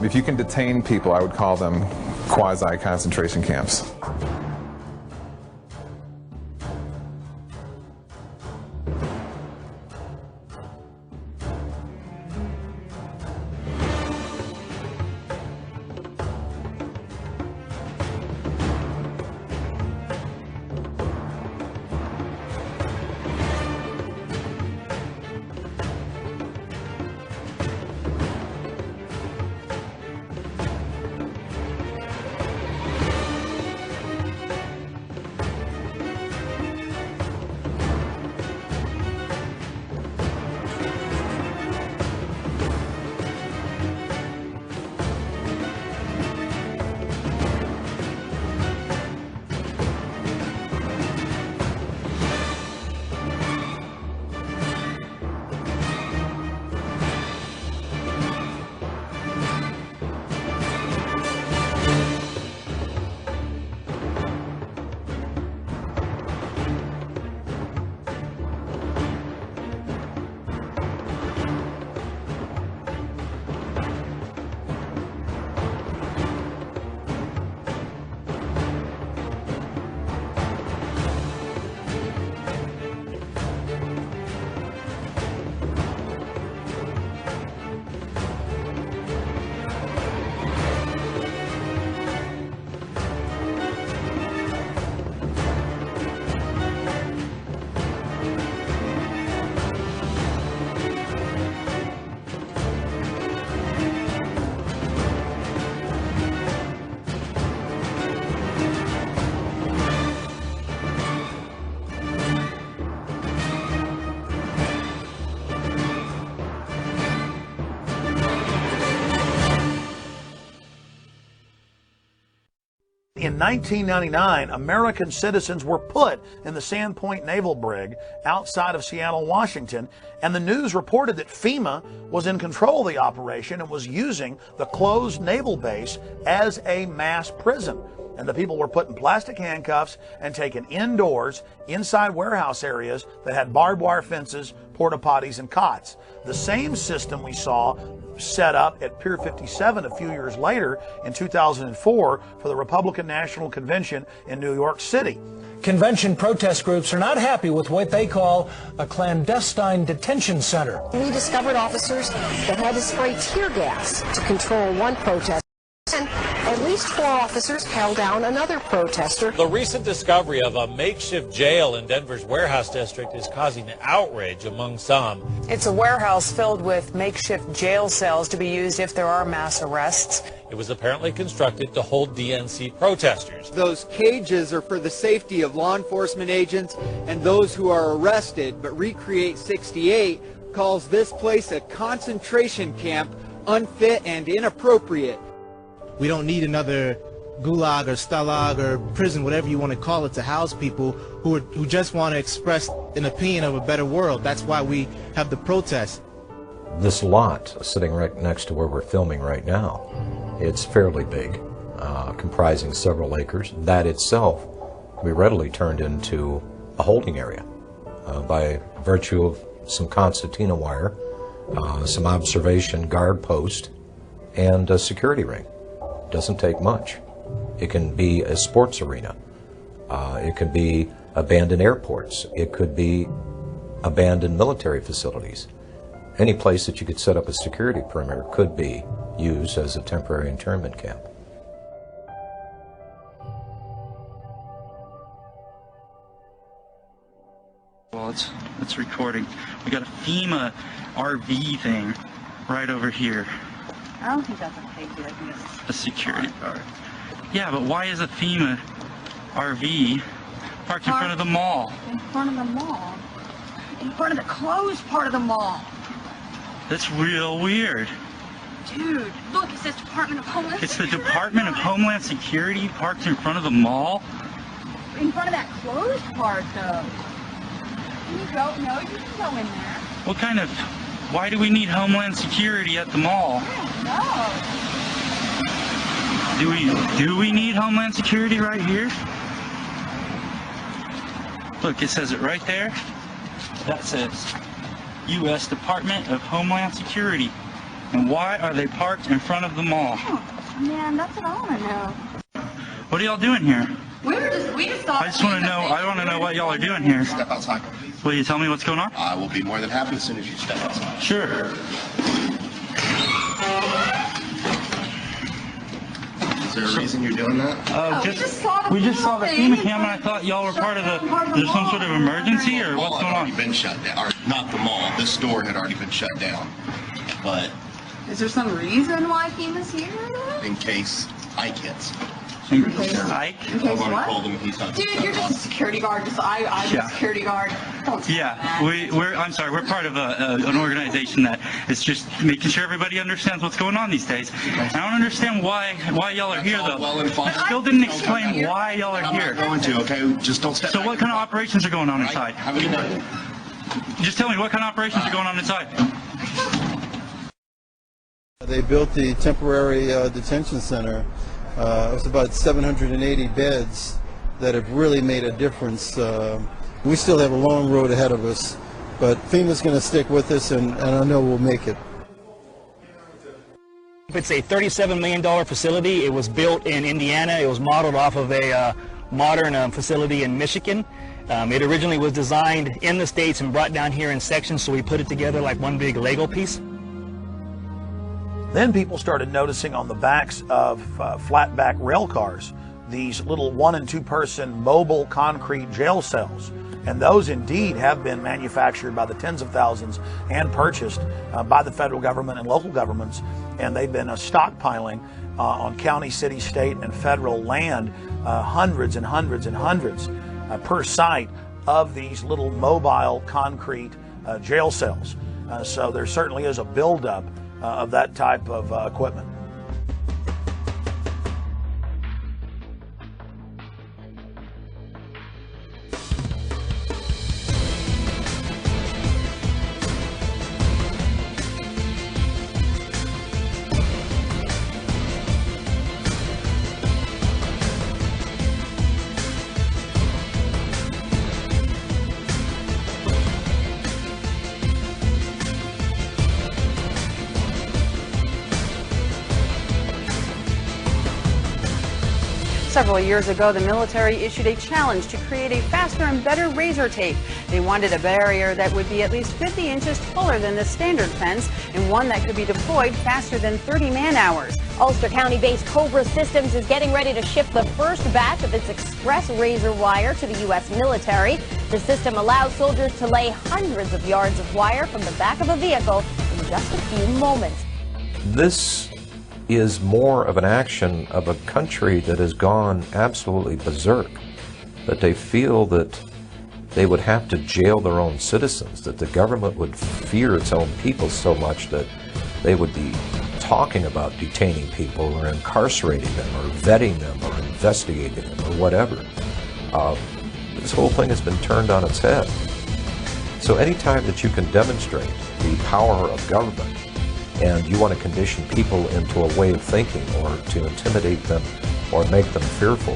If you can detain people, I would call them quasi-concentration camps. In 1999, American citizens were put in the Sandpoint Naval Brig outside of Seattle, Washington, and the news reported that FEMA was in control of the operation and was using the closed naval base as a mass prison. And the people were put in plastic handcuffs and taken indoors, inside warehouse areas that had barbed wire fences, porta potties, and cots. The same system we saw set up at Pier 57 a few years later in 2004 for the Republican National Convention in New York City. Convention protest groups are not happy with what they call a clandestine detention center. We discovered officers that had to spray tear gas to control one protest. And at least 4 officers held down another protester. The recent discovery of a makeshift jail in Denver's warehouse district is causing outrage among some. It's a warehouse filled with makeshift jail cells to be used if there are mass arrests. It was apparently constructed to hold DNC protesters. Those cages are for the safety of law enforcement agents and those who are arrested, but Recreate 68 calls this place a concentration camp, unfit and inappropriate. We don't need another gulag or stalag or prison, whatever you want to call it, to house people who just want to express an opinion of a better world. That's why we have the protests. This lot sitting right next to where we're filming right now, it's fairly big, comprising several acres. That itself we readily turned into a holding area by virtue of some concertina wire, some observation guard post, and a security ring. Doesn't take much. It can be a sports arena. It could be abandoned airports. It could be abandoned military facilities. Any place that you could set up a security perimeter could be used as a temporary internment camp. Well, it's recording. We got a FEMA RV thing right over here. I don't think that's a fake deal. I think it's a security guard. Yeah, but why is a FEMA RV parked in front of the mall? In front of the mall? In front of the closed part of the mall. That's real weird. Dude, look, it says Department of Homeland It's the Security. Department of Homeland Security parked in front of the mall? In front of that closed part, though. Can you go? No, you can go in there. What kind of... Why do we need Homeland Security at the mall? No. Do we need Homeland Security right here? Look, it says it right there. That says U.S. Department of Homeland Security. And why are they parked in front of the mall? Oh, man, that's what I want to know. What are y'all doing here? We just thought... I just want to know. I want to know what y'all are doing here. Step outside, please. Will you tell me what's going on? I will be more than happy as soon as you step outside. Sure. Is there a reason you're doing that? We just saw the FEMA cam, and I thought y'all were part of the. There's some sort of emergency, or what's going on? Already been shut down. Or not the mall. This store had already been shut down. But Is there some reason why FEMA's here? in case Ike hits. Ike? In case what? Called him. He's not. Dude, you're just a security guard. I'm Yeah. a security guard. Don't say Yeah, that. I'm sorry, we're part of an organization that is just making sure everybody understands what's going on these days. I don't understand why y'all are here, though. Well and fine. You still didn't explain why y'all are I'm here. not going to, okay? Just don't step So back. what kind of operations are going on inside? Have a good night. Just tell me, what kind of operations are going on inside? They built the temporary detention center. It was about 780 beds that have really made a difference. We still have a long road ahead of us, but FEMA's going to stick with us, and I know we'll make it. It's a $37 million facility. It was built in Indiana. It was modeled off of a modern facility in Michigan. It originally was designed in the States and brought down here in sections, so we put it together like one big Lego piece. Then people started noticing on the backs of flatback rail cars these little 1- and 2-person mobile concrete jail cells. And those indeed have been manufactured by the tens of thousands and purchased by the federal government and local governments. And they've been stockpiling on county, city, state, and federal land hundreds and hundreds and hundreds per site of these little mobile concrete jail cells. So there certainly is a buildup of that type of equipment. Several years ago, the military issued a challenge to create a faster and better razor tape. They wanted a barrier that would be at least 50 inches taller than the standard fence and one that could be deployed faster than 30 man-hours. Ulster County-based Cobra Systems is getting ready to ship the first batch of its express razor wire to the U.S. military. The system allows soldiers to lay hundreds of yards of wire from the back of a vehicle in just a few moments. This is more of an action of a country that has gone absolutely berserk, that they feel that they would have to jail their own citizens, that the government would fear its own people so much that they would be talking about detaining people or incarcerating them or vetting them or investigating them or whatever. This whole thing has been turned on its head. So anytime that you can demonstrate the power of government and you want to condition people into a way of thinking or to intimidate them or make them fearful,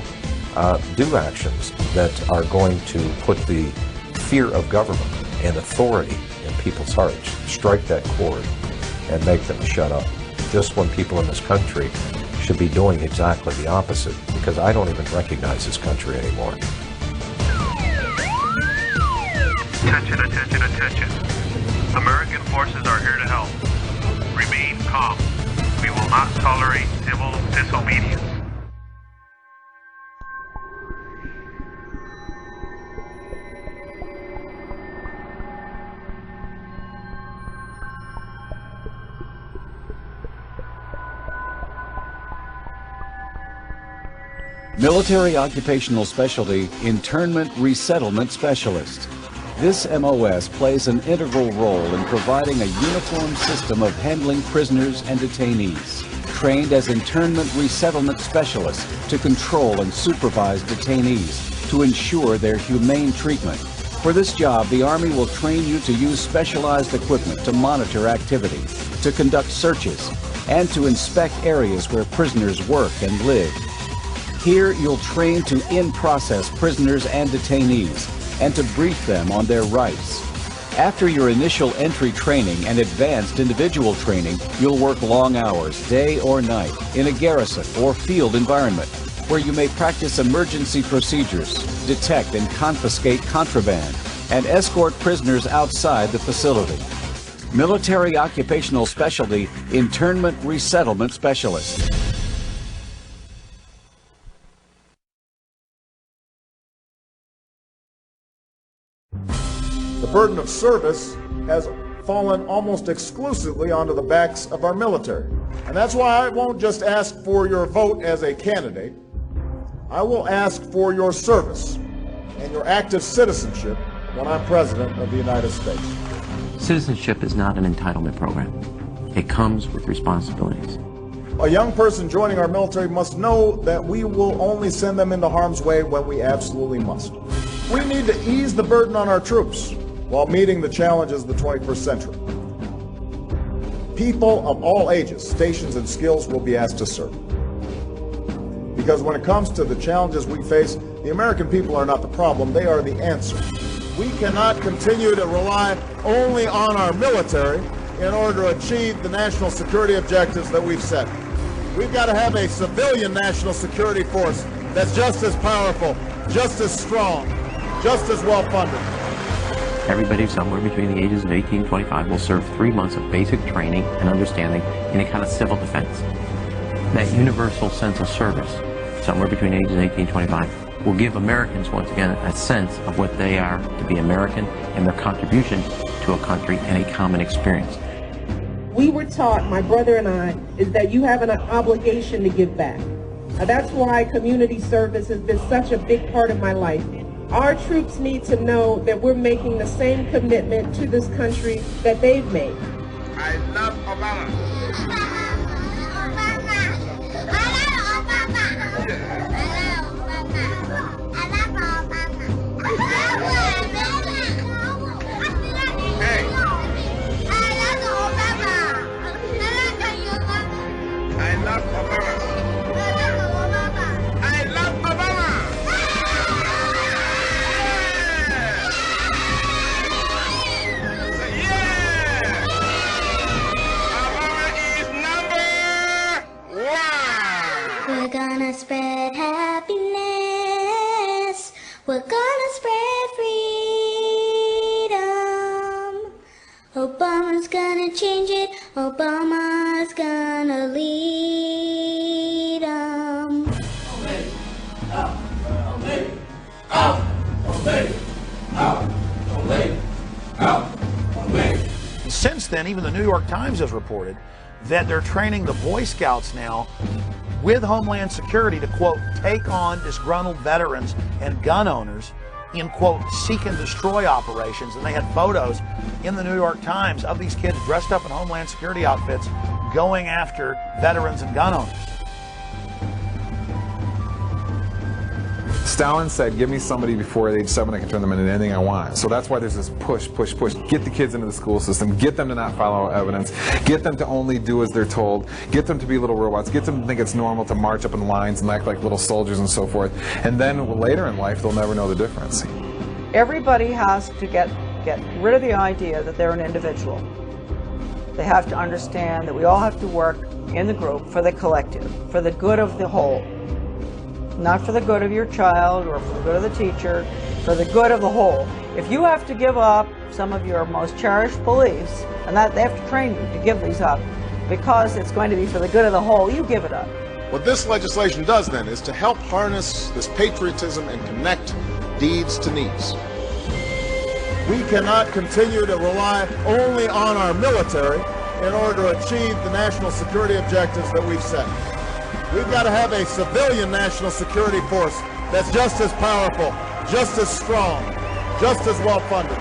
do actions that are going to put the fear of government and authority in people's hearts. Strike that chord and make them shut up. Just when people in this country should be doing exactly the opposite, because I don't even recognize this country anymore. Attention, attention, attention. American forces are here to help. Remain calm. We will not tolerate civil disobedience. Military Occupational Specialty Internment Resettlement Specialist. This MOS plays an integral role in providing a uniform system of handling prisoners and detainees. Trained as internment resettlement specialists to control and supervise detainees to ensure their humane treatment. For this job, the Army will train you to use specialized equipment to monitor activity, to conduct searches, and to inspect areas where prisoners work and live. Here, you'll train to in-process prisoners and detainees and to brief them on their rights. After your initial entry training and advanced individual training, you'll work long hours, day or night, in a garrison or field environment, where you may practice emergency procedures, detect and confiscate contraband, and escort prisoners outside the facility. Military Occupational Specialty Internment Resettlement Specialist. The burden of service has fallen almost exclusively onto the backs of our military. And that's why I won't just ask for your vote as a candidate. I will ask for your service and your active citizenship when I'm President of the United States. Citizenship is not an entitlement program. It comes with responsibilities. A young person joining our military must know that we will only send them into harm's way when we absolutely must. We need to ease the burden on our troops while meeting the challenges of the 21st century. People of all ages, stations, and skills will be asked to serve. Because when it comes to the challenges we face, the American people are not the problem, they are the answer. We cannot continue to rely only on our military in order to achieve the national security objectives that we've set. We've got to have a civilian national security force that's just as powerful, just as strong, just as well funded. Everybody somewhere between the ages of 18 and 25 will serve 3 months of basic training and understanding in a kind of civil defense. That universal sense of service, somewhere between ages 18 and 25, will give Americans, once again, a sense of what they are to be American and their contribution to a country and a common experience. We were taught, my brother and I, is that you have an obligation to give back. That's why community service has been such a big part of my life. Our troops need to know that we're making the same commitment to this country that they've made. I love Obama. We're gonna spread happy We're gonna spread freedom. Obama's gonna change it. Obama's gonna lead 'em. Since then, even the New York Times has reported that they're training the Boy Scouts now with Homeland Security to, quote, take on disgruntled veterans and gun owners in, quote, seek and destroy operations. And they had photos in the New York Times of these kids dressed up in Homeland Security outfits going after veterans and gun owners. Stalin said, give me somebody before age 7, I can turn them into anything I want. So that's why there's this push. Get the kids into the school system. Get them to not follow evidence. Get them to only do as they're told. Get them to be little robots. Get them to think it's normal to march up in lines and act like little soldiers and so forth. And then later in life, they'll never know the difference. Everybody has to get rid of the idea that they're an individual. They have to understand that we all have to work in the group for the collective, for the good of the whole. Not for the good of your child or for the good of the teacher, for the good of the whole. If you have to give up some of your most cherished beliefs, and that they have to train you to give these up because it's going to be for the good of the whole, you give it up. What this legislation does then is to help harness this patriotism and connect deeds to needs. We cannot continue to rely only on our military in order to achieve the national security objectives that we've set. We've got to have a civilian national security force that's just as powerful, just as strong, just as well funded.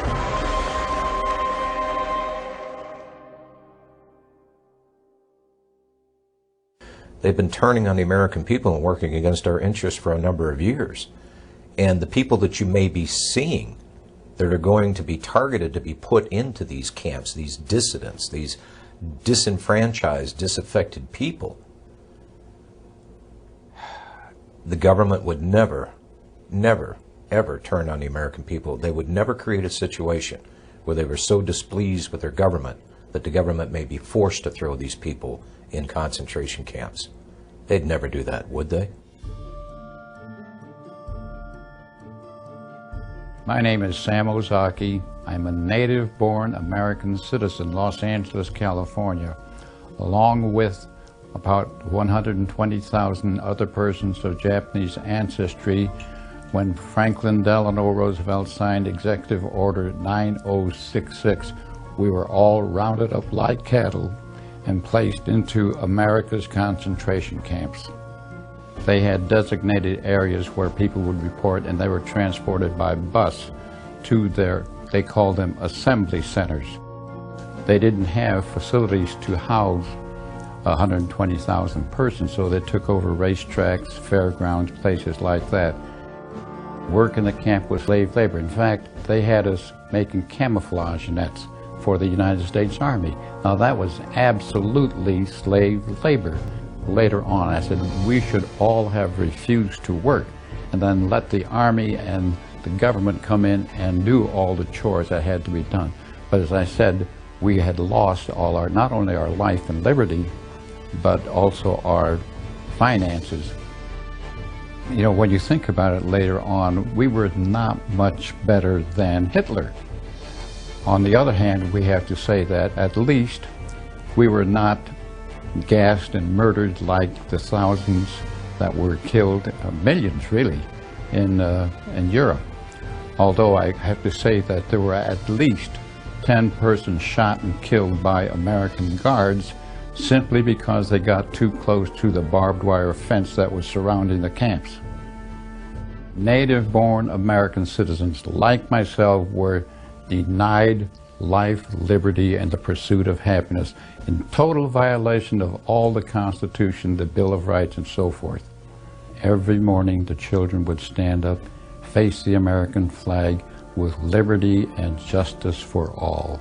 They've been turning on the American people and working against our interests for a number of years. And the people that you may be seeing that are going to be targeted to be put into these camps, these dissidents, these disenfranchised, disaffected people, the government would never, ever turn on the American people. They would never create a situation where they were so displeased with their government that the government may be forced to throw these people in concentration camps. They'd never do that, would they? My name is Sam Ozaki. I'm a native-born American citizen, Los Angeles, California, along with about 120,000 other persons of Japanese ancestry when Franklin Delano Roosevelt signed Executive Order 9066. We were all rounded up like cattle and placed into America's concentration camps. They had designated areas where people would report, and they were transported by bus to their, they called them assembly centers. They didn't have facilities to house 120,000 persons, so they took over racetracks, fairgrounds, places like that. Work in the camp was slave labor. In fact, they had us making camouflage nets for the United States Army. Now that was absolutely slave labor. Later on, I said we should all have refused to work and then let the Army and the government come in and do all the chores that had to be done. But as I said, we had lost all our, not only our life and liberty, but also our finances. You know, when you think about it later on, we were not much better than Hitler. On the other hand, we have to say that at least we were not gassed and murdered like the thousands that were killed, millions really, in Europe. Although I have to say that there were at least 10 persons shot and killed by American guards simply because they got too close to the barbed wire fence that was surrounding the camps. Native-born American citizens like myself were denied life, liberty, and the pursuit of happiness in total violation of all the Constitution, the Bill of Rights, and so forth. Every morning the children would stand up, face the American flag with liberty and justice for all.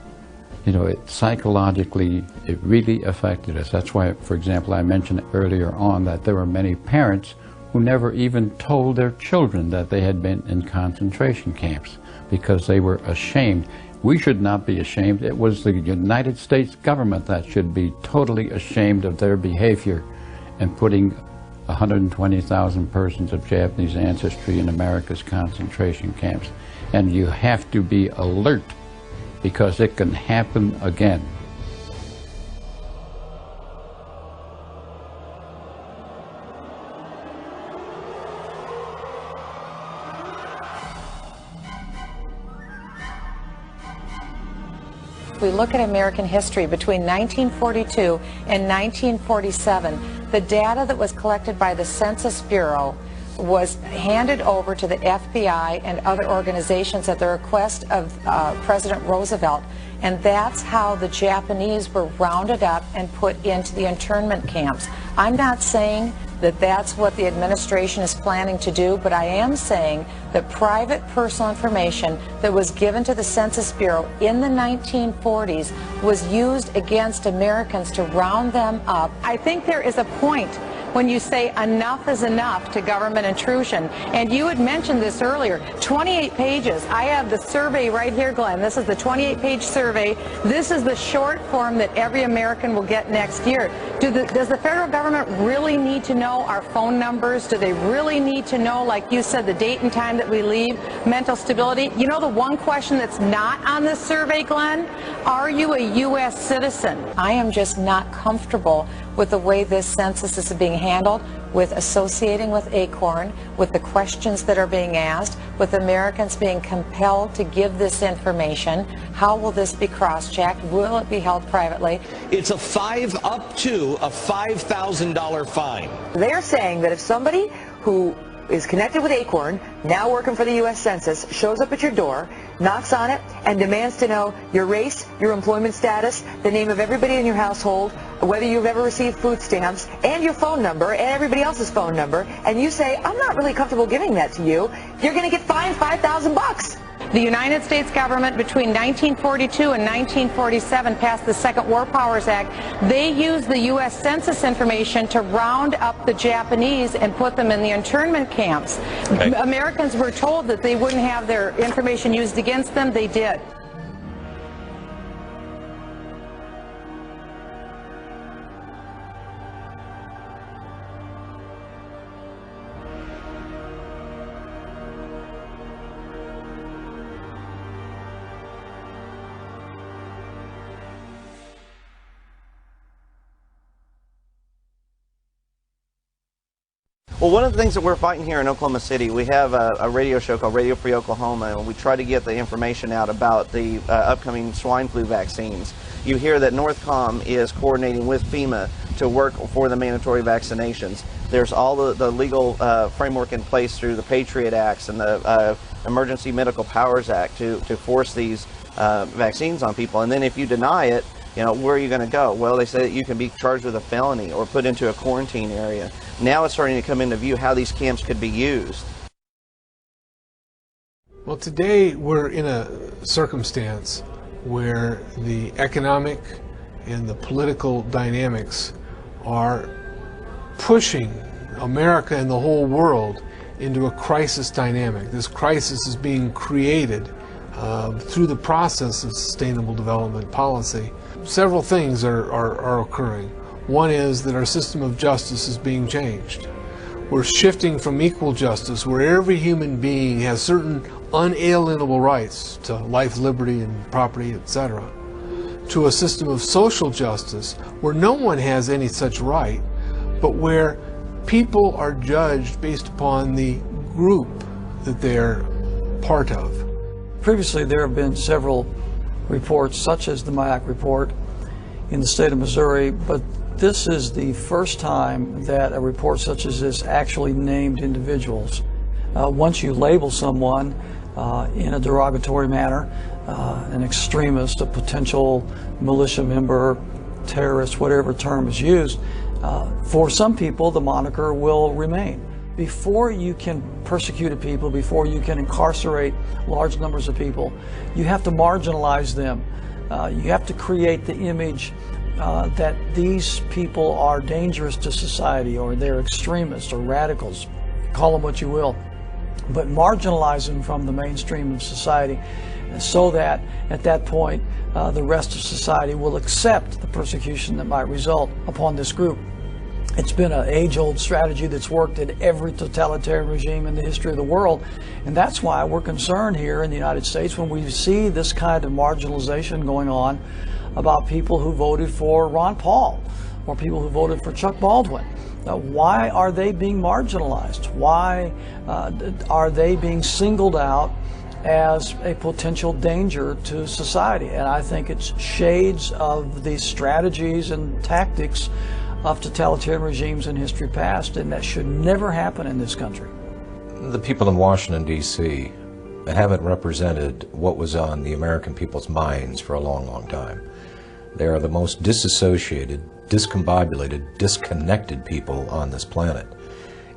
You know, psychologically, it really affected us. That's why, for example, I mentioned earlier on that there were many parents who never even told their children that they had been in concentration camps because they were ashamed. We should not be ashamed. It was the United States government that should be totally ashamed of their behavior and putting 120,000 persons of Japanese ancestry in America's concentration camps. And you have to be alert because it can happen again. If we look at American history between 1942 and 1947, the data that was collected by the Census Bureau was handed over to the FBI and other organizations at the request of President Roosevelt, and that's how the Japanese were rounded up and put into the internment camps. I'm not saying that that's what the administration is planning to do, but I am saying that private personal information that was given to the Census Bureau in the 1940s was used against Americans to round them up. I think there is a point when you say enough is enough to government intrusion. And you had mentioned this earlier, 28 pages. I have the survey right here, Glenn. This is the 28-page survey. This is the short form that every American will get next year. Does the federal government really need to know our phone numbers? Do they really need to know, like you said, the date and time that we leave, mental stability? You know the one question that's not on this survey, Glenn? Are you a U.S. citizen? I am just not comfortable with the way this census is being handled, with associating with ACORN, with the questions that are being asked, with Americans being compelled to give this information. How will this be cross-checked? Will it be held privately? It's up to a $5,000 fine. They're saying that if somebody who is connected with ACORN, now working for the U.S. Census, shows up at your door, knocks on it, and demands to know your race, your employment status, the name of everybody in your household, whether you've ever received food stamps, and your phone number, and everybody else's phone number, and you say, I'm not really comfortable giving that to you, you're going to get fined $5,000. The United States government between 1942 and 1947 passed the Second War Powers Act. They used the U.S. Census information to round up the Japanese and put them in the internment camps. Okay. Americans were told that they wouldn't have their information used against them. They did. Well, one of the things that we're fighting here in Oklahoma City, we have a radio show called Radio Free Oklahoma, and we try to get the information out about the upcoming swine flu vaccines. You hear that Northcom is coordinating with FEMA to work for the mandatory vaccinations. There's all the legal framework in place through the Patriot Acts and the Emergency Medical Powers Act to force these vaccines on people. And then if you deny it, you know, where are you going to go? Well, they say that you can be charged with a felony or put into a quarantine area. Now it's starting to come into view how these camps could be used. Well, today we're in a circumstance where the economic and the political dynamics are pushing America and the whole world into a crisis dynamic. This crisis is being created through the process of sustainable development policy. Several things are occurring. One is that our system of justice is being changed. We're shifting from equal justice, where every human being has certain unalienable rights to life, liberty, and property, etc., to a system of social justice where no one has any such right, but where people are judged based upon the group that they're part of. Previously, there have been several reports, such as the MIAC report in the state of Missouri, but this is the first time that a report such as this actually named individuals. Once you label someone in a derogatory manner, an extremist, a potential militia member, terrorist, whatever term is used, for some people the moniker will remain. Before you can persecute people, before you can incarcerate large numbers of people, you have to marginalize them. You have to create the image that these people are dangerous to society, or they're extremists or radicals, call them what you will, but marginalize them from the mainstream of society so that at that point the rest of society will accept the persecution that might result upon this group. It's been an age-old strategy that's worked in every totalitarian regime in the history of the world. And that's why we're concerned here in the United States when we see this kind of marginalization going on about people who voted for Ron Paul or people who voted for Chuck Baldwin. Why are they being marginalized? Why are they being singled out as a potential danger to society? And I think it's shades of the strategies and tactics of totalitarian regimes in history past, and that should never happen in this country. The people in Washington, D.C. haven't represented what was on the American people's minds for a long, long time. They are the most disassociated, discombobulated, disconnected people on this planet.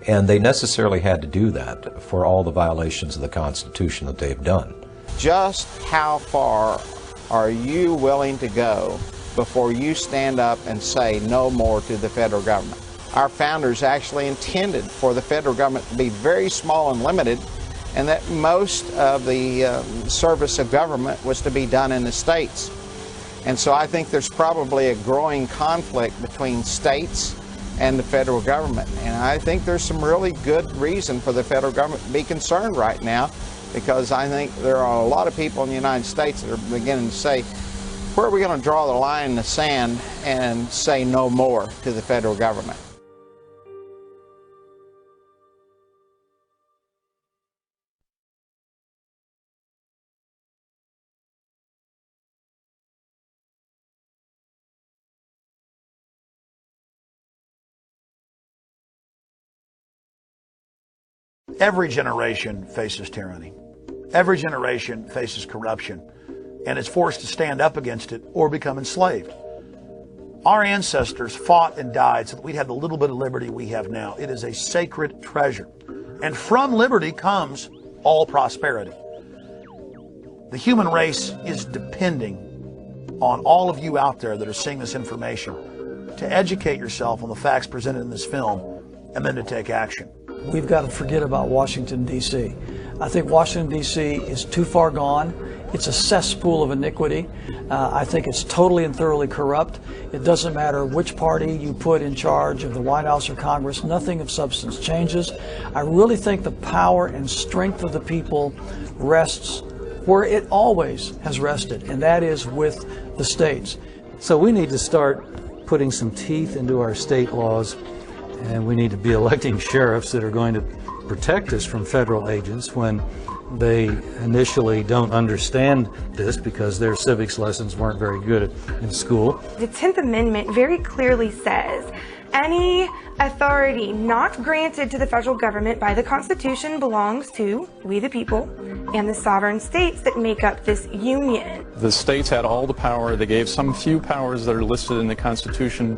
And they necessarily had to do that for all the violations of the Constitution that they've done. Just how far are you willing to go before you stand up and say no more to the federal government? Our founders actually intended for the federal government to be very small and limited, and that most of the service of government was to be done in the states. And so I think there's probably a growing conflict between states and the federal government. And I think there's some really good reason for the federal government to be concerned right now, because I think there are a lot of people in the United States that are beginning to say, where are we going to draw the line in the sand and say no more to the federal government? Every generation faces tyranny. Every generation faces corruption, and is forced to stand up against it or become enslaved. Our ancestors fought and died so that we'd have the little bit of liberty we have now. It is a sacred treasure. And from liberty comes all prosperity. The human race is depending on all of you out there that are seeing this information to educate yourself on the facts presented in this film and then to take action. We've got to forget about Washington, D.C. I think Washington, D.C. is too far gone. It's a cesspool of iniquity. I think it's totally and thoroughly corrupt. It doesn't matter which party you put in charge of the White House or Congress, nothing of substance changes. I really think the power and strength of the people rests where it always has rested, and that is with the states. So we need to start putting some teeth into our state laws, and we need to be electing sheriffs that are going to protect us from federal agents when they initially don't understand this because their civics lessons weren't very good in school. The 10th Amendment very clearly says any authority not granted to the federal government by the Constitution belongs to we the people and the sovereign states that make up this union. The states had all the power. They gave some few powers that are listed in the Constitution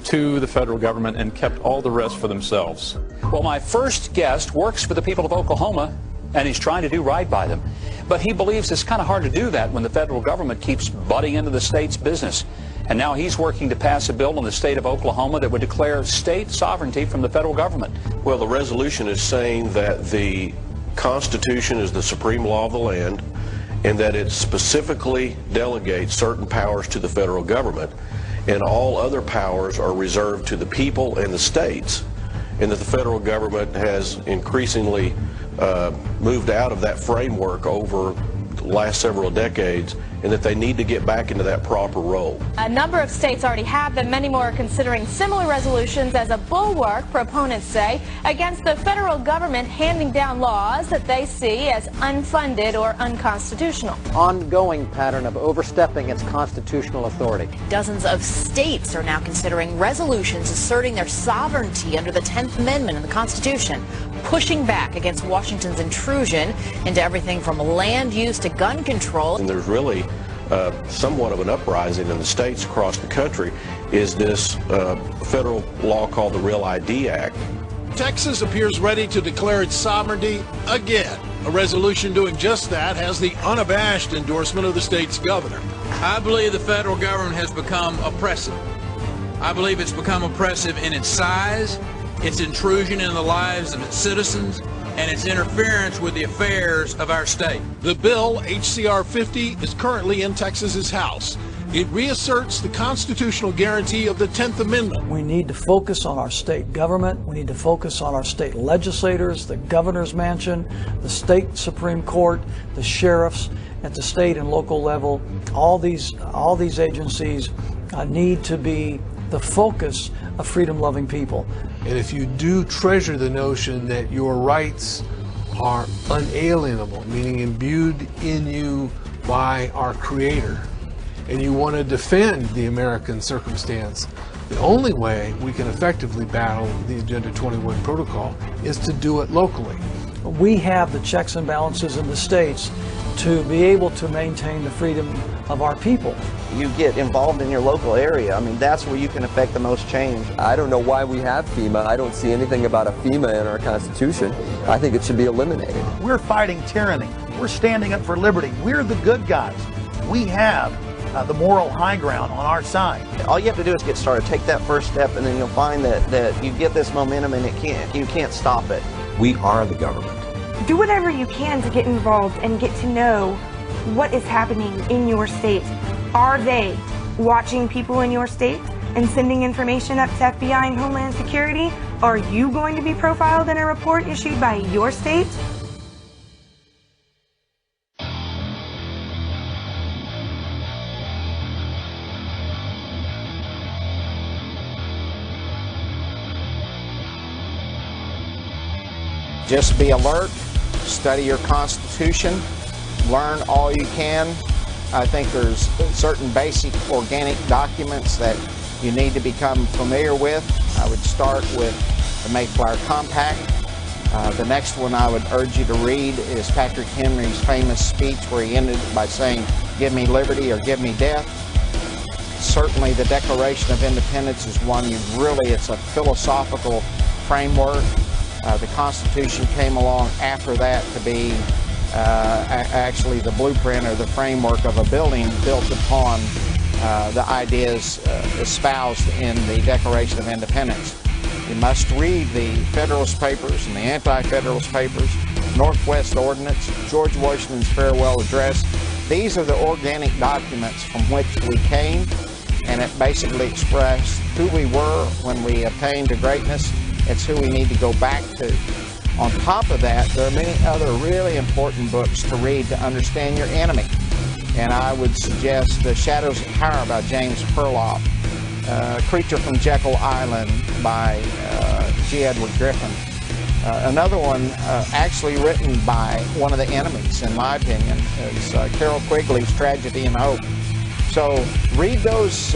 to the federal government and kept all the rest for themselves. Well, my first guest works for the people of Oklahoma, and he's trying to do right by them. But he believes it's kind of hard to do that when the federal government keeps butting into the state's business. And now he's working to pass a bill in the state of Oklahoma that would declare state sovereignty from the federal government. Well, the resolution is saying that the Constitution is the supreme law of the land and that it specifically delegates certain powers to the federal government, and all other powers are reserved to the people and the states, and that the federal government has increasingly moved out of that framework over the last several decades, and that they need to get back into that proper role. A number of states already have them. Many more are considering similar resolutions as a bulwark, proponents say, against the federal government handing down laws that they see as unfunded or unconstitutional. Ongoing pattern of overstepping its constitutional authority. Dozens of states are now considering resolutions asserting their sovereignty under the 10th Amendment in the Constitution, pushing back against Washington's intrusion into everything from land use to gun control. And there's really somewhat of an uprising in the states across the country is this federal law called the Real ID Act. Texas appears ready to declare its sovereignty again. A resolution doing just that has the unabashed endorsement of the state's governor. I believe the federal government has become oppressive. I believe it's become oppressive in its size, its intrusion in the lives of its citizens, and its interference with the affairs of our state. The bill, HCR 50, is currently in Texas's House. It reasserts the constitutional guarantee of the 10th Amendment. We need to focus on our state government. We need to focus on our state legislators, the governor's mansion, the state Supreme Court, the sheriffs at the state and local level. All these agencies need to be the focus of freedom-loving people. And if you do treasure the notion that your rights are unalienable, meaning imbued in you by our Creator, and you want to defend the American circumstance, the only way we can effectively battle the Agenda 21 protocol is to do it locally. We have the checks and balances in the states to be able to maintain the freedom of our people. You get involved in your local area. I mean, that's where you can affect the most change. I don't know why we have FEMA. I don't see anything about a FEMA in our Constitution. I think it should be eliminated. We're fighting tyranny. We're standing up for liberty. We're the good guys. We have the moral high ground on our side. All you have to do is get started. Take that first step, and then you'll find that you get this momentum, and you can't stop it. We are the government. Do whatever you can to get involved and get to know what is happening in your state. Are they watching people in your state and sending information up to FBI and Homeland Security? Are you going to be profiled in a report issued by your state? Just be alert, study your Constitution, learn all you can. I think there's certain basic organic documents that you need to become familiar with. I would start with the Mayflower Compact. The next one I would urge you to read is Patrick Henry's famous speech where he ended by saying, "Give me liberty or give me death." Certainly the Declaration of Independence is one it's a philosophical framework. The Constitution came along after that to be actually the blueprint or the framework of a building built upon the ideas espoused in the Declaration of Independence. You must read the Federalist Papers and the Anti-Federalist Papers, Northwest Ordinance, George Washington's Farewell Address. These are the organic documents from which we came, and it basically expressed who we were when we attained to greatness. It's who we need to go back to. On top of that, there are many other really important books to read to understand your enemy. And I would suggest The Shadows of Power by James Perloff, Creature from Jekyll Island by G. Edward Griffin. Another one actually written by one of the enemies, in my opinion, is Carol Quigley's Tragedy and Hope. So read those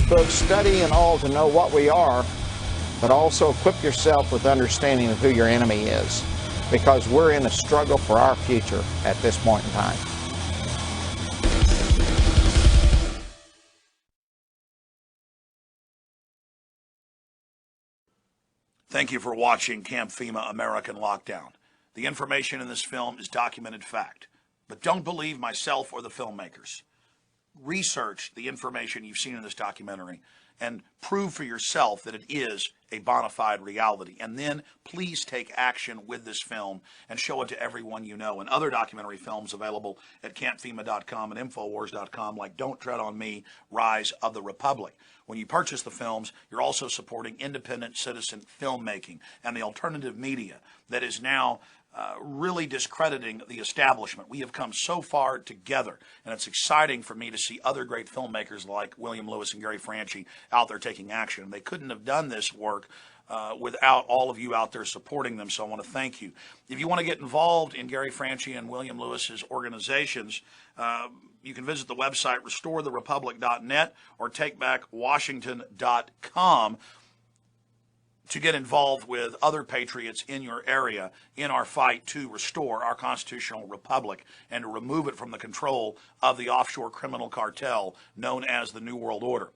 books, study and all to know what we are, but also equip yourself with understanding of who your enemy is, because we're in a struggle for our future at this point in time. Thank you for watching Camp FEMA American Lockdown. The information in this film is documented fact, but don't believe myself or the filmmakers. Research the information you've seen in this documentary and prove for yourself that it is a bona fide reality. And then please take action with this film and show it to everyone you know. And other documentary films available at cantfema.com and infowars.com, like Don't Tread on Me, Rise of the Republic. When you purchase the films, you're also supporting independent citizen filmmaking and the alternative media that is now really discrediting the establishment. We have come so far together, and it's exciting for me to see other great filmmakers like William Lewis and Gary Franchi out there taking action. They couldn't have done this work without all of you out there supporting them, so I want to thank you. If you want to get involved in Gary Franchi and William Lewis's organizations, you can visit the website restoretherepublic.net or takebackwashington.com to get involved with other patriots in your area in our fight to restore our constitutional republic and to remove it from the control of the offshore criminal cartel known as the New World Order.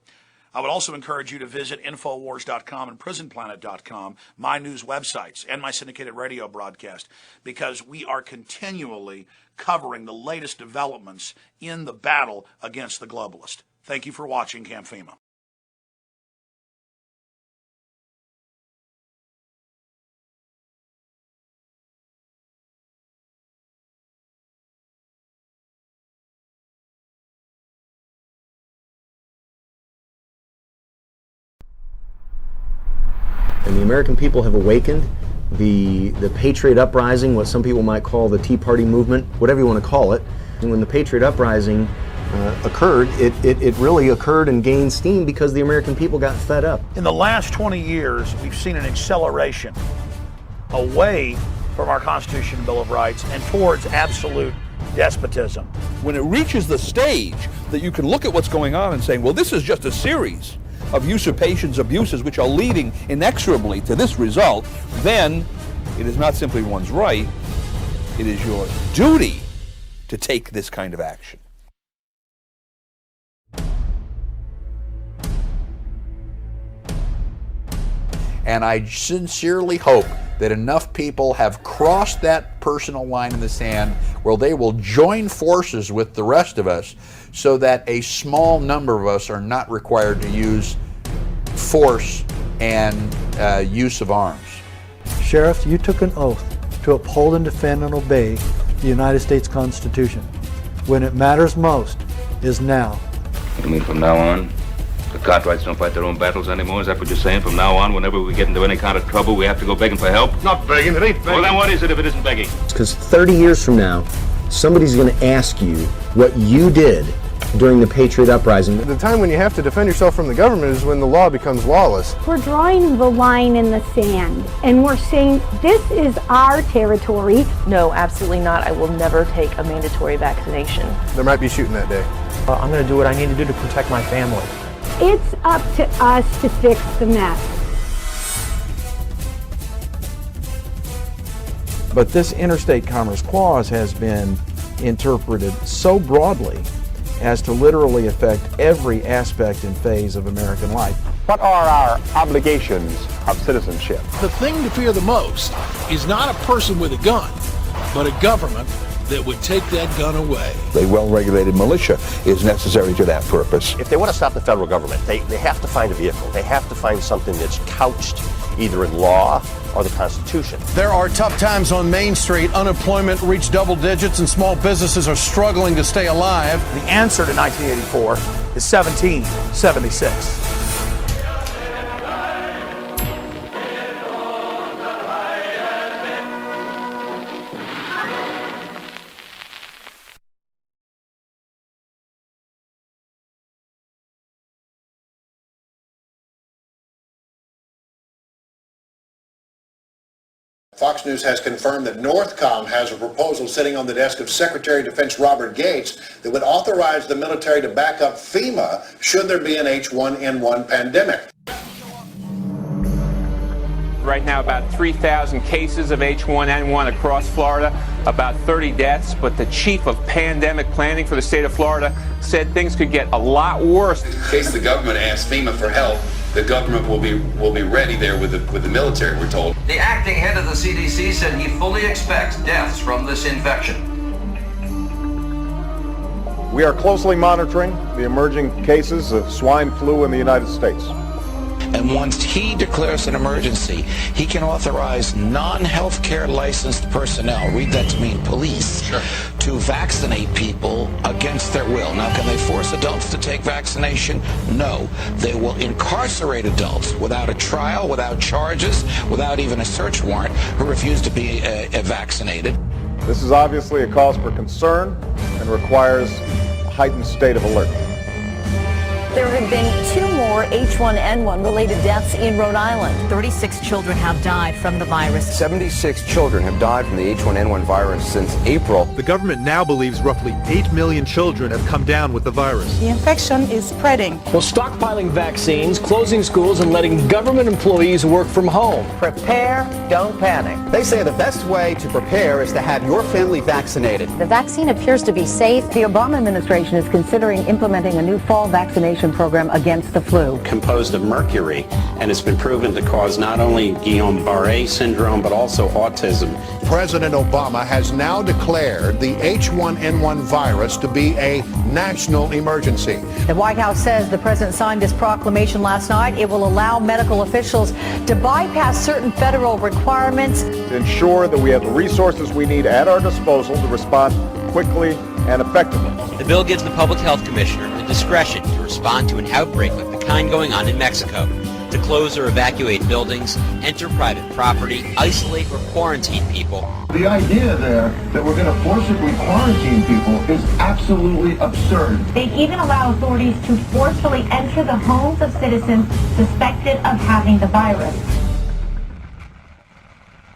I would also encourage you to visit Infowars.com and PrisonPlanet.com, my news websites, and my syndicated radio broadcast, because we are continually covering the latest developments in the battle against the globalist. Thank you for watching Camp FEMA. And the American people have awakened. The Patriot Uprising, what some people might call the Tea Party movement, whatever you want to call it. And when the Patriot Uprising occurred, it really occurred and gained steam because the American people got fed up. In the last 20 years, we've seen an acceleration away from our Constitution and Bill of Rights and towards absolute despotism. When it reaches the stage that you can look at what's going on and saying, well, this is just a series of usurpations, abuses, which are leading inexorably to this result, then it is not simply one's right, it is your duty to take this kind of action. And I sincerely hope that enough people have crossed that personal line in the sand where they will join forces with the rest of us so that a small number of us are not required to use force and use of arms. Sheriff, you took an oath to uphold and defend and obey the United States Constitution. When it matters most is now. You mean from now on, the Cartwrights don't fight their own battles anymore? Is that what you're saying? From now on, whenever we get into any kind of trouble, we have to go begging for help? Not begging, it ain't begging. Well, then what is it if it isn't begging? Because 30 years from now, somebody's going to ask you what you did during the Patriot Uprising. The time when you have to defend yourself from the government is when the law becomes lawless. We're drawing the line in the sand, and we're saying this is our territory. No, absolutely not. I will never take a mandatory vaccination. There might be shooting that day. I'm going to do what I need to do to protect my family. It's up to us to fix the mess. But this interstate commerce clause has been interpreted so broadly as to literally affect every aspect and phase of American life. What are our obligations of citizenship? The thing to fear the most is not a person with a gun, but a government that would take that gun away. A well-regulated militia is necessary to that purpose. If they want to stop the federal government, they have to find a vehicle. They have to find something that's couched either in law or the Constitution. There are tough times on Main Street. Unemployment reached double digits and small businesses are struggling to stay alive. The answer to 1984 is 1776. Fox News has confirmed that Northcom has a proposal sitting on the desk of Secretary of Defense Robert Gates that would authorize the military to back up FEMA should there be an H1N1 pandemic. Right now, about 3,000 cases of H1N1 across Florida, about 30 deaths, but the chief of pandemic planning for the state of Florida said things could get a lot worse. In case the government asks FEMA for help, the government will be ready there with the military, we're told. The acting head of the CDC said he fully expects deaths from this infection. We are closely monitoring the emerging cases of swine flu in the United States. And once he declares an emergency, he can authorize non-healthcare licensed personnel, read that to mean police, to vaccinate people against their will. Now, can they force adults to take vaccination? No. They will incarcerate adults without a trial, without charges, without even a search warrant, who refuse to be vaccinated. This is obviously a cause for concern and requires a heightened state of alert. There have been 2 more H1N1 related deaths in Rhode Island. 36 children have died from the virus. 76 children have died from the H1N1 virus since April. The government now believes roughly 8 million children have come down with the virus. The infection is spreading. Well, stockpiling vaccines, closing schools, and letting government employees work from home. Prepare, don't panic. They say the best way to prepare is to have your family vaccinated. The vaccine appears to be safe. The Obama administration is considering implementing a new fall vaccination program against the flu. Composed of mercury, and it's been proven to cause not only Guillain-Barré syndrome, but also autism. President Obama has now declared the H1N1 virus to be a national emergency. The White House says the president signed his proclamation last night. It will allow medical officials to bypass certain federal requirements. To ensure that we have the resources we need at our disposal to respond quickly and effectively. The bill gives the Public Health Commissioner the discretion to respond to an outbreak like the kind going on in Mexico. to close or evacuate buildings, enter private property, isolate or quarantine people. The idea there that we're going to forcibly quarantine people is absolutely absurd. They even allow authorities to forcefully enter the homes of citizens suspected of having the virus.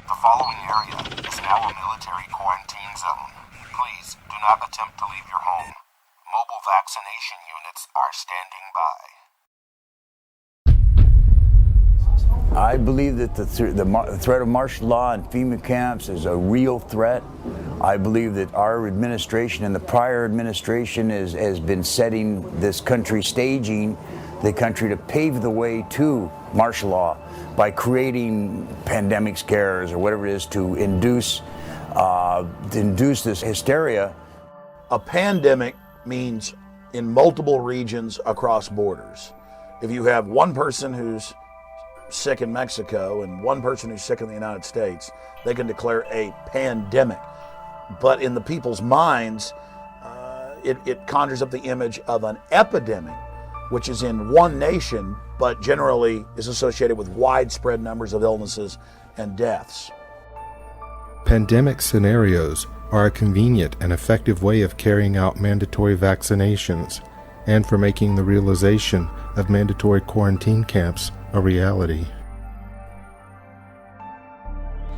The following area is now a military quarantine zone. Please do not attempt to leave your home. Mobile vaccination units are standing by. I believe that the threat of martial law and FEMA camps is a real threat. I believe that our administration and the prior administration has been setting this country, staging the country to pave the way to martial law by creating pandemic scares or whatever it is to induce this hysteria. A pandemic means in multiple regions across borders. If you have one person who's sick in Mexico and one person who's sick in the United States, they can declare a pandemic. But in the people's minds, it conjures up the image of an epidemic, which is in one nation, but generally is associated with widespread numbers of illnesses and deaths. Pandemic scenarios are a convenient and effective way of carrying out mandatory vaccinations and for making the realization of mandatory quarantine camps a reality.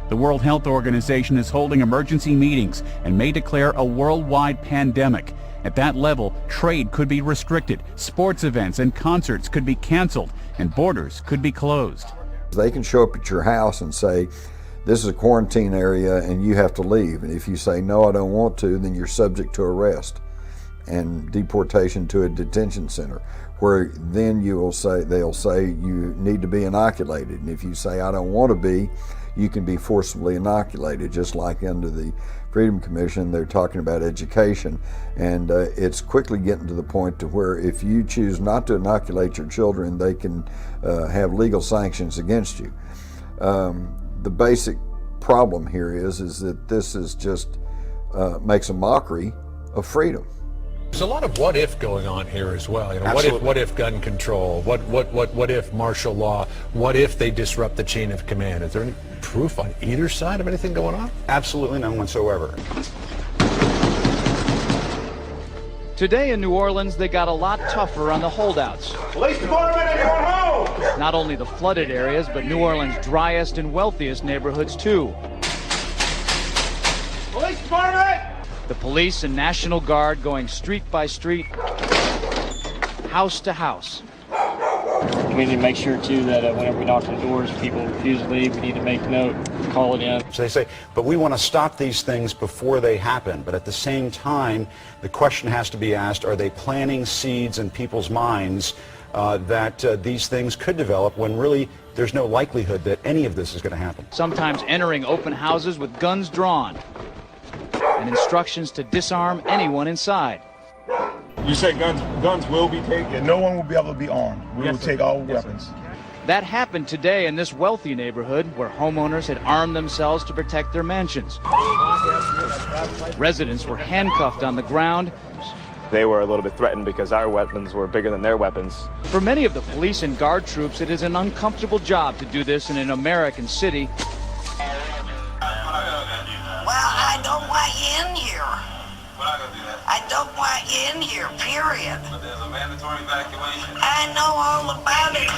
The World Health Organization is holding emergency meetings and may declare a worldwide pandemic. At that level, trade could be restricted, sports events and concerts could be canceled, and borders could be closed. They can show up at your house and say, this is a quarantine area and you have to leave. And if you say, no, I don't want to, then you're subject to arrest and deportation to a detention center, where then they'll say you need to be inoculated. And if you say, I don't want to be, you can be forcibly inoculated, just like under the Freedom Commission, they're talking about education. And it's quickly getting to the point to where if you choose not to inoculate your children, they can have legal sanctions against you. The basic problem here is that this is just makes a mockery of freedom. There's a lot of what if going on here as well. You know, Absolutely. what if gun control? What if martial law? What if they disrupt the chain of command? Is there any proof on either side of anything going on? Absolutely none whatsoever. Today in New Orleans, they got a lot tougher on the holdouts. Police department, anyone home? Not only the flooded areas, but New Orleans' driest and wealthiest neighborhoods too. Police department! The police and National Guard going street by street, house to house. We need to make sure, too, that whenever we knock on the doors, people refuse to leave. We need to make note, call it in. So they say, but we want to stop these things before they happen. But at the same time, the question has to be asked, are they planting seeds in people's minds that these things could develop when really there's no likelihood that any of this is going to happen? Sometimes entering open houses with guns drawn and instructions to disarm anyone inside. You say guns will be taken? No one will be able to be armed. We will take all weapons. That happened today in this wealthy neighborhood where homeowners had armed themselves to protect their mansions. Residents were handcuffed on the ground. They were a little bit threatened because our weapons were bigger than their weapons. For many of the police and guard troops, it is an uncomfortable job to do this in an American city. Well, I don't want you in here. We're not going to do that. I don't want you in here, period. But there's a mandatory evacuation. I know all about it.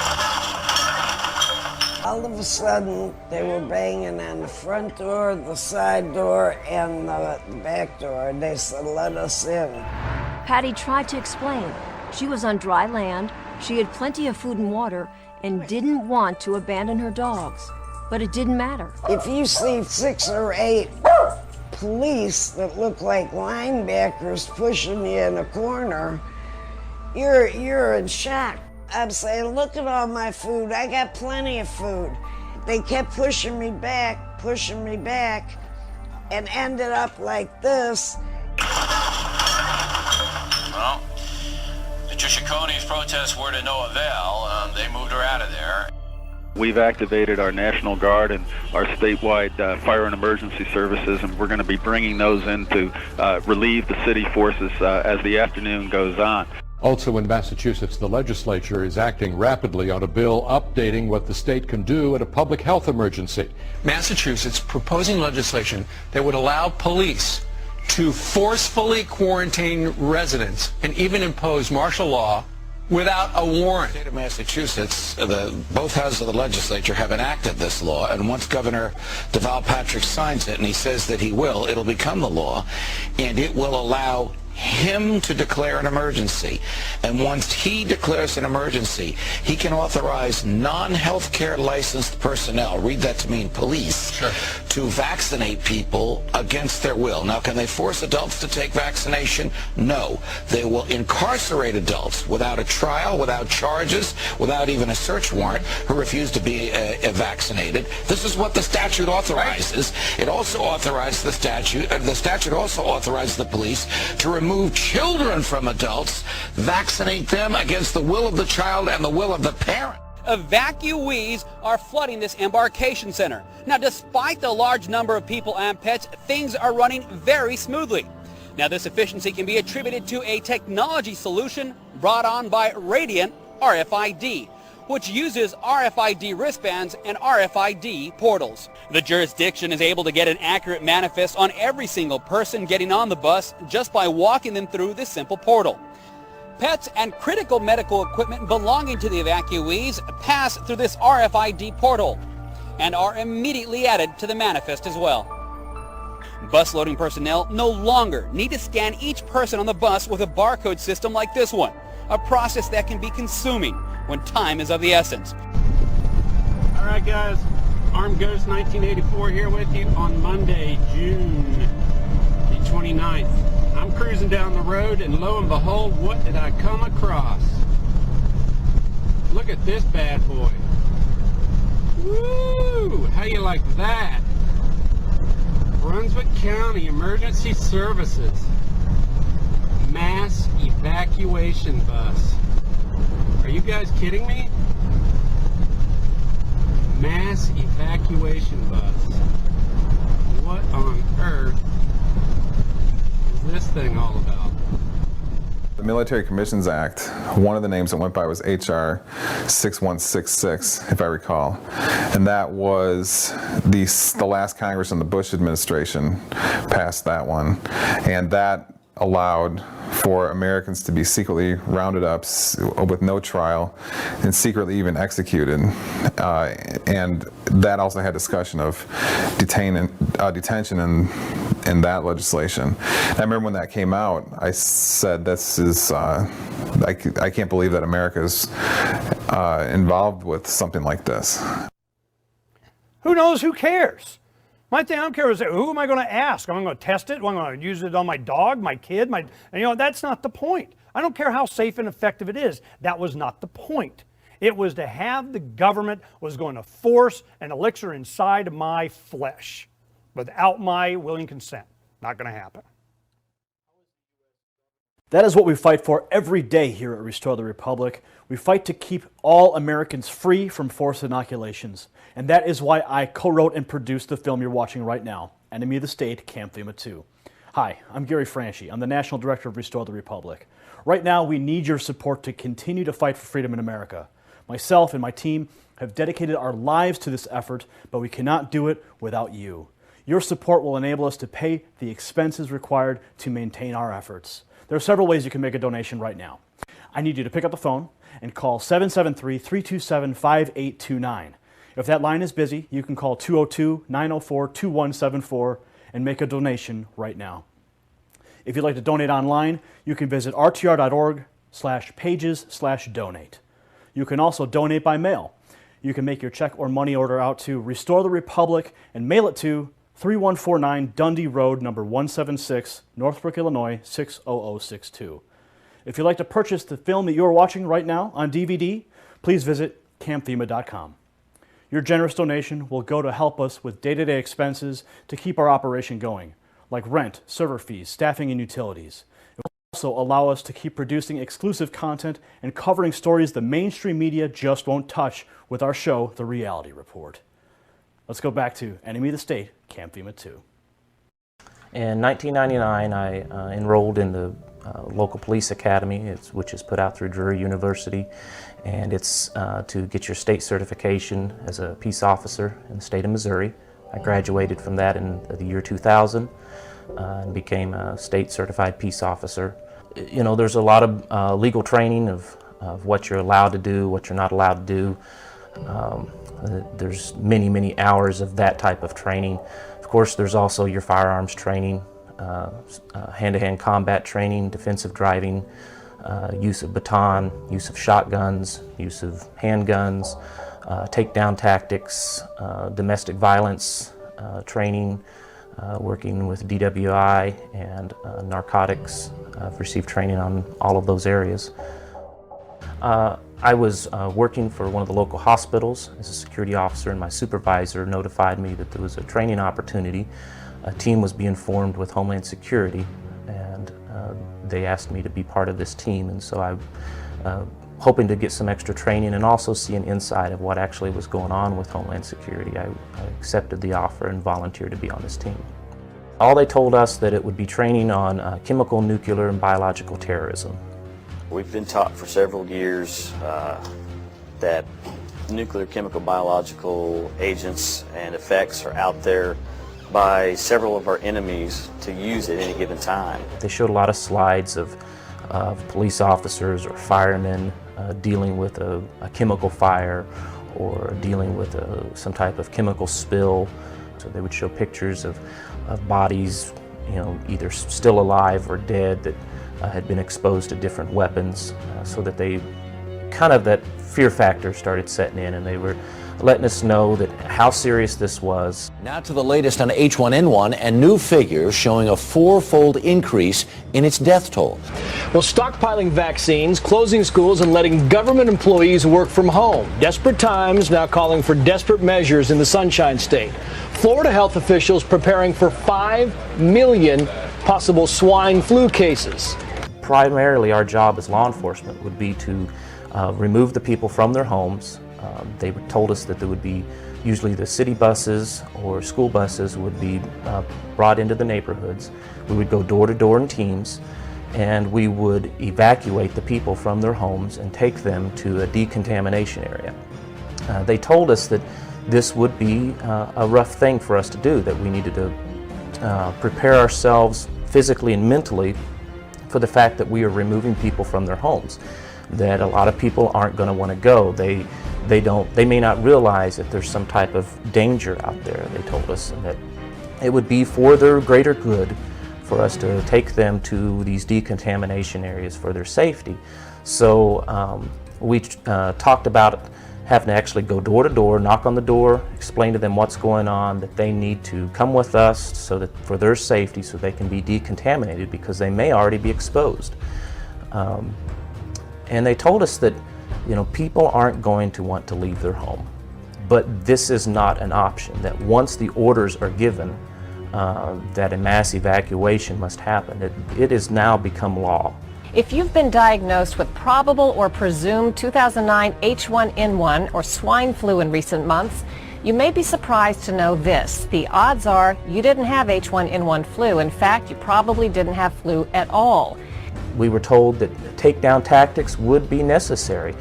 All of a sudden, they were banging on the front door, the side door, and the back door. They said, let us in. Patty tried to explain. She was on dry land, she had plenty of food and water, and didn't want to abandon her dogs. But it didn't matter. If you see 6 or 8 police that look like linebackers pushing you in a corner, you're in shock. I'm saying, look at all my food. I got plenty of food. They kept pushing me back, and ended up like this. Well, Patricia Coney's protests were to no avail. They moved her out of there. We've activated our National Guard and our statewide fire and emergency services, and we're going to be bringing those in to relieve the city forces as the afternoon goes on. Also in Massachusetts, the legislature is acting rapidly on a bill updating what the state can do in a public health emergency. Massachusetts proposing legislation that would allow police to forcefully quarantine residents and even impose martial law without a warrant. The state of Massachusetts, both houses of the legislature have enacted this law, and once Governor Deval Patrick signs it, and he says that he will, it'll become the law, and it will allow him to declare an emergency. And once he declares an emergency, he can authorize non-healthcare licensed personnel, read that to mean police, to vaccinate people against their will. Now, can they force adults to take vaccination? No. They will incarcerate adults without a trial, without charges, without even a search warrant, who refuse to be vaccinated. This is what the statute authorizes. It also authorizes the statute also authorizes the police to remove children from adults, vaccinate them against the will of the child and the will of the parent. Evacuees are flooding this embarkation center. Now, despite the large number of people and pets, things are running very smoothly. Now, this efficiency can be attributed to a technology solution brought on by Radiant RFID, which uses RFID wristbands and RFID portals. The jurisdiction is able to get an accurate manifest on every single person getting on the bus just by walking them through this simple portal. Pets and critical medical equipment belonging to the evacuees pass through this RFID portal and are immediately added to the manifest as well. Bus loading personnel no longer need to scan each person on the bus with a barcode system like this one, a process that can be consuming when time is of the essence. All right, guys, Armed Ghost 1984 here with you on Monday, June the 29th. I'm cruising down the road, and lo and behold, what did I come across? Look at this bad boy. Woo! How you like that? Brunswick County Emergency Services Mass Evacuation Bus. Are you guys kidding me? Mass evacuation bus. What on earth is this thing all about? The Military Commissions Act, one of the names that went by was HR 6166, if I recall. And that was the last Congress and the Bush administration passed that one. And that allowed for Americans to be secretly rounded up with no trial and secretly even executed. And that also had discussion of detention in that legislation. And I remember when that came out, I said, this is, I can't believe that America's involved with something like this. Who knows? Who cares? My thing I don't care is who am I going to ask? Am I going to test it? Am I going to use it on my dog, my kid? That's not the point. I don't care how safe and effective it is. That was not the point. It was to have the government was going to force an elixir inside my flesh without my willing consent. Not going to happen. That is what we fight for every day here at Restore the Republic. We fight to keep all Americans free from forced inoculations. And that is why I co-wrote and produced the film you're watching right now, Enemy of the State, Camp FEMA 2. Hi, I'm Gary Franchi. I'm the National Director of Restore the Republic. Right now, we need your support to continue to fight for freedom in America. Myself and my team have dedicated our lives to this effort, but we cannot do it without you. Your support will enable us to pay the expenses required to maintain our efforts. There are several ways you can make a donation right now. I need you to pick up the phone and call 773-327-5829. If that line is busy, you can call 202-904-2174 and make a donation right now. If you'd like to donate online, you can visit rtr.org/pages/donate. You can also donate by mail. You can make your check or money order out to Restore the Republic and mail it to 3149 Dundee Road, number 176, Northbrook, Illinois, 60062. If you'd like to purchase the film that you're watching right now on DVD, please visit campfema.com. Your generous donation will go to help us with day-to-day expenses to keep our operation going, like rent, server fees, staffing, and utilities. It will also allow us to keep producing exclusive content and covering stories the mainstream media just won't touch with our show, The Reality Report. Let's go back to Enemy of the State, Camp FEMA 2. In 1999, I enrolled in the local police academy, which is put out through Drury University, and it's to get your state certification as a peace officer in the state of Missouri. I graduated from that in the year 2000 and became a state certified peace officer. You know, there's a lot of legal training of what you're allowed to do, what you're not allowed to do. There's many hours of that type of training. Of course, there's also your firearms training, hand-to-hand combat training, defensive driving, use of baton, use of shotguns, use of handguns, takedown tactics, domestic violence training, working with DWI and narcotics. I've received training on all of those areas. I was working for one of the local hospitals as a security officer, and my supervisor notified me that there was a training opportunity. A team was being formed with Homeland Security, and they asked me to be part of this team, and so I'm hoping to get some extra training and also see an insight of what actually was going on with Homeland Security. I accepted the offer and volunteered to be on this team. All they told us that it would be training on chemical, nuclear, and biological terrorism. We've been taught for several years that nuclear, chemical, biological agents and effects are out there by several of our enemies to use at any given time. They showed a lot of slides of police officers or firemen dealing with a chemical fire or dealing with some type of chemical spill. So they would show pictures of bodies, you know, either still alive or dead that had been exposed to different weapons, so that that fear factor started setting in, and they were letting us know that how serious this was. Now to the latest on H1N1 and new figures showing a 4-fold increase in its death toll. Well, stockpiling vaccines, closing schools, and letting government employees work from home. Desperate times now calling for desperate measures in the Sunshine State. Florida health officials preparing for 5 million possible swine flu cases. Primarily, our job as law enforcement would be to remove the people from their homes. They told us that there would be usually the city buses or school buses would be brought into the neighborhoods. We would go door to door in teams, and we would evacuate the people from their homes and take them to a decontamination area. They told us that this would be a rough thing for us to do, that we needed to prepare ourselves physically and mentally for the fact that we are removing people from their homes, that a lot of people aren't going to want to go. They may not realize that there's some type of danger out there, they told us, and that it would be for their greater good for us to take them to these decontamination areas for their safety. So we talked about having to actually go door to door, knock on the door, explain to them what's going on, that they need to come with us so that for their safety, so they can be decontaminated because they may already be exposed. And they told us that, you know, people aren't going to want to leave their home, but this is not an option, that once the orders are given that a mass evacuation must happen, it has now become law. If you've been diagnosed with probable or presumed 2009 H1N1 or swine flu in recent months, you may be surprised to know this. The odds are you didn't have H1N1 flu. In fact, you probably didn't have flu at all. We were told that takedown tactics would be necessary.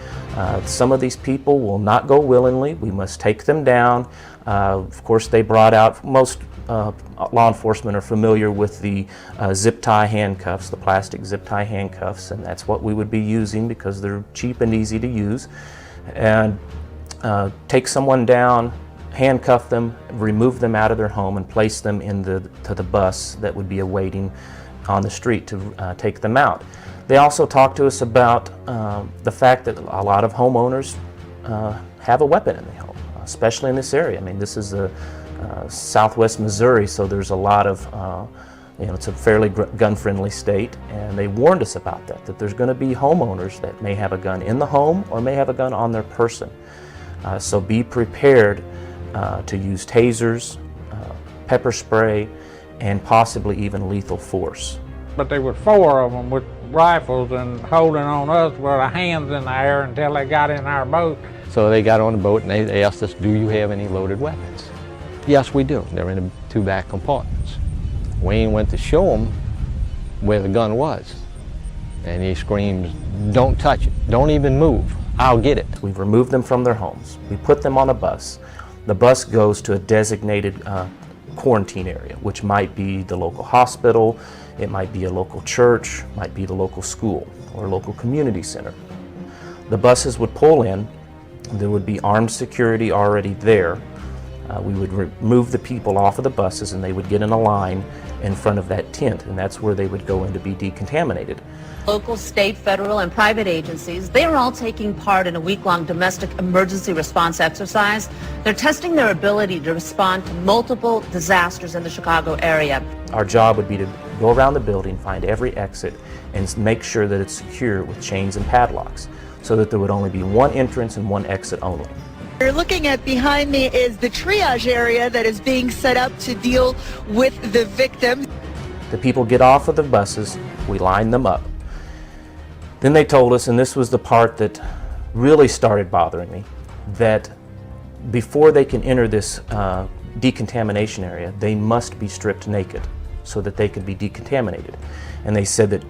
Some of these people will not go willingly. We must take them down. Of course, they brought out, most law enforcement are familiar with the zip tie handcuffs, the plastic zip tie handcuffs, and that's what we would be using because they're cheap and easy to use. And take someone down, handcuff them, remove them out of their home, and place them to the bus that would be awaiting on the street to take them out. They also talked to us about the fact that a lot of homeowners have a weapon in the home, especially in this area. I mean, this is southwest Missouri, so there's a lot of, it's a fairly gun-friendly state, and they warned us about that there's going to be homeowners that may have a gun in the home or may have a gun on their person. So be prepared to use tasers, pepper spray, and possibly even lethal force. But there were 4 of them with rifles and holding on us with our hands in the air until they got in our boat. So they got on the boat and they asked us, do you have any loaded weapons? Yes, we do. They're in the 2 back compartments. Wayne went to show them where the gun was. And he screams, "Don't touch it, don't even move, I'll get it." We've removed them from their homes. We put them on a bus. The bus goes to a designated quarantine area, which might be the local hospital, it might be a local church, might be the local school or local community center. The buses would pull in, there would be armed security already there. We would remove the people off of the buses and they would get in a line in front of that tent, and that's where they would go in to be decontaminated. Local, state, federal, and private agencies, they are all taking part in a week-long domestic emergency response exercise. They're testing their ability to respond to multiple disasters in the Chicago area. Our job would be to go around the building, find every exit, and make sure that it's secure with chains and padlocks, so that there would only be one entrance and one exit only. You're looking at behind me is the triage area that is being set up to deal with the victims. The people get off of the buses, we line them up. Then they told us, and this was the part that really started bothering me, that before they can enter this decontamination area, they must be stripped naked so that they could be decontaminated. And they said that,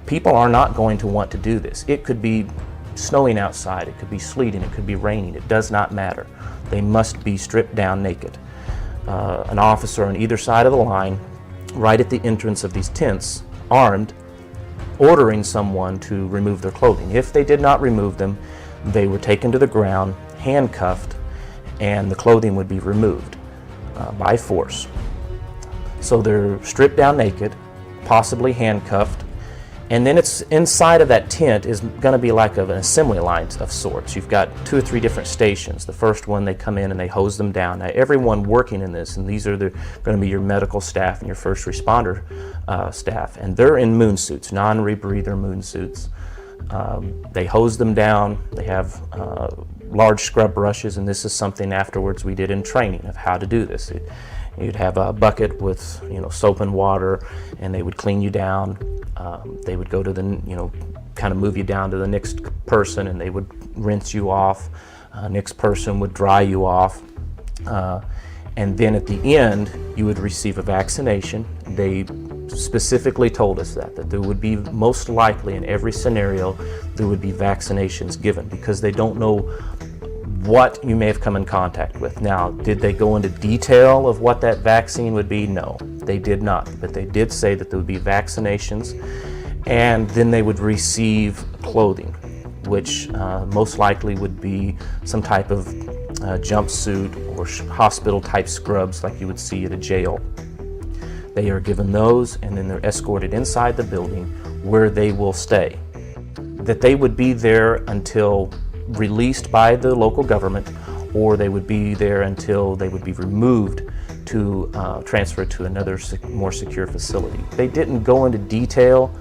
people are not going to want to do this. It could be snowing outside, it could be sleeting, it could be raining, it does not matter. They must be stripped down naked. An officer on either side of the line, right at the entrance of these tents, armed, ordering someone to remove their clothing. If they did not remove them, they were taken to the ground, handcuffed, and the clothing would be removed by force. So they're stripped down naked, possibly handcuffed, and then it's inside of that tent is going to be like an assembly line of sorts. You've got 2 or 3 different stations. The first one, they come in and they hose them down. Now, everyone working in this, and these are going to be your medical staff and your first responder staff, and they're in moon suits, non-rebreather moon suits. They hose them down. They have large scrub brushes, and this is something afterwards we did in training of how to do this. You'd have a bucket with soap and water, and they would clean you down. They would go to the kind of move you down to the next person, and they would rinse you off. Next person would dry you off, and then at the end you would receive a vaccination. They specifically told us that there would be, most likely in every scenario, there would be vaccinations given, because they don't know what you may have come in contact with. Now, did they go into detail of what that vaccine would be? No, they did not. But they did say that there would be vaccinations, and then they would receive clothing, which most likely would be some type of jumpsuit or hospital-type scrubs like you would see at a jail. They are given those, and then they're escorted inside the building where they will stay. That they would be there until released by the local government, or they would be there until they would be removed to transfer to another more secure facility. They didn't go into detail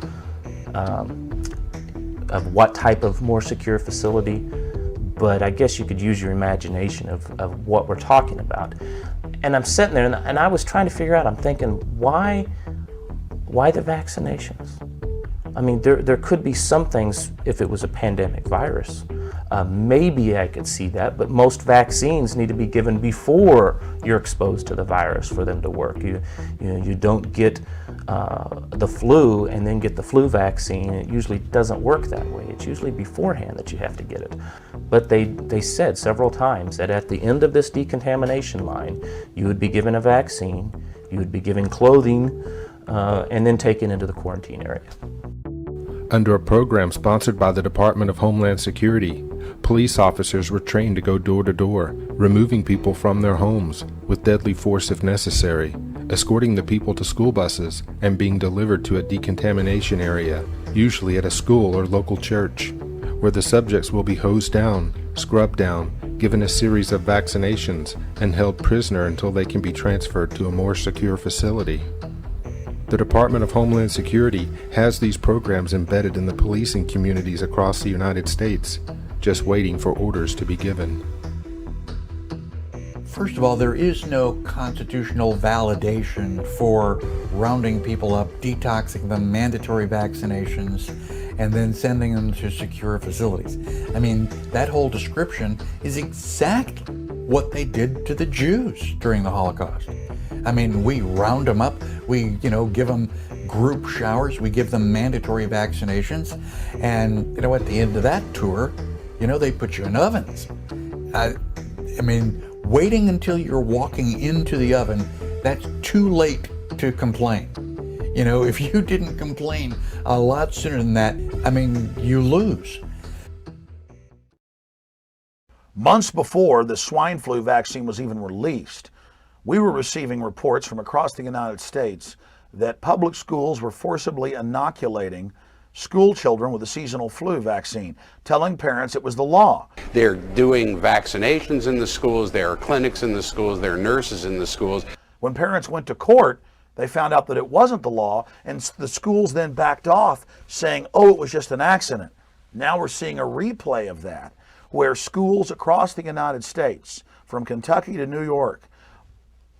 of what type of more secure facility, but I guess you could use your imagination of what we're talking about. And I'm sitting there and I was trying to figure out, I'm thinking, why the vaccinations? I mean, there could be some things if it was a pandemic virus. Maybe I could see that, but most vaccines need to be given before you're exposed to the virus for them to work. You don't get the flu and then get the flu vaccine. It usually doesn't work that way. It's usually beforehand that you have to get it. But they said several times that at the end of this decontamination line, you would be given a vaccine, you would be given clothing, and then taken into the quarantine area. Under a program sponsored by the Department of Homeland Security, police officers were trained to go door to door, removing people from their homes with deadly force if necessary, escorting the people to school buses, and being delivered to a decontamination area, usually at a school or local church, where the subjects will be hosed down, scrubbed down, given a series of vaccinations, and held prisoner until they can be transferred to a more secure facility. The Department of Homeland Security has these programs embedded in the policing communities across the United States, just waiting for orders to be given. First of all, there is no constitutional validation for rounding people up, detoxing them, mandatory vaccinations, and then sending them to secure facilities. I mean, that whole description is exactly what they did to the Jews during the Holocaust. I mean, we round them up, we, give them group showers, we give them mandatory vaccinations, and, at the end of that tour, they put you in ovens. I mean, waiting until you're walking into the oven, that's too late to complain. If you didn't complain a lot sooner than that, I mean, you lose. Months before the swine flu vaccine was even released, we were receiving reports from across the United States that public schools were forcibly inoculating school children with the seasonal flu vaccine, telling parents it was the law. They're doing vaccinations in the schools, there are clinics in the schools, there are nurses in the schools. When parents went to court, they found out that it wasn't the law, and the schools then backed off saying, oh, it was just an accident. Now we're seeing a replay of that, where schools across the United States, from Kentucky to New York,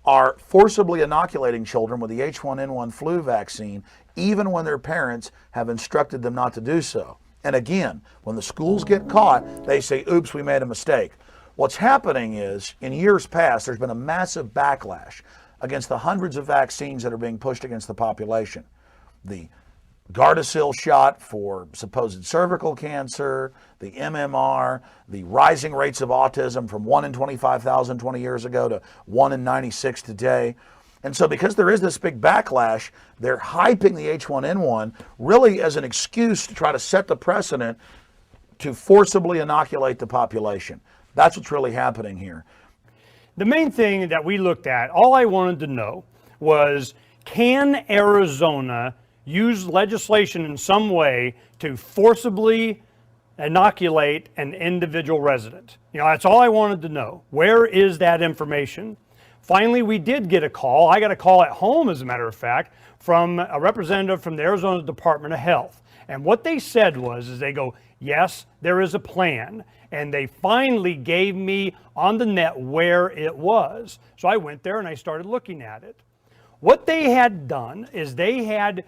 are forcibly inoculating children with the H1N1 flu vaccine, even when their parents have instructed them not to do so. And again, when the schools get caught, they say, oops, we made a mistake. What's happening is, in years past, there's been a massive backlash against the hundreds of vaccines that are being pushed against the population. The Gardasil shot for supposed cervical cancer, the MMR, the rising rates of autism from 1 in 25,000 20 years ago to 1 in 96 today. And so because there is this big backlash, they're hyping the H1N1 really as an excuse to try to set the precedent to forcibly inoculate the population. That's what's really happening here. The main thing that we looked at, all I wanted to know was, can Arizona use legislation in some way to forcibly inoculate an individual resident? That's all I wanted to know. Where is that information? Finally, we did get a call. I got a call at home, as a matter of fact, from a representative from the Arizona Department of Health. And what they said was, they go, yes, there is a plan. And they finally gave me on the net where it was. So I went there and I started looking at it. What they had done is they had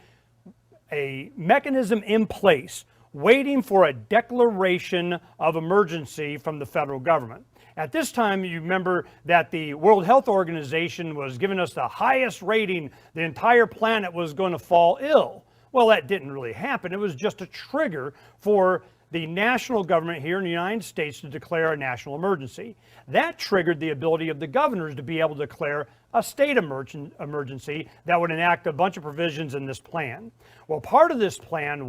a mechanism in place waiting for a declaration of emergency from the federal government. At this time, you remember that the World Health Organization was giving us the highest rating. The entire planet was going to fall ill. Well, that didn't really happen. It was just a trigger for the national government here in the United States to declare a national emergency. That triggered the ability of the governors to be able to declare a state emergency that would enact a bunch of provisions in this plan. Well, part of this plan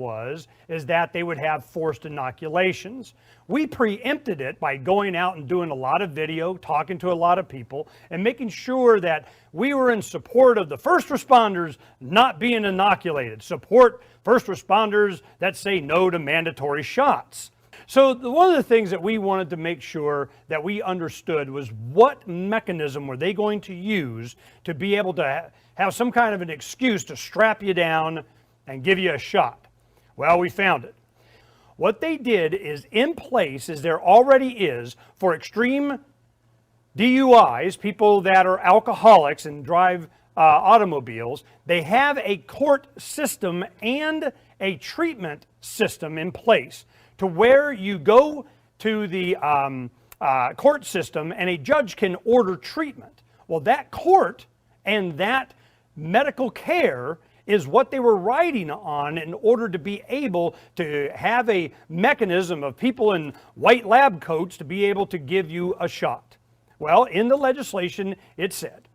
is that they would have forced inoculations. We preempted it by going out and doing a lot of video, talking to a lot of people, and making sure that we were in support of the first responders not being inoculated, support first responders that say no to mandatory shots. So one of the things that we wanted to make sure that we understood was, what mechanism were they going to use to be able to have some kind of an excuse to strap you down and give you a shot? Well, we found it. What they did is, in place, as there already is for extreme DUIs, people that are alcoholics and drive automobiles, they have a court system and a treatment system in place, to where you go to the court system and a judge can order treatment. Well, that court and that medical care is what they were riding on in order to be able to have a mechanism of people in white lab coats to be able to give you a shot. Well, in the legislation, it said,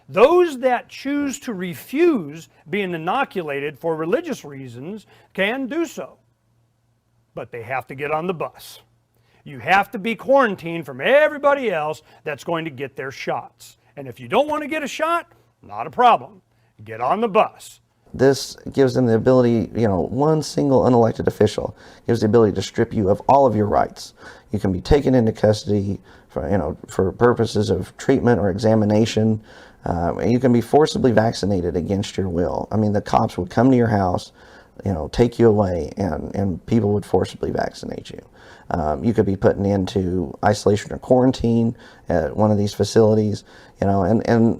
those that choose to refuse being inoculated for religious reasons can do so, but they have to get on the bus. You have to be quarantined from everybody else that's going to get their shots. And if you don't want to get a shot, not a problem. Get on the bus. This gives them the ability, one single unelected official gives the ability to strip you of all of your rights. You can be taken into custody for purposes of treatment or examination. You can be forcibly vaccinated against your will. I mean, the cops would come to your house, take you away, and people would forcibly vaccinate you. You could be put into isolation or quarantine at one of these facilities, and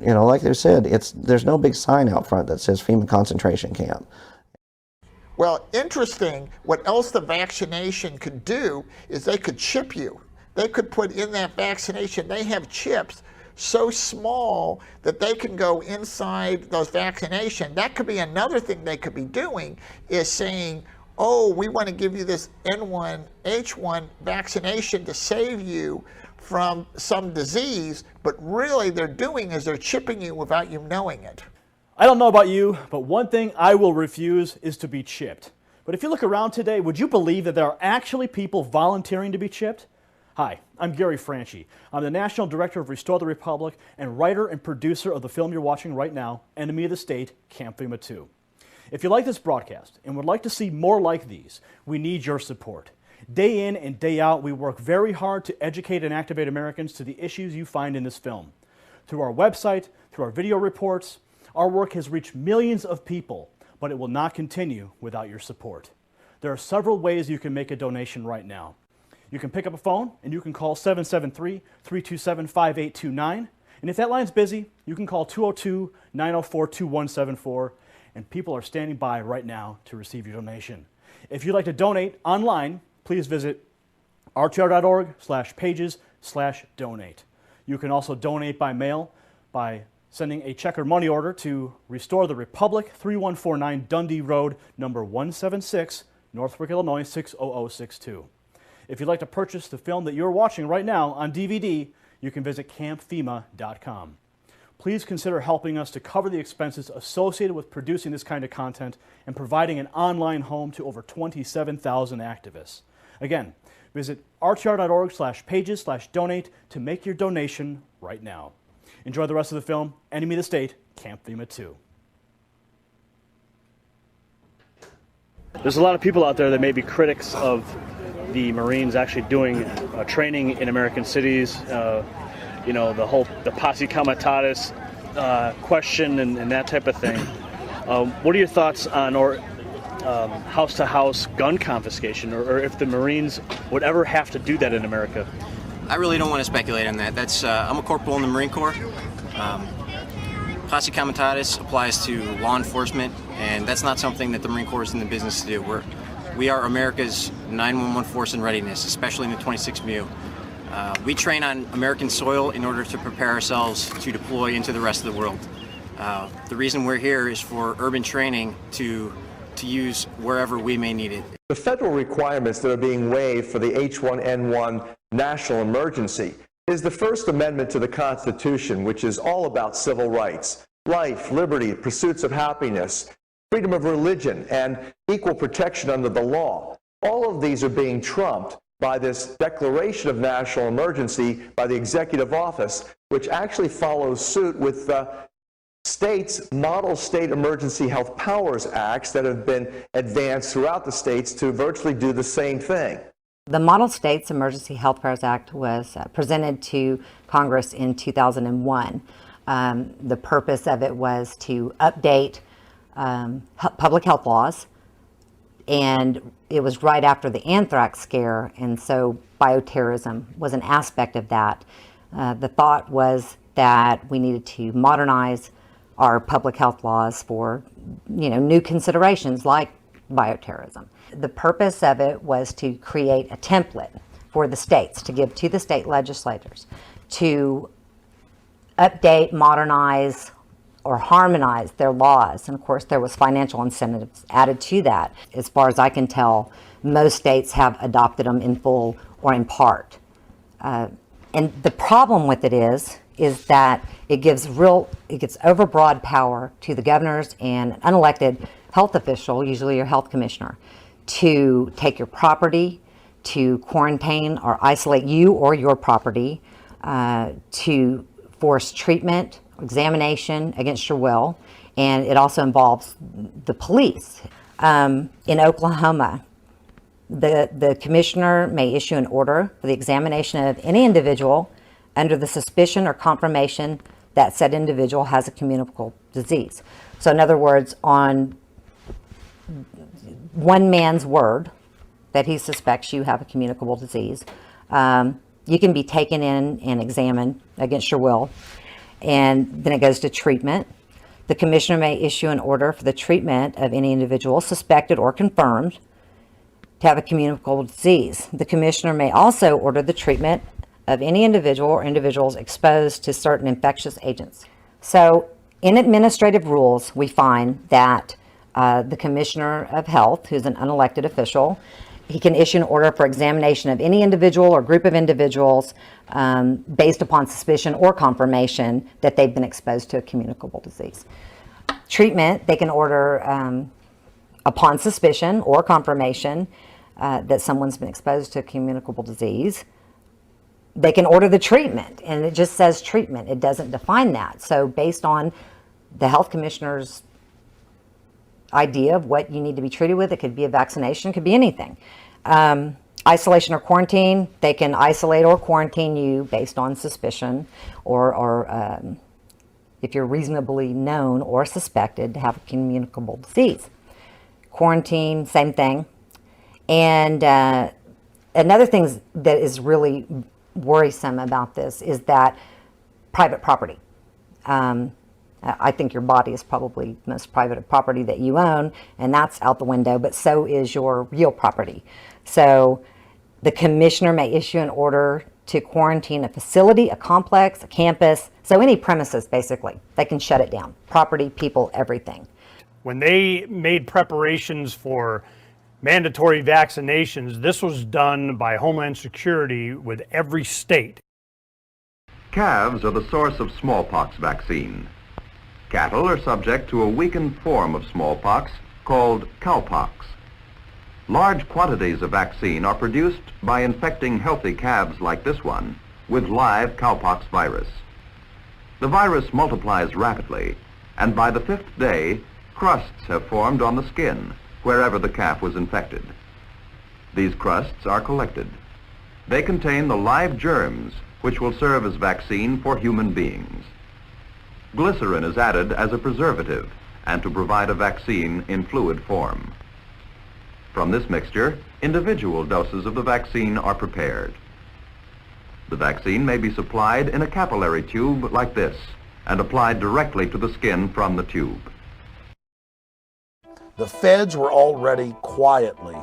like they said, there's no big sign out front that says FEMA concentration camp. Well, interesting, what else the vaccination could do is they could chip you. They could put in that vaccination, they have chips so small that they can go inside those vaccinations. That could be another thing they could be doing, is saying, oh, we want to give you this N1H1 vaccination to save you from some disease, but really they're doing is they're chipping you without you knowing it. I don't know about you, but one thing I will refuse is to be chipped. But if you look around today, would you believe that there are actually people volunteering to be chipped? Hi, I'm Gary Franchi. I'm the National Director of Restore the Republic and writer and producer of the film you're watching right now, Enemy of the State, Camp FEMA 2. If you like this broadcast and would like to see more like these, we need your support. Day in and day out, we work very hard to educate and activate Americans to the issues you find in this film. Through our website, through our video reports, our work has reached millions of people, but it will not continue without your support. There are several ways you can make a donation right now. You can pick up a phone and you can call 773-327-5829. And if that line's busy, you can call 202-904-2174. And people are standing by right now to receive your donation. If you'd like to donate online, please visit rtr.org/pages/donate. You can also donate by mail by sending a check or money order to Restore the Republic, 3149 Dundee Road, number 176, Northbrook, Illinois, 60062. If you'd like to purchase the film that you're watching right now on DVD, you can visit campfema.com. Please consider helping us to cover the expenses associated with producing this kind of content and providing an online home to over 27,000 activists. Again, visit rtr.org/pages/donate to make your donation right now. Enjoy the rest of the film, Enemy of the State, Camp FEMA 2. There's a lot of people out there that may be critics of the Marines actually doing training in American cities. You know, the posse comitatus question and that type of thing. What are your thoughts on house-to-house gun confiscation, or if the Marines would ever have to do that in America? I really don't want to speculate on that. I'm a corporal in the Marine Corps. Posse comitatus applies to law enforcement, and that's not something that the Marine Corps is in the business to do. We are America's 911 force in readiness, especially in the 26th MU. We train on American soil in order to prepare ourselves to deploy into the rest of the world. The reason we're here is for urban training to use wherever we may need it. The federal requirements that are being waived for the H1N1 national emergency is the First Amendment to the Constitution, which is all about civil rights, life, liberty, pursuits of happiness, freedom of religion, and equal protection under the law. All of these are being trumped by this declaration of national emergency by the executive office, which actually follows suit with states' model state emergency health powers acts that have been advanced throughout the states to virtually do the same thing. The Model States Emergency Health Powers Act was presented to Congress in 2001. The purpose of it was to update public health laws, and it was right after the anthrax scare, and so bioterrorism was an aspect of that. The thought was that we needed to modernize our public health laws for, new considerations like bioterrorism. The purpose of it was to create a template for the states to give to the state legislators to update, modernize, or harmonize their laws. And of course, there was financial incentives added to that. As far as I can tell, most states have adopted them in full or in part. And the problem with it is that it gets overbroad power to the governors and an unelected health official, usually your health commissioner, to take your property, to quarantine or isolate you or your property, to force treatment, examination against your will, and it also involves the police. In Oklahoma, the commissioner may issue an order for the examination of any individual under the suspicion or confirmation that said individual has a communicable disease. So in other words, on one man's word that he suspects you have a communicable disease, you can be taken in and examined against your will, and then it goes to treatment. The Commissioner may issue an order for the treatment of any individual suspected or confirmed to have a communicable disease. The Commissioner may also order the treatment of any individual or individuals exposed to certain infectious agents. So in administrative rules, we find that the Commissioner of Health, who's an unelected official, he can issue an order for examination of any individual or group of individuals based upon suspicion or confirmation that they've been exposed to a communicable disease. Treatment, they can order upon suspicion or confirmation that someone's been exposed to a communicable disease. They can order the treatment, and it just says treatment. It doesn't define that. So based on the health commissioner's idea of what you need to be treated with, it could be a vaccination, it could be anything. Isolation or quarantine, they can isolate or quarantine you based on suspicion or if you're reasonably known or suspected to have a communicable disease. Quarantine, same thing. And another thing that is really worrisome about this is that private property. I think your body is probably the most private property that you own, and that's out the window, but so is your real property. So the Commissioner may issue an order to quarantine a facility, a complex, a campus, so any premises basically. They can shut it down. Property, people, everything. When they made preparations for mandatory vaccinations, this was done by Homeland Security with every state. Calves are the source of smallpox vaccine. Cattle are subject to a weakened form of smallpox called cowpox. Large quantities of vaccine are produced by infecting healthy calves like this one with live cowpox virus. The virus multiplies rapidly, and by the 5th day, crusts have formed on the skin wherever the calf was infected. These crusts are collected. They contain the live germs which will serve as vaccine for human beings. Glycerin is added as a preservative and to provide a vaccine in fluid form. From this mixture, individual doses of the vaccine are prepared. The vaccine may be supplied in a capillary tube like this and applied directly to the skin from the tube. The feds were already quietly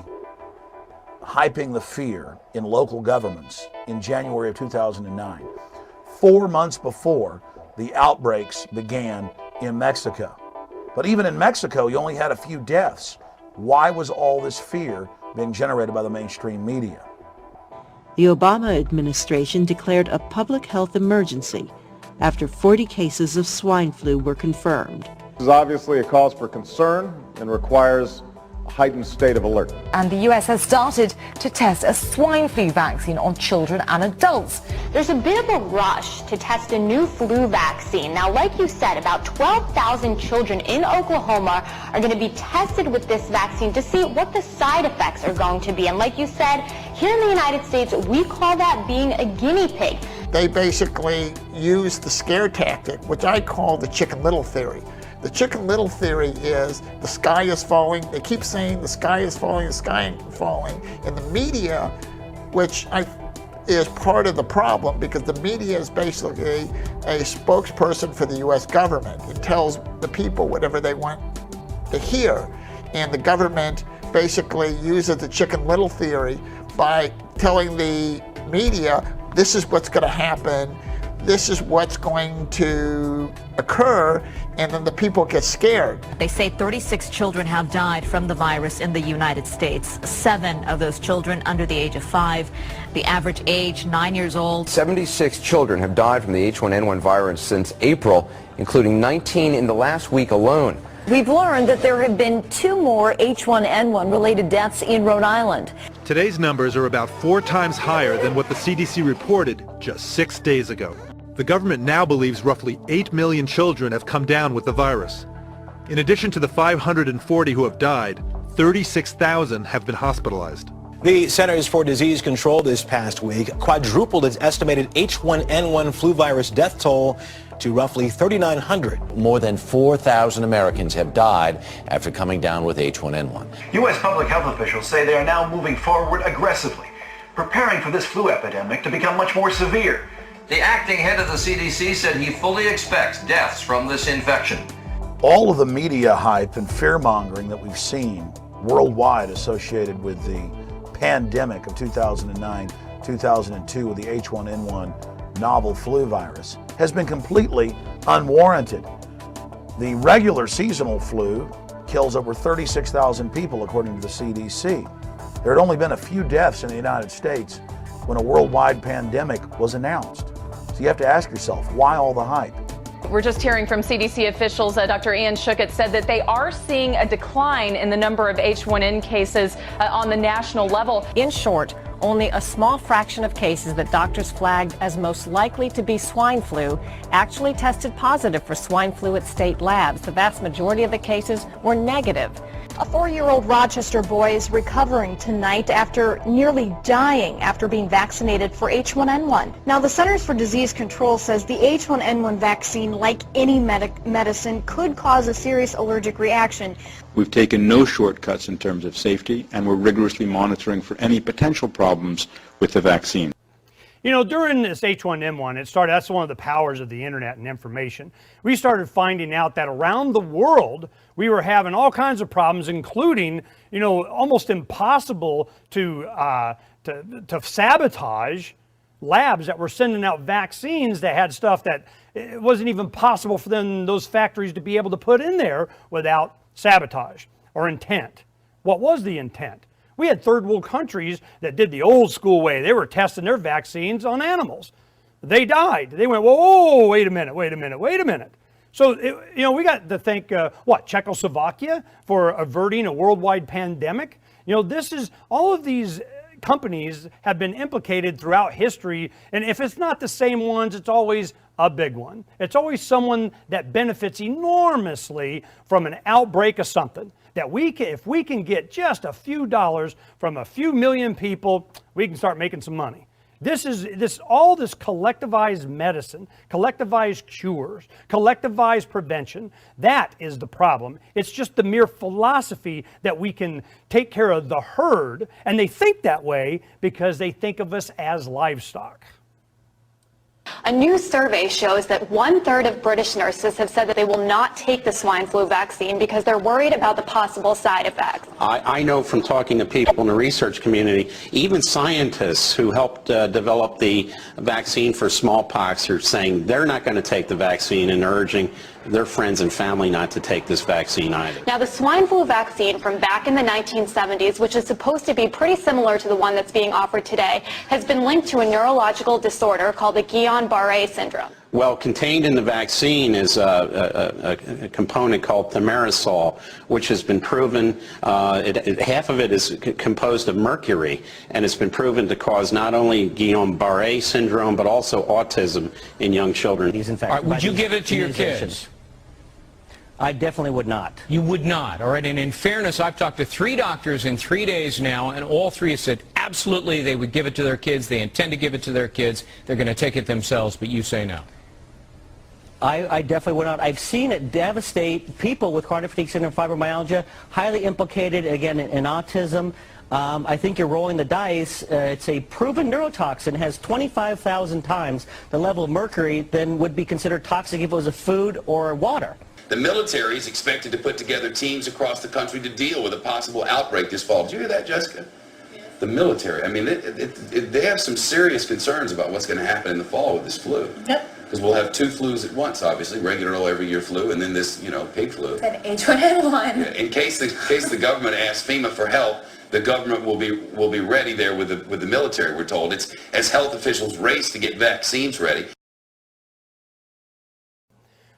hyping the fear in local governments in January of 2009, 4 months before the outbreaks began in Mexico. But even in Mexico, you only had a few deaths. Why was all this fear being generated by the mainstream media? The Obama administration declared a public health emergency after 40 cases of swine flu were confirmed. This is obviously a cause for concern and requires a heightened state of alert. And the U.S. has started to test a swine flu vaccine on children and adults. There's a bit of a rush to test a new flu vaccine. Now, like you said, about 12,000 children in Oklahoma are going to be tested with this vaccine to see what the side effects are going to be. And like you said, here in the United States, we call that being a guinea pig. They basically use the scare tactic, which I call the Chicken Little theory. The Chicken Little theory is the sky is falling. They keep saying the sky is falling, the sky is falling. And the media, which is part of the problem, because the media is basically a spokesperson for the U.S. government. It tells the people whatever they want to hear. And the government basically uses the Chicken Little theory by telling the media, this is what's going to happen, this is what's going to occur, and then the people get scared. They say 36 children have died from the virus in the United States. 7 of those children under the age of 5. The average age, 9 years old. 76 children have died from the H1N1 virus since April, including 19 in the last week alone. We've learned that there have been 2 more H1N1 related deaths in Rhode Island. Today's numbers are about 4 times higher than what the CDC reported just 6 days ago. The government now believes roughly 8 million children have come down with the virus. In addition to the 540 who have died, 36,000 have been hospitalized. The Centers for Disease Control this past week quadrupled its estimated H1N1 flu virus death toll to roughly 3,900. More than 4,000 Americans have died after coming down with H1N1. U.S. public health officials say they are now moving forward aggressively, preparing for this flu epidemic to become much more severe. The acting head of the CDC said he fully expects deaths from this infection. all of the media hype and fear-mongering that we've seen worldwide associated with the pandemic of 2009-2002 with the H1N1 novel flu virus has been completely unwarranted. The regular seasonal flu kills over 36,000 people according to the CDC. There had only been a few deaths in the United States when a worldwide pandemic was announced. So you have to ask yourself, why all the hype? We're just hearing from CDC officials. Dr. Ian Schuchat said that they are seeing a decline in the number of H1N cases on the national level. In short, only a small fraction of cases that doctors flagged as most likely to be swine flu actually tested positive for swine flu at state labs. The vast majority of the cases were negative. A 4-year-old Rochester boy is recovering tonight after nearly dying after being vaccinated for H1N1. Now, the Centers for Disease Control says the H1N1 vaccine, like any medicine, could cause a serious allergic reaction. We've taken no shortcuts in terms of safety, and we're rigorously monitoring for any potential problems with the vaccine. You know, during this H1N1, that's one of the powers of the internet and information. We started finding out that around the world, we were having all kinds of problems, including, you know, almost impossible to sabotage labs that were sending out vaccines that had stuff that it wasn't even possible for those factories to be able to put in there without sabotage or intent. What was the intent? We had third world countries that did the old school way. They were testing their vaccines on animals. They died. They went, whoa, wait a minute. So, you know, we got to think, Czechoslovakia for averting a worldwide pandemic? You know, all of these companies have been implicated throughout history, and if it's not the same ones, it's always a big one. It's always someone that benefits enormously from an outbreak of something. That if we can get just a few dollars from a few million people, we can start making some money. All this collectivized medicine, collectivized cures, collectivized prevention, that is the problem. It's just the mere philosophy that we can take care of the herd, and they think that way because they think of us as livestock. A new survey shows that 1/3 of British nurses have said that they will not take the swine flu vaccine because they're worried about the possible side effects. I know from talking to people in the research community, even scientists who helped develop the vaccine for smallpox are saying they're not going to take the vaccine and urging their friends and family not to take this vaccine either. Now, the swine flu vaccine from back in the 1970s, which is supposed to be pretty similar to the one that's being offered today, has been linked to a neurological disorder called the Guillain-Barré syndrome. Well, contained in the vaccine is a component called thimerosal, which has been proven, half of it is composed of mercury, and it's been proven to cause not only Guillain-Barré syndrome, but also autism in young children. All right, would you give it to your kids? I definitely would not. You would not, all right? And in fairness, I've talked to 3 doctors in 3 days now, and all 3 have said absolutely they would give it to their kids. They intend to give it to their kids. They're going to take it themselves, but you say no. I definitely would not. I've seen it devastate people with chronic fatigue syndrome, fibromyalgia, highly implicated, again, in autism. I think you're rolling the dice. It's a proven neurotoxin, has 25,000 times the level of mercury than would be considered toxic if it was a food or water. The military is expected to put together teams across the country to deal with a possible outbreak this fall. Did you hear that, Jessica? The military. I mean, they have some serious concerns about what's going to happen in the fall with this flu. Yep. Because we'll have 2 flus at once, obviously, regular old every year flu, and then this, pig flu. An H1N1. Yeah, in case the government asks FEMA for help, the government will be ready there with the military. We're told it's as health officials race to get vaccines ready.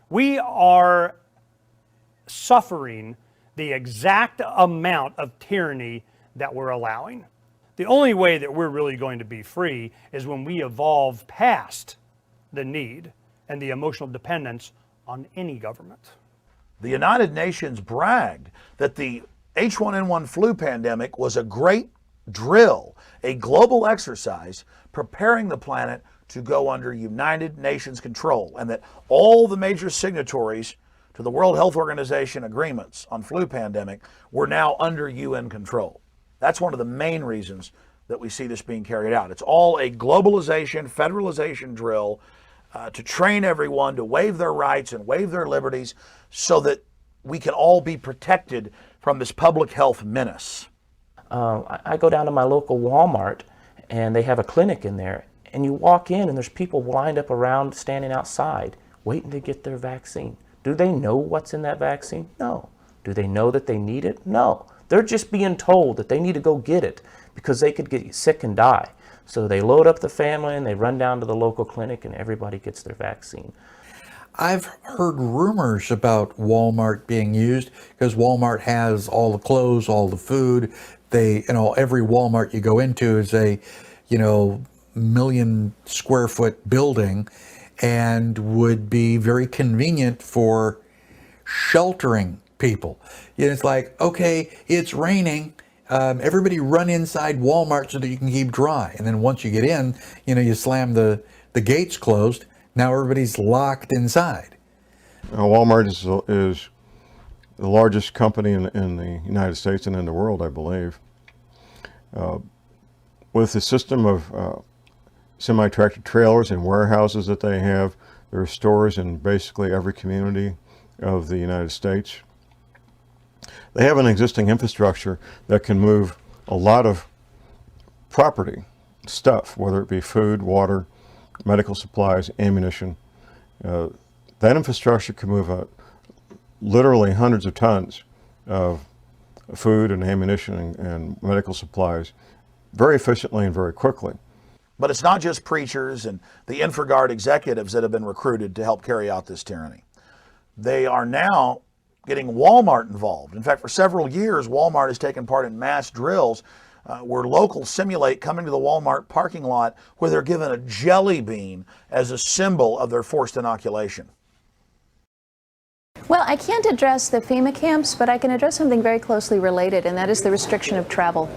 We are suffering the exact amount of tyranny that we're allowing. The only way that we're really going to be free is when we evolve past the need and the emotional dependence on any government. The United Nations bragged that the H1N1 flu pandemic was a great drill, a global exercise preparing the planet to go under United Nations control, and that all the major signatories to the World Health Organization agreements on flu pandemic were now under UN control. That's one of the main reasons that we see this being carried out. It's all a globalization, federalization drill to train everyone to waive their rights and waive their liberties so that we can all be protected from this public health menace? I go down to my local Walmart and they have a clinic in there, and you walk in and there's people lined up around, standing outside, waiting to get their vaccine. Do they know what's in that vaccine? No. Do they know that they need it? No. They're just being told that they need to go get it because they could get sick and die. So they load up the family and they run down to the local clinic and everybody gets their vaccine. I've heard rumors about Walmart being used because Walmart has all the clothes, all the food. They, every Walmart you go into is a, million square foot building and would be very convenient for sheltering people. It's like, okay, it's raining. Everybody run inside Walmart so that you can keep dry. And then once you get in, you slam the gates closed. Now everybody's locked inside. Walmart is the largest company in the United States and in the world, I believe. With the system of semi-tractor trailers and warehouses that they have, there are stores in basically every community of the United States. They have an existing infrastructure that can move a lot of property, stuff, whether it be food, water, medical supplies, ammunition. That infrastructure can move literally hundreds of tons of food and ammunition and medical supplies very efficiently and very quickly. But it's not just preachers and the InfraGard executives that have been recruited to help carry out this tyranny. They are now getting Walmart involved. In fact, for several years, Walmart has taken part in mass drills where locals simulate coming to the Walmart parking lot where they're given a jelly bean as a symbol of their forced inoculation. Well, I can't address the FEMA camps, but I can address something very closely related, and that is the restriction of travel.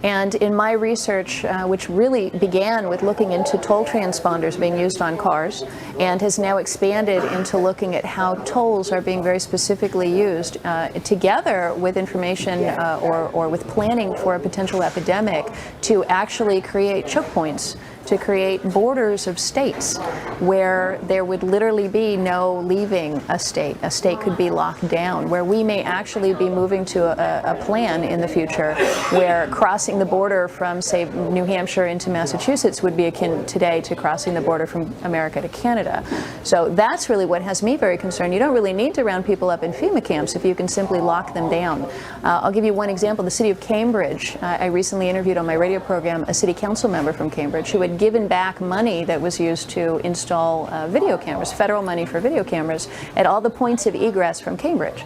And in my research, which really began with looking into toll transponders being used on cars and has now expanded into looking at how tolls are being very specifically used together with information or with planning for a potential epidemic to actually create choke points, to create borders of states where there would literally be no leaving a state. A state could be locked down, where we may actually be moving to a plan in the future where crossing the border from, say, New Hampshire into Massachusetts would be akin today to crossing the border from America to Canada. So that's really what has me very concerned. You don't really need to round people up in FEMA camps if you can simply lock them down. I'll give you one example. The city of Cambridge, I recently interviewed on my radio program a city council member from Cambridge who had given back money that was used to install video cameras, federal money for video cameras, at all the points of egress from Cambridge.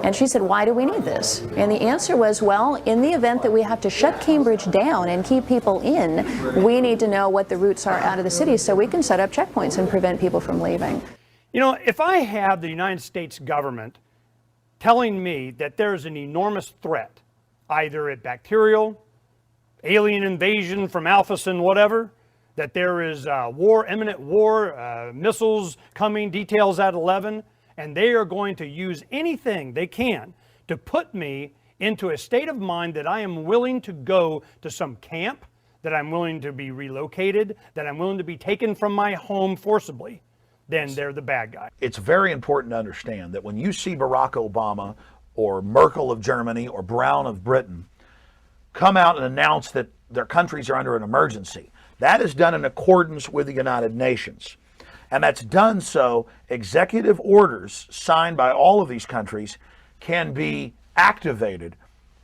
And she said, why do we need this? And the answer was, well, in the event that we have to shut Cambridge down and keep people in, we need to know what the routes are out of the city so we can set up checkpoints and prevent people from leaving. If I have the United States government telling me that there's an enormous threat, either a bacterial, alien invasion from Alpha-Sin, whatever, that there is war, imminent war, missiles coming, details at 11, and they are going to use anything they can to put me into a state of mind that I am willing to go to some camp, that I'm willing to be relocated, that I'm willing to be taken from my home forcibly, then they're the bad guy. It's very important to understand that when you see Barack Obama or Merkel of Germany or Brown of Britain come out and announce that their countries are under an emergency, that is done in accordance with the United Nations. And that's done so executive orders signed by all of these countries can be activated,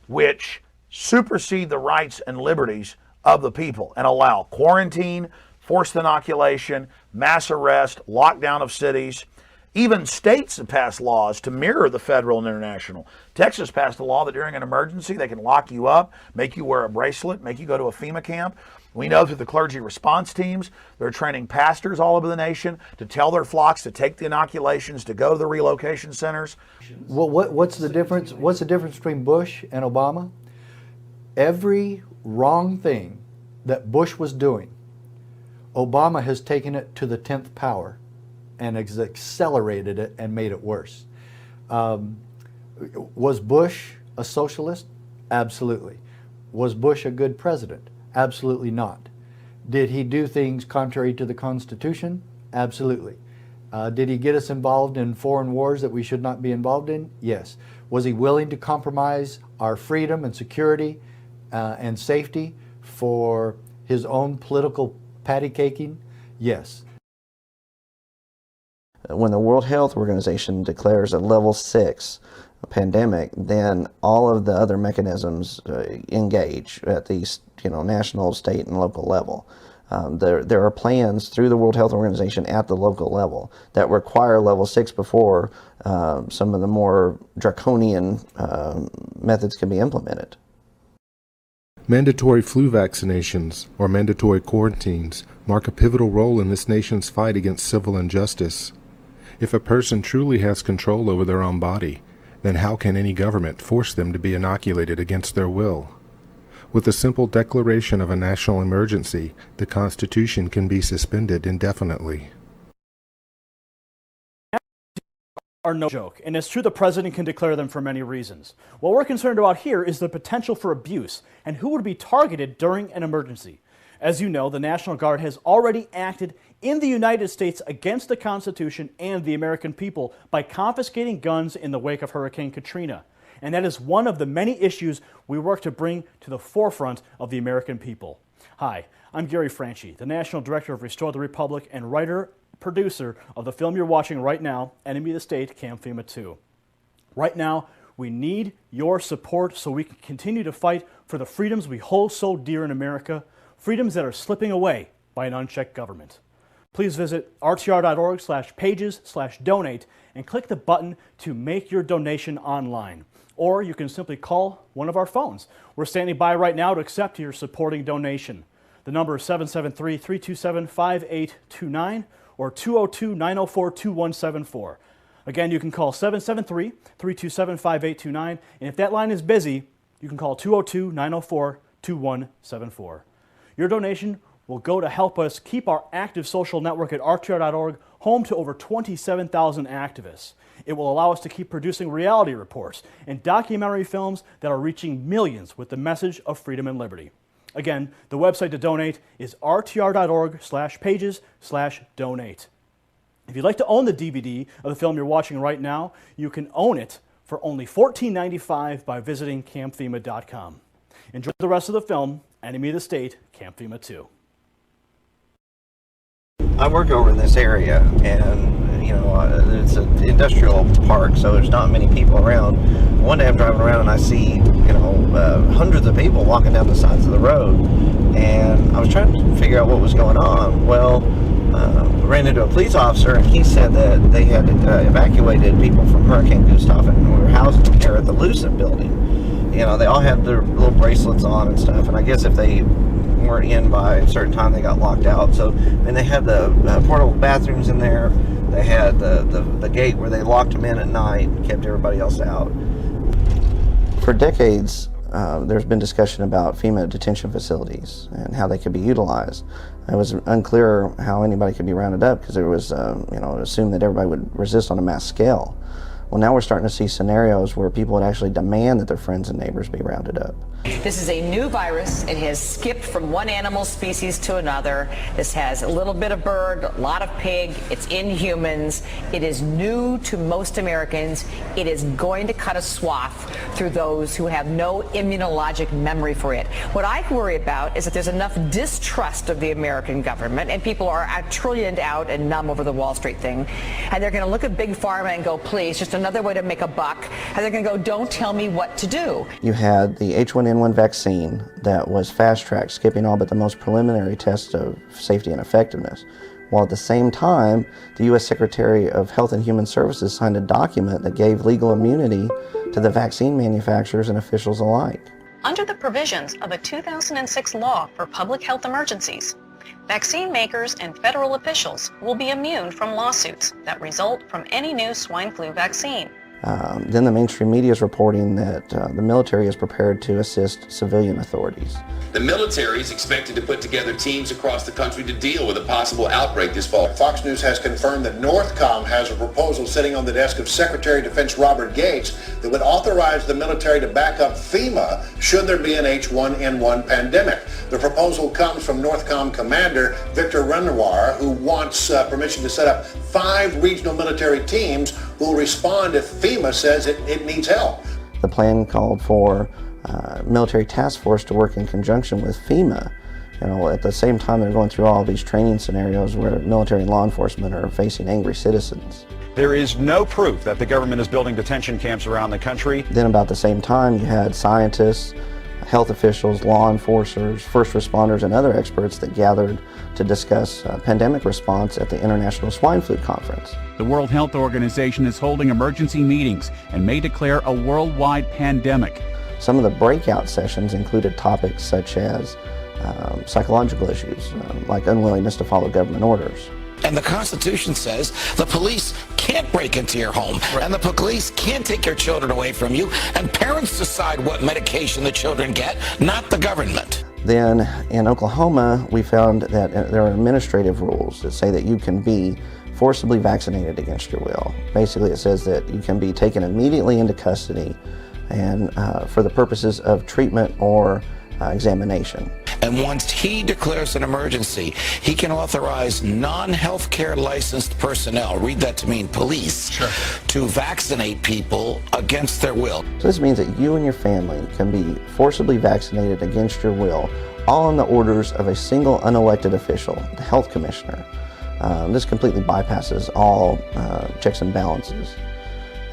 which supersede the rights and liberties of the people and allow quarantine, forced inoculation, mass arrest, lockdown of cities. Even states have passed laws to mirror the federal and international. Texas passed a law that during an emergency they can lock you up, make you wear a bracelet, make you go to a FEMA camp. We know through the clergy response teams, they're training pastors all over the nation to tell their flocks to take the inoculations, to go to the relocation centers. Well, what's the difference? What's the difference between Bush and Obama? Every wrong thing that Bush was doing, Obama has taken it to the 10th power and has accelerated it and made it worse. Was Bush a socialist? Absolutely. Was Bush a good president? Absolutely not. Did he do things contrary to the Constitution? Absolutely. Did he get us involved in foreign wars that we should not be involved in? Yes. Was he willing to compromise our freedom and security and safety for his own political patty caking? Yes. When the World Health Organization declares a level 6 pandemic, then all of the other mechanisms engage at the national, state, and local level. There are plans through the World Health Organization at the local level that require level 6 before some of the more draconian methods can be implemented. Mandatory flu vaccinations, or mandatory quarantines, mark a pivotal role in this nation's fight against civil injustice. If a person truly has control over their own body, then how can any government force them to be inoculated against their will? With the simple declaration of a national emergency, the Constitution can be suspended indefinitely. Are no joke, and it's true the president can declare them for many reasons. What we're concerned about here is the potential for abuse and who would be targeted during an emergency. As you know, the National Guard has already acted in the United States against the Constitution and the American people by confiscating guns in the wake of Hurricane Katrina. And that is one of the many issues we work to bring to the forefront of the American people. Hi, I'm Gary Franchi, the National Director of Restore the Republic and writer-producer of the film you're watching right now, Enemy of the State, Camp FEMA 2. Right now, we need your support so we can continue to fight for the freedoms we hold so dear in America, freedoms that are slipping away by an unchecked government. Please visit rtr.org/pages/donate and click the button to make your donation online. Or you can simply call one of our phones. We're standing by right now to accept your supporting donation. The number is 773-327-5829 or 202-904-2174. Again, you can call 773-327-5829, and if that line is busy, you can call 202-904-2174. Your donation will go to help us keep our active social network at rtr.org home to over 27,000 activists. It will allow us to keep producing reality reports and documentary films that are reaching millions with the message of freedom and liberty. Again, the website to donate is rtr.org/pages/donate. If you'd like to own the DVD of the film you're watching right now, you can own it for only $14.95 by visiting campfema.com. Enjoy the rest of the film, Enemy of the State, Camp FEMA 2. I work over in this area, and it's an industrial park, so there's not many people around. One day I'm driving around and I see, hundreds of people walking down the sides of the road, and I was trying to figure out what was going on. Well, we ran into a police officer, and he said that they had evacuated people from Hurricane Gustav, and we were housing them here at the Lucent building. They all had their little bracelets on and stuff, and I guess if they weren't in by a certain time, they got locked out. So, and they had the portable bathrooms in there. They had the gate where they locked them in at night and kept everybody else out. For decades, there's been discussion about FEMA detention facilities and how they could be utilized. It was unclear how anybody could be rounded up because it was, assumed that everybody would resist on a mass scale. Well, now we're starting to see scenarios where people would actually demand that their friends and neighbors be rounded up. This is a new virus. It has skipped from one animal species to another. This has a little bit of bird, a lot of pig. It's in humans. It is new to most Americans. It is going to cut a swath through those who have no immunologic memory for it. What I worry about is that there's enough distrust of the American government, and people are trillioned out and numb over the Wall Street thing, and they're going to look at Big Pharma and go, please, just another way to make a buck, and they're going to go, don't tell me what to do. You had the H1N1 vaccine that was fast-tracked, skipping all but the most preliminary tests of safety and effectiveness, while at the same time, the U.S. Secretary of Health and Human Services signed a document that gave legal immunity to the vaccine manufacturers and officials alike. Under the provisions of a 2006 law for public health emergencies, vaccine makers and federal officials will be immune from lawsuits that result from any new swine flu vaccine. Then the mainstream media is reporting that the military is prepared to assist civilian authorities. The military is expected to put together teams across the country to deal with a possible outbreak this fall. Fox News has confirmed that Northcom has a proposal sitting on the desk of Secretary of Defense Robert Gates that would authorize the military to back up FEMA should there be an H1N1 pandemic. The proposal comes from Northcom Commander Victor Renoir, who wants permission to set up 5 regional military teams who will respond if FEMA says it needs help. The plan called for military task force to work in conjunction with FEMA. At the same time they're going through all these training scenarios where military and law enforcement are facing angry citizens. There is no proof that the government is building detention camps around the country. Then about the same time you had scientists, health officials, law enforcers, first responders, and other experts that gathered to discuss pandemic response at the International Swine Flu Conference. The World Health Organization is holding emergency meetings and may declare a worldwide pandemic. Some of the breakout sessions included topics such as psychological issues, like unwillingness to follow government orders. And the Constitution says the police can't break into your home, and the police can't take your children away from you, and parents decide what medication the children get, not the government. Then in Oklahoma, we found that there are administrative rules that say that you can be forcibly vaccinated against your will. Basically, it says that you can be taken immediately into custody and for the purposes of treatment or examination. And once he declares an emergency, he can authorize non-healthcare licensed personnel, read that to mean police, to vaccinate people against their will. So this means that you and your family can be forcibly vaccinated against your will, all on the orders of a single unelected official, the health commissioner. This completely bypasses all checks and balances.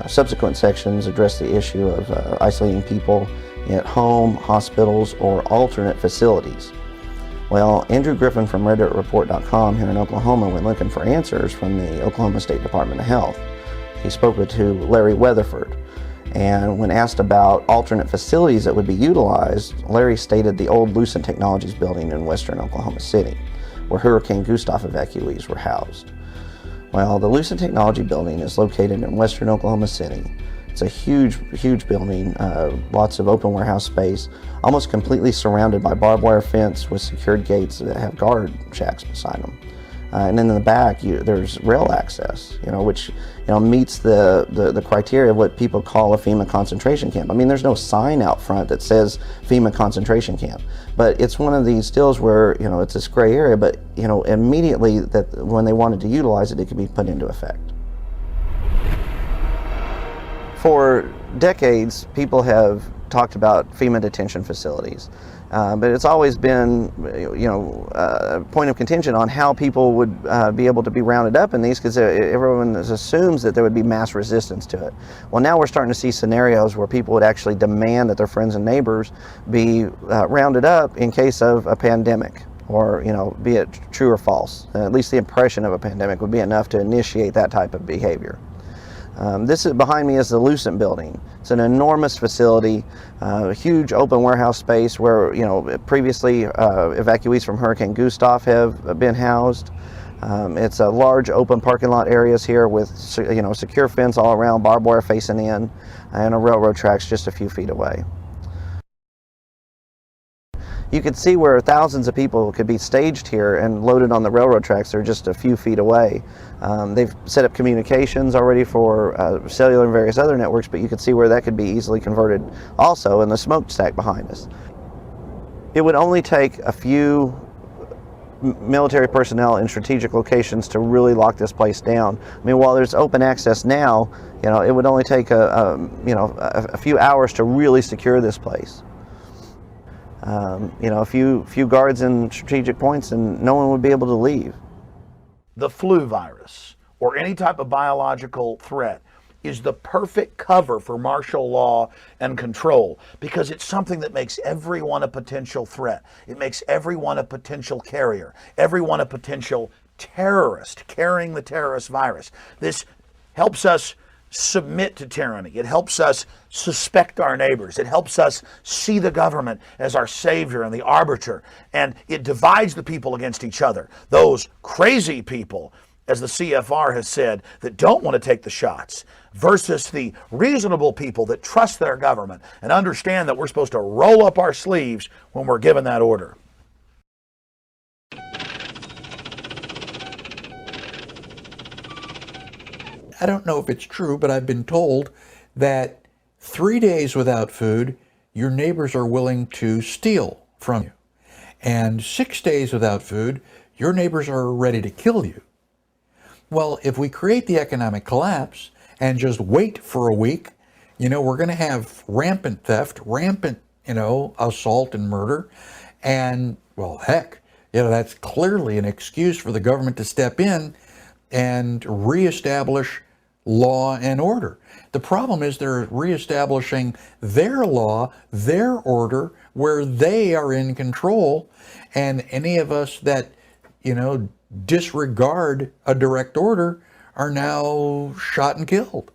Subsequent sections address the issue of isolating people at home, hospitals, or alternate facilities. Well, Andrew Griffin from RedDirtReport.com here in Oklahoma went looking for answers from the Oklahoma State Department of Health. He spoke to Larry Weatherford, and when asked about alternate facilities that would be utilized, Larry stated the old Lucent Technologies building in western Oklahoma City, where Hurricane Gustav evacuees were housed. Well, the Lucent Technology building is located in western Oklahoma City. It's a huge building, lots of open warehouse space, almost completely surrounded by barbed wire fence with secured gates that have guard shacks beside them. And then in the back, there's rail access, which meets the criteria of what people call a FEMA concentration camp. I mean, there's no sign out front that says FEMA concentration camp, but it's one of these deals where it's this gray area. But immediately that when they wanted to utilize it, it could be put into effect. For decades, people have talked about FEMA detention facilities, but it's always been, a point of contention on how people would be able to be rounded up in these, because everyone assumes that there would be mass resistance to it. Well, now we're starting to see scenarios where people would actually demand that their friends and neighbors be rounded up in case of a pandemic, or be it true or false. At least the impression of a pandemic would be enough to initiate that type of behavior. This is behind me is the Lucent building. It's an enormous facility, a huge open warehouse space where previously evacuees from Hurricane Gustav have been housed. It's a large open parking lot areas here with secure fence all around, barbed wire facing in, and a railroad tracks just a few feet away. You could see where thousands of people could be staged here and loaded on the railroad tracks. They're just a few feet away. They've set up communications already for cellular and various other networks, but you could see where that could be easily converted also in the smokestack behind us. It would only take a few military personnel in strategic locations to really lock this place down. I mean, while there's open access now, it would only take a few hours to really secure this place. A few guards in strategic points and no one would be able to leave. The flu virus or any type of biological threat is the perfect cover for martial law and control, because it's something that makes everyone a potential threat. It makes everyone a potential carrier, everyone a potential terrorist carrying the terrorist virus. This helps us submit to tyranny. It helps us suspect our neighbors. It helps us see the government as our savior and the arbiter. And it divides the people against each other. Those crazy people as the CFR has said, that don't want to take the shots, versus the reasonable people that trust their government and understand that we're supposed to roll up our sleeves when we're given that order. I don't know if it's true, but I've been told that 3 days without food, your neighbors are willing to steal from you. And 6 days without food, your neighbors are ready to kill you. Well, if we create the economic collapse and just wait for a week, we're going to have rampant theft, rampant, assault and murder. And, well, heck, that's clearly an excuse for the government to step in and reestablish law and order. The problem is they're reestablishing their law, their order, where they are in control, and any of us that, disregard a direct order are now shot and killed.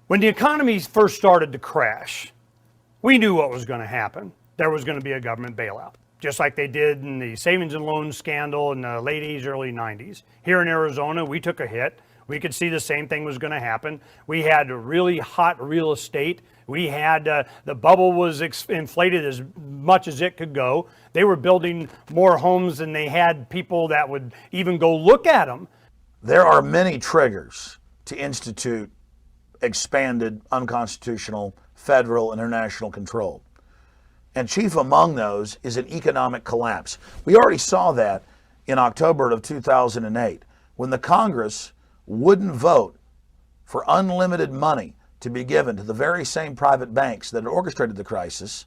When the economy first started to crash, we knew what was going to happen. There was going to be a government bailout, just like they did in the savings and loan scandal in the late 80s, early 90s. Here in Arizona, we took a hit. We could see the same thing was going to happen. We had really hot real estate. We had the bubble was inflated as much as it could go. They were building more homes than they had people that would even go look at them. There are many triggers to institute expanded unconstitutional federal and international control. And chief among those is an economic collapse. We already saw that in October of 2008 when the Congress wouldn't vote for unlimited money to be given to the very same private banks that had orchestrated the crisis.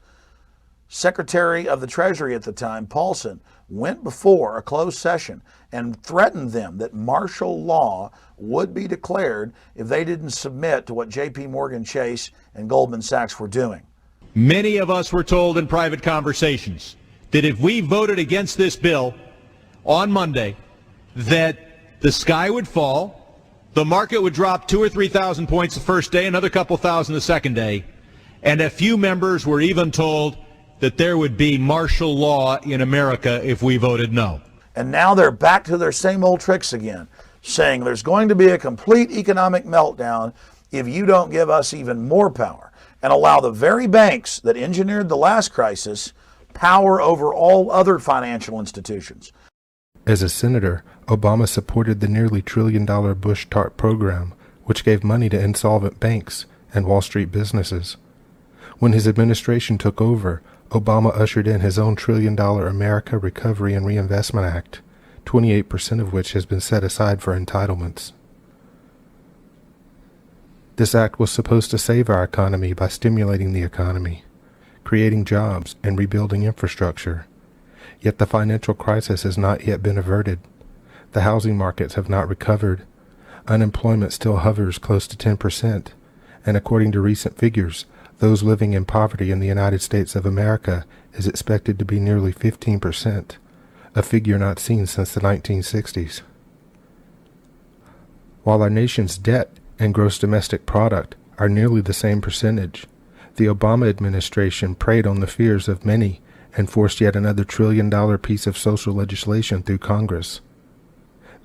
Secretary of the Treasury at the time, Paulson, went before a closed session and threatened them that martial law would be declared if they didn't submit to what J.P. Morgan Chase and Goldman Sachs were doing. Many of us were told in private conversations that if we voted against this bill on Monday, that the sky would fall, the market would drop 2,000 or 3,000 points the first day, another couple thousand the second day, and a few members were even told that there would be martial law in America if we voted no. And now they're back to their same old tricks again, saying there's going to be a complete economic meltdown if you don't give us even more power and allow the very banks that engineered the last crisis power over all other financial institutions. As a senator, Obama supported the nearly $1 trillion Bush TARP program, which gave money to insolvent banks and Wall Street businesses. When his administration took over, Obama ushered in his own $1 trillion America Recovery and Reinvestment Act, 28% of which has been set aside for entitlements. This act was supposed to save our economy by stimulating the economy, creating jobs, and rebuilding infrastructure. Yet the financial crisis has not yet been averted. The housing markets have not recovered. Unemployment still hovers close to 10%, and according to recent figures, those living in poverty in the United States of America is expected to be nearly 15%, a figure not seen since the 1960s. While our nation's debt and gross domestic product are nearly the same percentage, the Obama administration preyed on the fears of many and forced yet another $1 trillion piece of social legislation through Congress.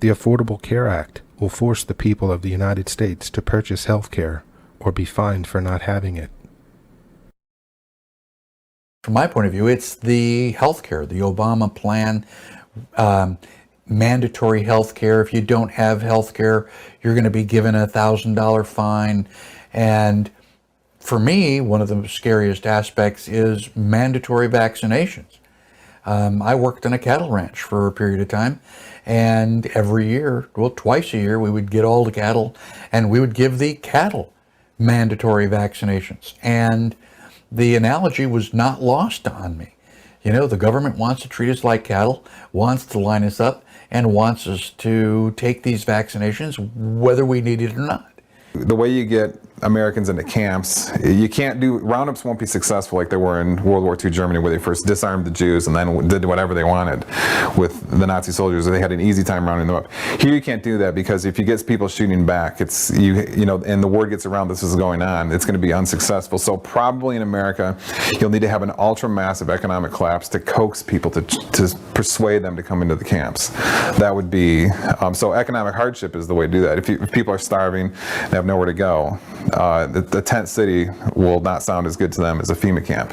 The Affordable Care Act will force the people of the United States to purchase health care or be fined for not having it. From my point of view, it's the health care, the Obama plan, mandatory health care. If you don't have health care, you're going to be given a $1,000 fine. And for me, one of the scariest aspects is mandatory vaccinations. I worked on a cattle ranch for a period of time, and every year, well, twice a year, we would get all the cattle and we would give the cattle mandatory vaccinations. And the analogy was not lost on me. The government wants to treat us like cattle, wants to line us up, and wants us to take these vaccinations whether we need it or not. The way you get Americans into camps. You can't do, roundups won't be successful like they were in World War II Germany, where they first disarmed the Jews and then did whatever they wanted with the Nazi soldiers. They had an easy time rounding them up. Here you can't do that, because if you get people shooting back, it's, you know, and the word gets around this is going on, it's going to be unsuccessful. So probably in America, you'll need to have an ultra-massive economic collapse to coax people to persuade them to come into the camps. That would be, so economic hardship is the way to do that. If people are starving and have nowhere to go, the tent city will not sound as good to them as a FEMA camp.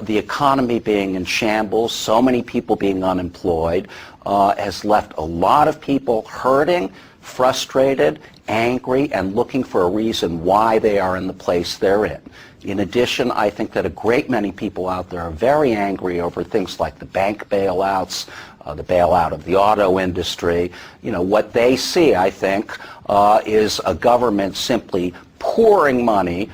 The economy being in shambles, so many people being unemployed, has left a lot of people hurting, frustrated, angry, and looking for a reason why they are in the place they're in. In addition, I think that a great many people out there are very angry over things like the bank bailouts, the bailout of the auto industry. You know, what they see, I think, is a government simply pouring money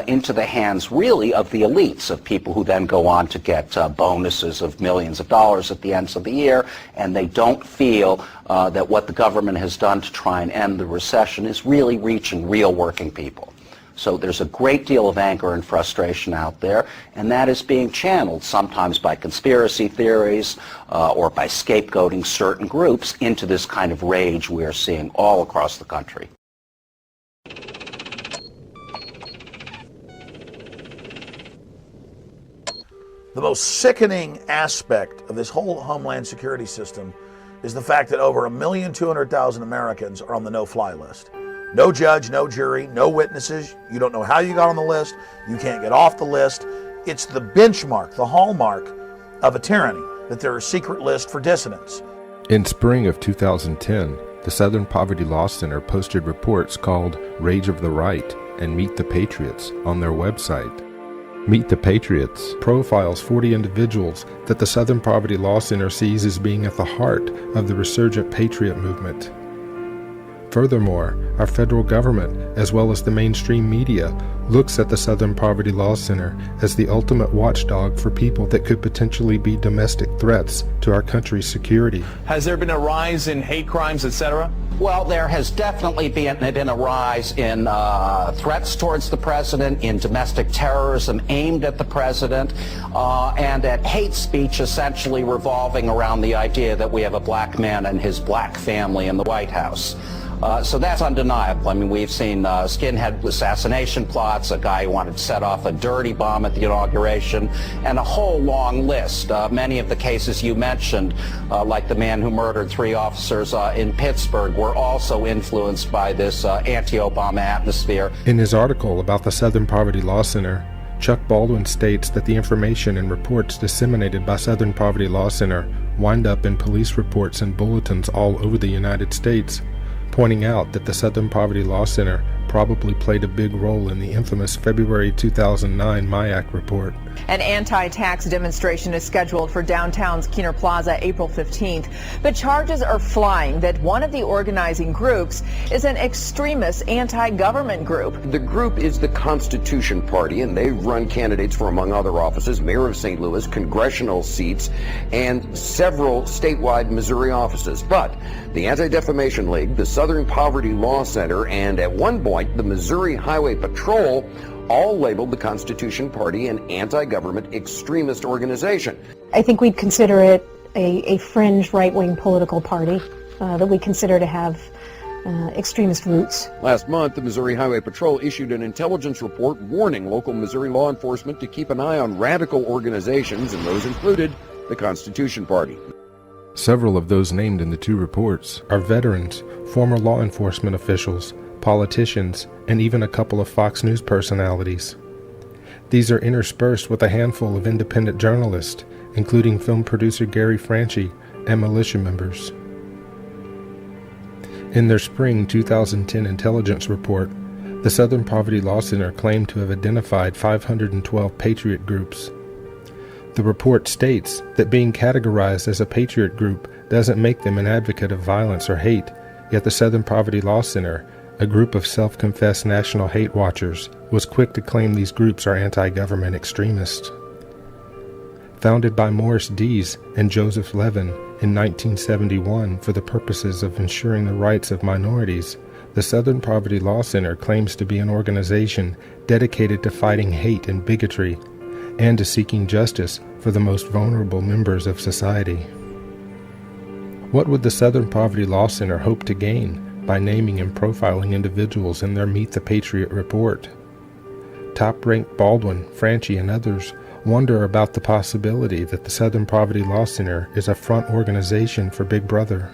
into the hands, really, of the elites, of people who then go on to get bonuses of millions of dollars at the end of the year, and they don't feel that what the government has done to try and end the recession is really reaching real working people. So there's a great deal of anger and frustration out there, and that is being channeled sometimes by conspiracy theories or by scapegoating certain groups into this kind of rage we are seeing all across the country. The most sickening aspect of this whole Homeland Security system is the fact that over 1,200,000 Americans are on the no-fly list. No judge, no jury, no witnesses. You don't know how you got on the list. You can't get off the list. It's the benchmark, the hallmark of a tyranny, that there are secret lists for dissidents. In spring of 2010, the Southern Poverty Law Center posted reports called Rage of the Right and Meet the Patriots on their website. Meet the Patriots profiles 40 individuals that the Southern Poverty Law Center sees as being at the heart of the resurgent patriot movement. Furthermore, our federal government, as well as the mainstream media, looks at the Southern Poverty Law Center as the ultimate watchdog for people that could potentially be domestic threats to our country's security. Has there been a rise in hate crimes, etc.? Well, there has definitely been a rise in threats towards the president, in domestic terrorism aimed at the president, and at hate speech essentially revolving around the idea that we have a black man and his black family in the White House. So that's undeniable. I mean, we've seen skinhead assassination plots, a guy who wanted to set off a dirty bomb at the inauguration, and a whole long list. Many of the cases you mentioned, like the man who murdered 3 officers in Pittsburgh, were also influenced by this anti-Obama atmosphere. In his article about the Southern Poverty Law Center, Chuck Baldwin states that the information and reports disseminated by Southern Poverty Law Center wind up in police reports and bulletins all over the United States, pointing out that the Southern Poverty Law Center probably played a big role in the infamous February 2009 MIAC report. An anti-tax demonstration is scheduled for downtown's Keener Plaza April 15th, but charges are flying that one of the organizing groups is an extremist anti-government group. The group is the Constitution Party, and they run candidates for, among other offices, mayor of St. Louis, congressional seats, and several statewide Missouri offices. But the Anti-Defamation League, the Southern Poverty Law Center, and at one point the Missouri Highway Patrol all labeled the Constitution Party an anti-government extremist organization. I think we'd consider it a fringe right-wing political party that we consider to have extremist roots. Last month, the Missouri Highway Patrol issued an intelligence report warning local Missouri law enforcement to keep an eye on radical organizations, and those included the Constitution Party. Several of those named in the 2 reports are veterans, former law enforcement officials, politicians, and even a couple of Fox News personalities. These are interspersed with a handful of independent journalists, including film producer Gary Franchi and militia members. In their spring 2010 intelligence report, the Southern Poverty Law Center claimed to have identified 512 patriot groups. The report states that being categorized as a patriot group doesn't make them an advocate of violence or hate, yet the Southern Poverty Law Center, a group of self-confessed national hate watchers, was quick to claim these groups are anti-government extremists. Founded by Morris Dees and Joseph Levin in 1971 for the purposes of ensuring the rights of minorities, The Southern Poverty Law Center claims to be an organization dedicated to fighting hate and bigotry and to seeking justice for the most vulnerable members of society. What would the Southern Poverty Law Center hope to gain by naming and profiling individuals in their Meet the Patriot report? Top-ranked Baldwin, Franchi, and others wonder about the possibility that the Southern Poverty Law Center is a front organization for Big Brother.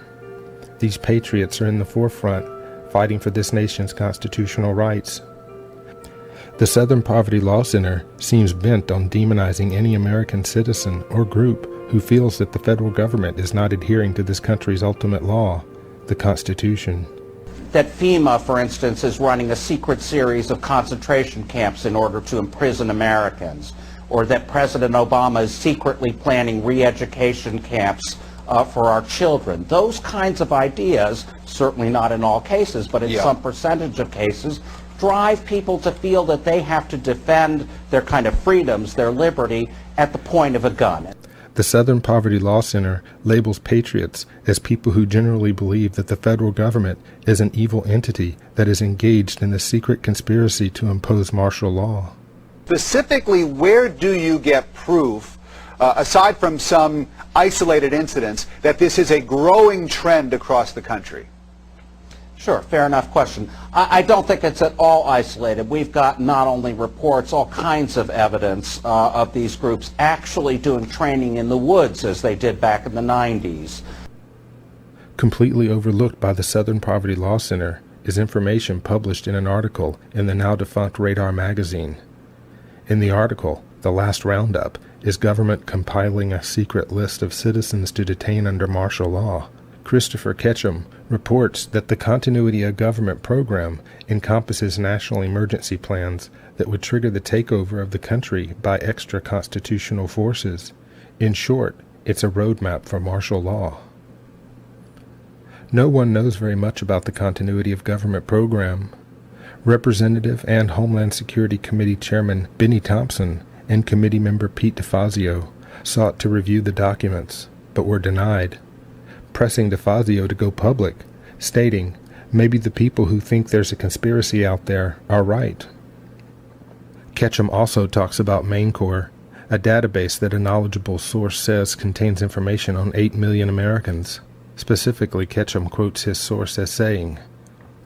These patriots are in the forefront, fighting for this nation's constitutional rights. The Southern Poverty Law Center seems bent on demonizing any American citizen or group who feels that the federal government is not adhering to this country's ultimate law, the Constitution. That FEMA, for instance, is running a secret series of concentration camps in order to imprison Americans, or that President Obama is secretly planning re-education camps for our children. Those kinds of ideas, certainly not in all cases, but in some percentage of cases, drive people to feel that they have to defend their kind of freedoms, their liberty, at the point of a gun. The Southern Poverty Law Center labels patriots as people who generally believe that the federal government is an evil entity that is engaged in a secret conspiracy to impose martial law. Specifically, where do you get proof, aside from some isolated incidents, that this is a growing trend across the country? Sure, fair enough question. I don't think it's at all isolated. We've got not only reports, all kinds of evidence of these groups actually doing training in the woods as they did back in the 90s. Completely overlooked by the Southern Poverty Law Center is information published in an article in the now-defunct Radar magazine. In the article, The Last Roundup, is government compiling a secret list of citizens to detain under martial law. Christopher Ketchum reports that the Continuity of Government program encompasses national emergency plans that would trigger the takeover of the country by extra-constitutional forces. In short, it's a roadmap for martial law. No one knows very much about the Continuity of Government program. Representative and Homeland Security Committee Chairman Benny Thompson and committee member Pete DeFazio sought to review the documents, but were denied, pressing DeFazio to go public, stating, "Maybe the people who think there's a conspiracy out there are right." Ketchum also talks about MainCore, a database that a knowledgeable source says contains information on 8 million Americans. Specifically, Ketchum quotes his source as saying,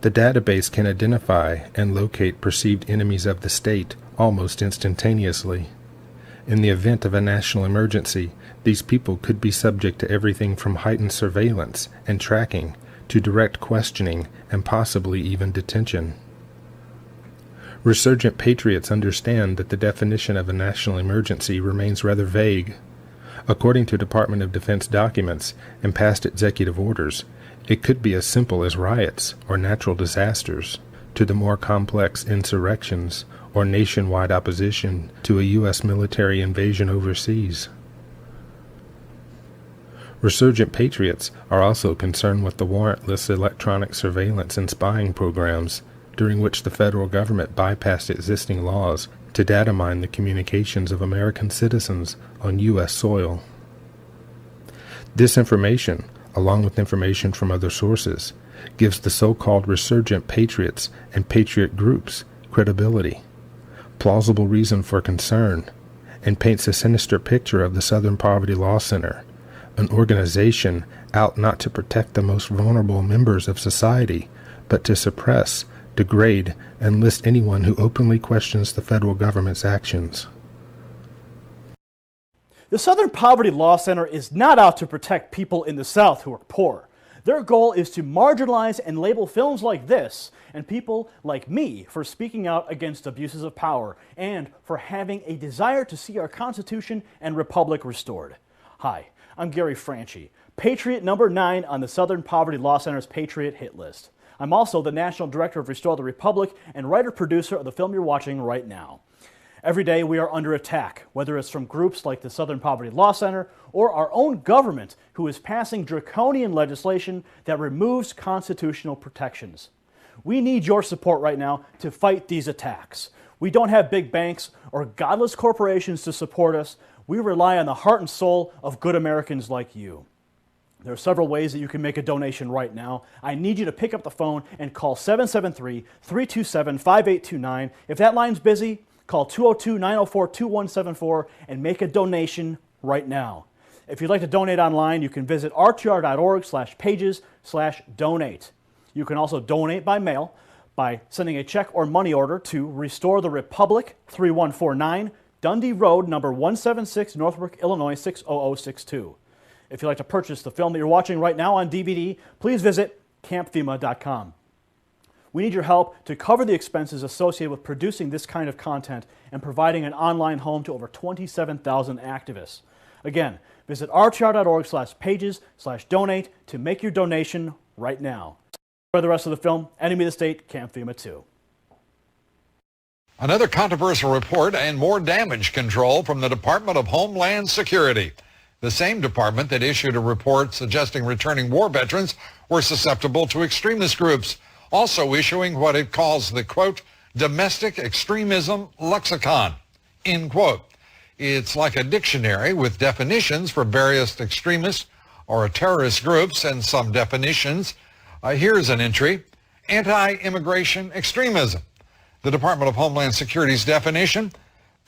"The database can identify and locate perceived enemies of the state almost instantaneously. In the event of a national emergency, these people could be subject to everything from heightened surveillance and tracking to direct questioning and possibly even detention." Resurgent patriots understand that the definition of a national emergency remains rather vague. According to Department of Defense documents and past executive orders, it could be as simple as riots or natural disasters, to the more complex insurrections or nationwide opposition to a U.S. military invasion overseas. Resurgent patriots are also concerned with the warrantless electronic surveillance and spying programs, during which the federal government bypassed existing laws to data mine the communications of American citizens on U.S. soil. This information, along with information from other sources, gives the so-called resurgent patriots and patriot groups credibility, plausible reason for concern, and paints a sinister picture of the Southern Poverty Law Center, an organization out not to protect the most vulnerable members of society, but to suppress, degrade, and list anyone who openly questions the federal government's actions. The Southern Poverty Law Center is not out to protect people in the South who are poor. Their goal is to marginalize and label films like this and people like me for speaking out against abuses of power and for having a desire to see our Constitution and Republic restored. Hi, I'm Gary Franchi, Patriot number 9 on the Southern Poverty Law Center's Patriot Hit List. I'm also the National Director of Restore the Republic and writer-producer of the film you're watching right now. Every day we are under attack, whether it's from groups like the Southern Poverty Law Center or our own government, who is passing draconian legislation that removes constitutional protections. We need your support right now to fight these attacks. We don't have big banks or godless corporations to support us. We rely on the heart and soul of good Americans like you. There are several ways that you can make a donation right now. I need you to pick up the phone and call 773-327-5829. If that line's busy, call 202-904-2174 and make a donation right now. If you'd like to donate online, you can visit rtr.org/pages/donate. You can also donate by mail by sending a check or money order to Restore the Republic, 3149 Dundee Road, number 176, Northbrook, Illinois, 60062. If you'd like to purchase the film that you're watching right now on DVD, please visit campfema.com. We need your help to cover the expenses associated with producing this kind of content and providing an online home to over 27,000 activists. Again, visit rtr.org/pages/donate to make your donation right now. For the rest of the film, Enemy of the State, Camp FEMA 2. Another controversial report and more damage control from the Department of Homeland Security. The same department that issued a report suggesting returning war veterans were susceptible to extremist groups, also issuing what it calls the, quote, domestic extremism lexicon, end quote. It's like a dictionary with definitions for various extremist or terrorist groups and some definitions. Here's an entry: anti-immigration extremism. The Department of Homeland Security's definition: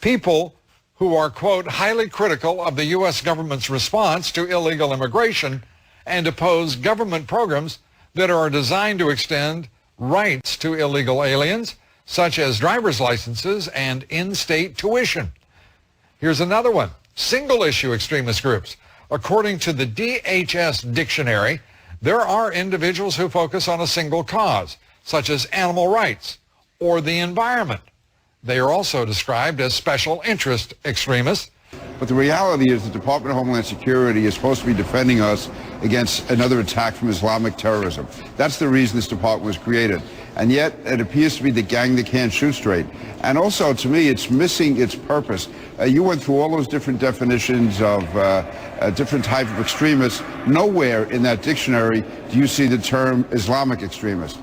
people who are, quote, highly critical of the U.S. government's response to illegal immigration and oppose government programs that are designed to extend rights to illegal aliens, such as driver's licenses and in-state tuition. Here's another one: single-issue extremist groups. According to the DHS dictionary, there are individuals who focus on a single cause, such as animal rights or the environment. They are also described as special interest extremists. But the reality is the Department of Homeland Security is supposed to be defending us against another attack from Islamic terrorism. That's the reason this department was created. And yet it appears to be the gang that can't shoot straight. And also, to me, it's missing its purpose. You went through all those different definitions of different types of extremists. Nowhere in that dictionary do you see the term Islamic extremist.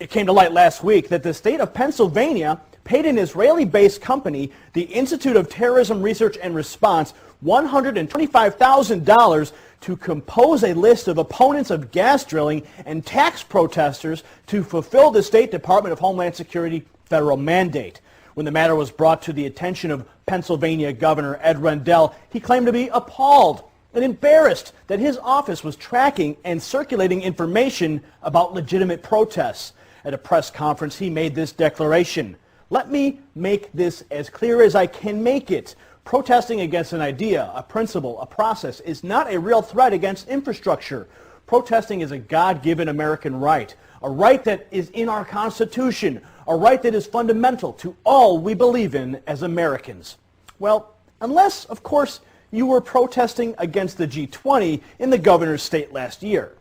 It came to light last week that the state of Pennsylvania paid an Israeli-based company, the Institute of Terrorism Research and Response, $125,000 to compose a list of opponents of gas drilling and tax protesters to fulfill the State Department of Homeland Security federal mandate. When the matter was brought to the attention of Pennsylvania Governor Ed Rendell, he claimed to be appalled and embarrassed that his office was tracking and circulating information about legitimate protests. At a press conference, he made this declaration: "Let me make this as clear as I can make it. Protesting against an idea, a principle, a process is not a real threat against infrastructure. Protesting is a God-given American right, a right that is in our Constitution, a right that is fundamental to all we believe in as Americans." Well, unless, of course, you were protesting against the G20 in the governor's state last year.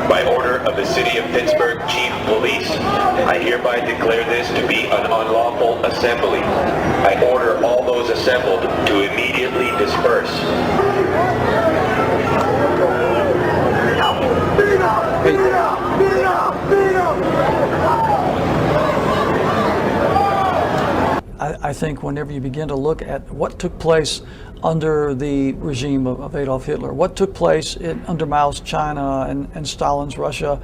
By order of the City of Pittsburgh Chief Police, I hereby declare this to be an unlawful assembly. I order all those assembled to immediately disperse. I think whenever you begin to look at what took place under the regime of Adolf Hitler, what took place under Mao's China and Stalin's Russia,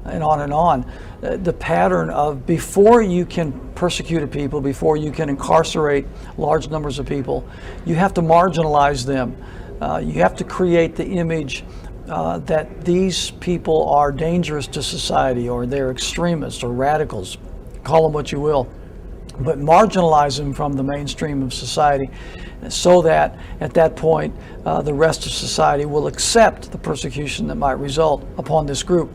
and on, the pattern of before you can persecute a people, before you can incarcerate large numbers of people, you have to marginalize them. You have to create the image that these people are dangerous to society, or they're extremists or radicals, call them what you will, but marginalize them from the mainstream of society so that at that point the rest of society will accept the persecution that might result upon this group.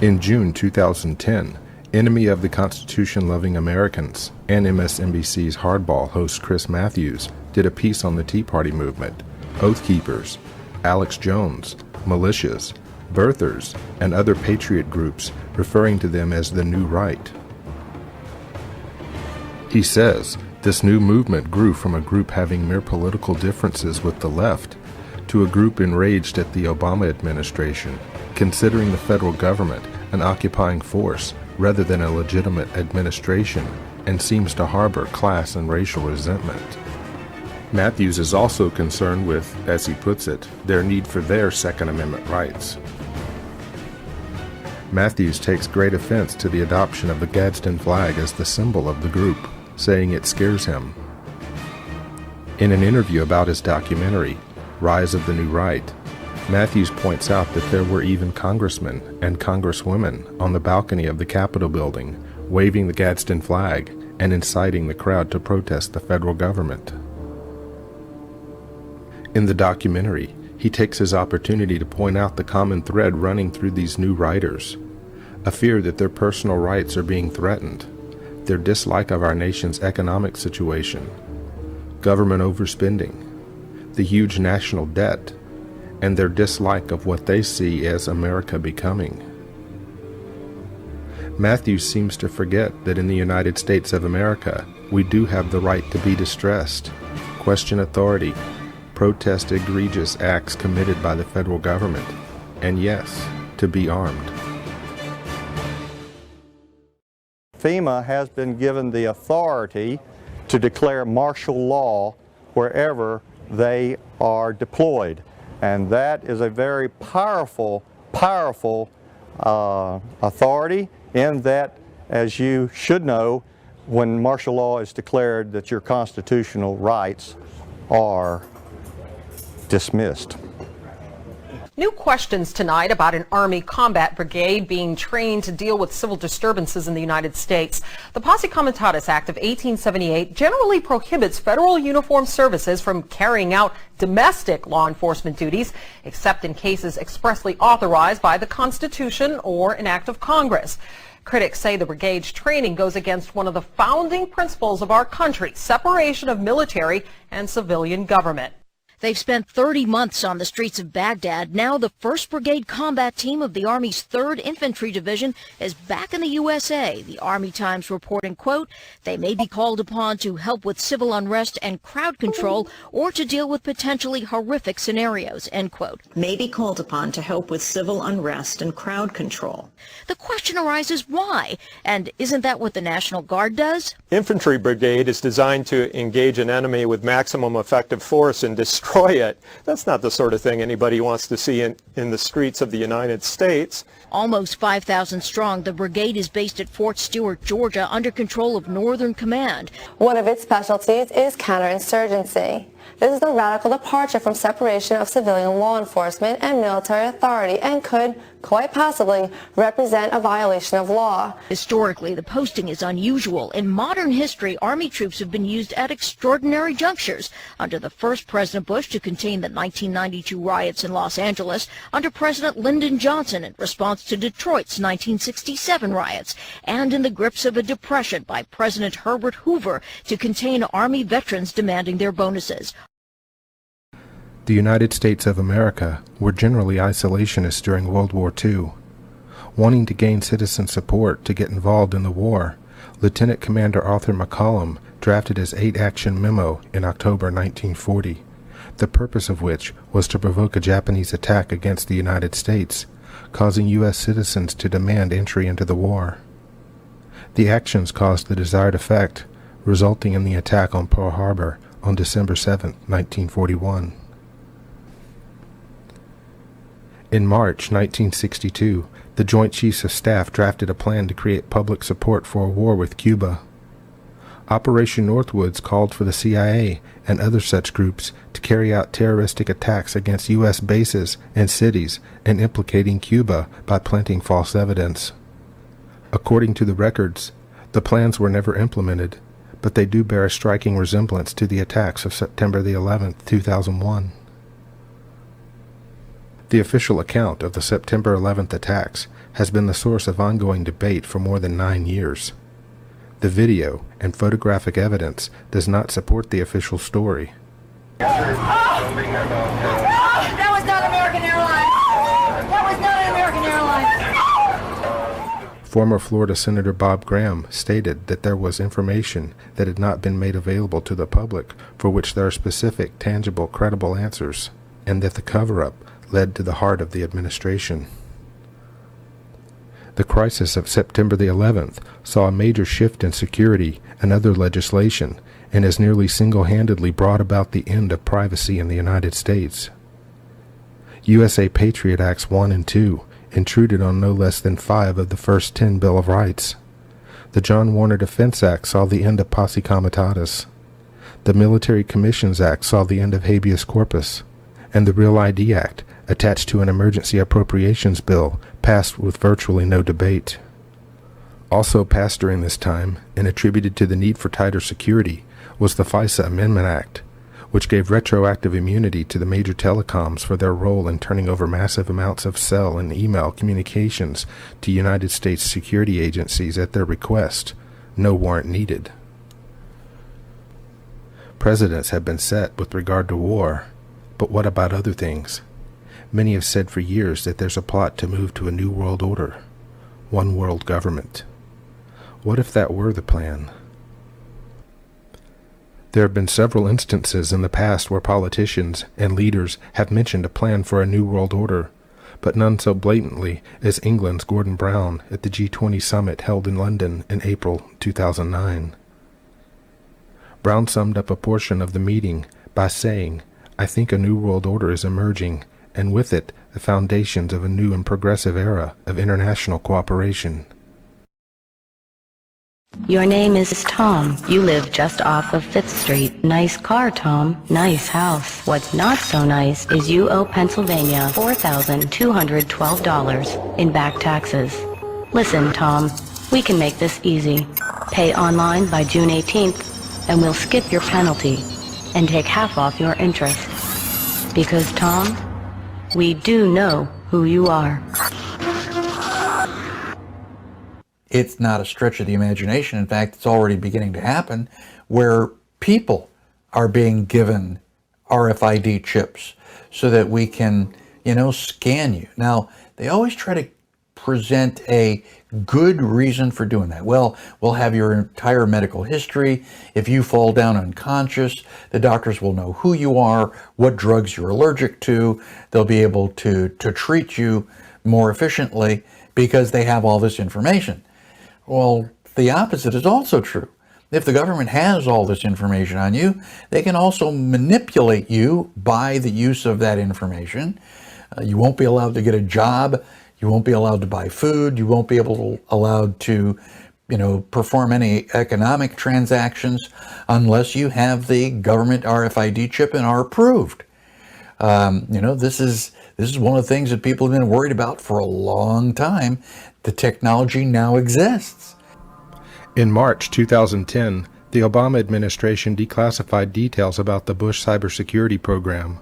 In June 2010, Enemy of the Constitution-loving Americans and MSNBC's Hardball host Chris Matthews did a piece on the Tea Party movement, Oath Keepers, Alex Jones, militias, birthers, and other patriot groups, referring to them as the New Right. He says this new movement grew from a group having mere political differences with the left to a group enraged at the Obama administration, considering the federal government an occupying force rather than a legitimate administration, and seems to harbor class and racial resentment. Matthews is also concerned with, as he puts it, their need for their Second Amendment rights. Matthews takes great offense to the adoption of the Gadsden flag as the symbol of the group, saying it scares him. In an interview about his documentary, Rise of the New Right, Matthews points out that there were even congressmen and congresswomen on the balcony of the Capitol building, waving the Gadsden flag and inciting the crowd to protest the federal government. In the documentary, he takes his opportunity to point out the common thread running through these new writers, a fear that their personal rights are being threatened, their dislike of our nation's economic situation, government overspending, the huge national debt, and their dislike of what they see as America becoming. Matthews seems to forget that in the United States of America, we do have the right to be distressed, question authority, protest egregious acts committed by the federal government, and yes, to be armed. FEMA has been given the authority to declare martial law wherever they are deployed. And that is a very powerful authority, in that, as you should know, when martial law is declared, that your constitutional rights are dismissed. New questions tonight about an Army combat brigade being trained to deal with civil disturbances in the United States. The Posse Comitatus Act of 1878 generally prohibits federal uniformed services from carrying out domestic law enforcement duties, except in cases expressly authorized by the Constitution or an act of Congress. Critics say the brigade's training goes against one of the founding principles of our country, separation of military and civilian government. They've spent 30 months on the streets of Baghdad. Now the 1st Brigade Combat Team of the Army's 3rd Infantry Division is back in the USA. The Army Times reporting, quote, they may be called upon to help with civil unrest and crowd control or to deal with potentially horrific scenarios, end quote. May be called upon to help with civil unrest and crowd control. The question arises, why? And isn't that what the National Guard does? Infantry Brigade is designed to engage an enemy with maximum effective force and destroy it. That's not the sort of thing anybody wants to see in the streets of the United States. Almost 5,000 strong, the brigade is based at Fort Stewart, Georgia, under control of Northern Command. One of its specialties is counterinsurgency. This is a radical departure from separation of civilian law enforcement and military authority, and could, quite possibly, represent a violation of law. Historically, the posting is unusual. In modern history, Army troops have been used at extraordinary junctures. Under the first President Bush to contain the 1992 riots in Los Angeles, under President Lyndon Johnson in response to Detroit's 1967 riots, and in the grips of a depression by President Herbert Hoover to contain Army veterans demanding their bonuses. The United States of America were generally isolationists during World War II. Wanting to gain citizen support to get involved in the war, Lieutenant Commander Arthur McCollum drafted his 8-action memo in October 1940, the purpose of which was to provoke a Japanese attack against the United States, causing U.S. citizens to demand entry into the war. The actions caused the desired effect, resulting in the attack on Pearl Harbor on December 7, 1941. In March 1962, the Joint Chiefs of Staff drafted a plan to create public support for a war with Cuba. Operation Northwoods called for the CIA and other such groups to carry out terroristic attacks against U.S. bases and cities and implicating Cuba by planting false evidence. According to the records, the plans were never implemented, but they do bear a striking resemblance to the attacks of September the 11th, 2001. The official account of the September 11th attacks has been the source of ongoing debate for more than 9 years. The video and photographic evidence does not support the official story. That was not American Airlines! That was not an former Florida Senator Bob Graham stated that there was information that had not been made available to the public for which there are specific, tangible, credible answers, and that the cover-up led to the heart of the administration. The crisis of September the 11th saw a major shift in security and other legislation and has nearly single-handedly brought about the end of privacy in the United States. USA Patriot Acts 1 and 2 intruded on no less than 5 of the first 10 Bill of Rights. The John Warner Defense Act saw the end of posse comitatus. The Military Commissions Act saw the end of habeas corpus. And the Real ID Act, attached to an emergency appropriations bill, passed with virtually no debate. Also passed during this time, and attributed to the need for tighter security, was the FISA Amendment Act, which gave retroactive immunity to the major telecoms for their role in turning over massive amounts of cell and email communications to United States security agencies at their request, no warrant needed. Precedents have been set with regard to war, but what about other things? Many have said for years that there's a plot to move to a new world order, one world government. What if that were the plan? There have been several instances in the past where politicians and leaders have mentioned a plan for a new world order, but none so blatantly as England's Gordon Brown at the G20 summit held in London in April 2009. Brown summed up a portion of the meeting by saying, "I think a new world order is emerging, and with it the foundations of a new and progressive era of international cooperation." Your name is Tom. You live just off of 5th Street. Nice car, Tom. Nice house. What's not so nice is you owe Pennsylvania $4,212 in back taxes. Listen, Tom, we can make this easy. Pay online by June 18th, and we'll skip your penalty and take half off your interest. Because, Tom, we do know who you are. It's not a stretch of the imagination. In fact, it's already beginning to happen where people are being given RFID chips so that we can, scan you. Now, they always try to present a good reason for doing that. Well, we'll have your entire medical history. If you fall down unconscious, the doctors will know who you are, what drugs you're allergic to. They'll be able to treat you more efficiently because they have all this information. Well, the opposite is also true. If the government has all this information on you, they can also manipulate you by the use of that information. You won't be allowed to get a job. You won't be allowed to buy food. You won't be allowed to, perform any economic transactions unless you have the government RFID chip and are approved. This is one of the things that people have been worried about for a long time. The technology now exists. In March 2010, the Obama administration declassified details about the Bush cybersecurity program.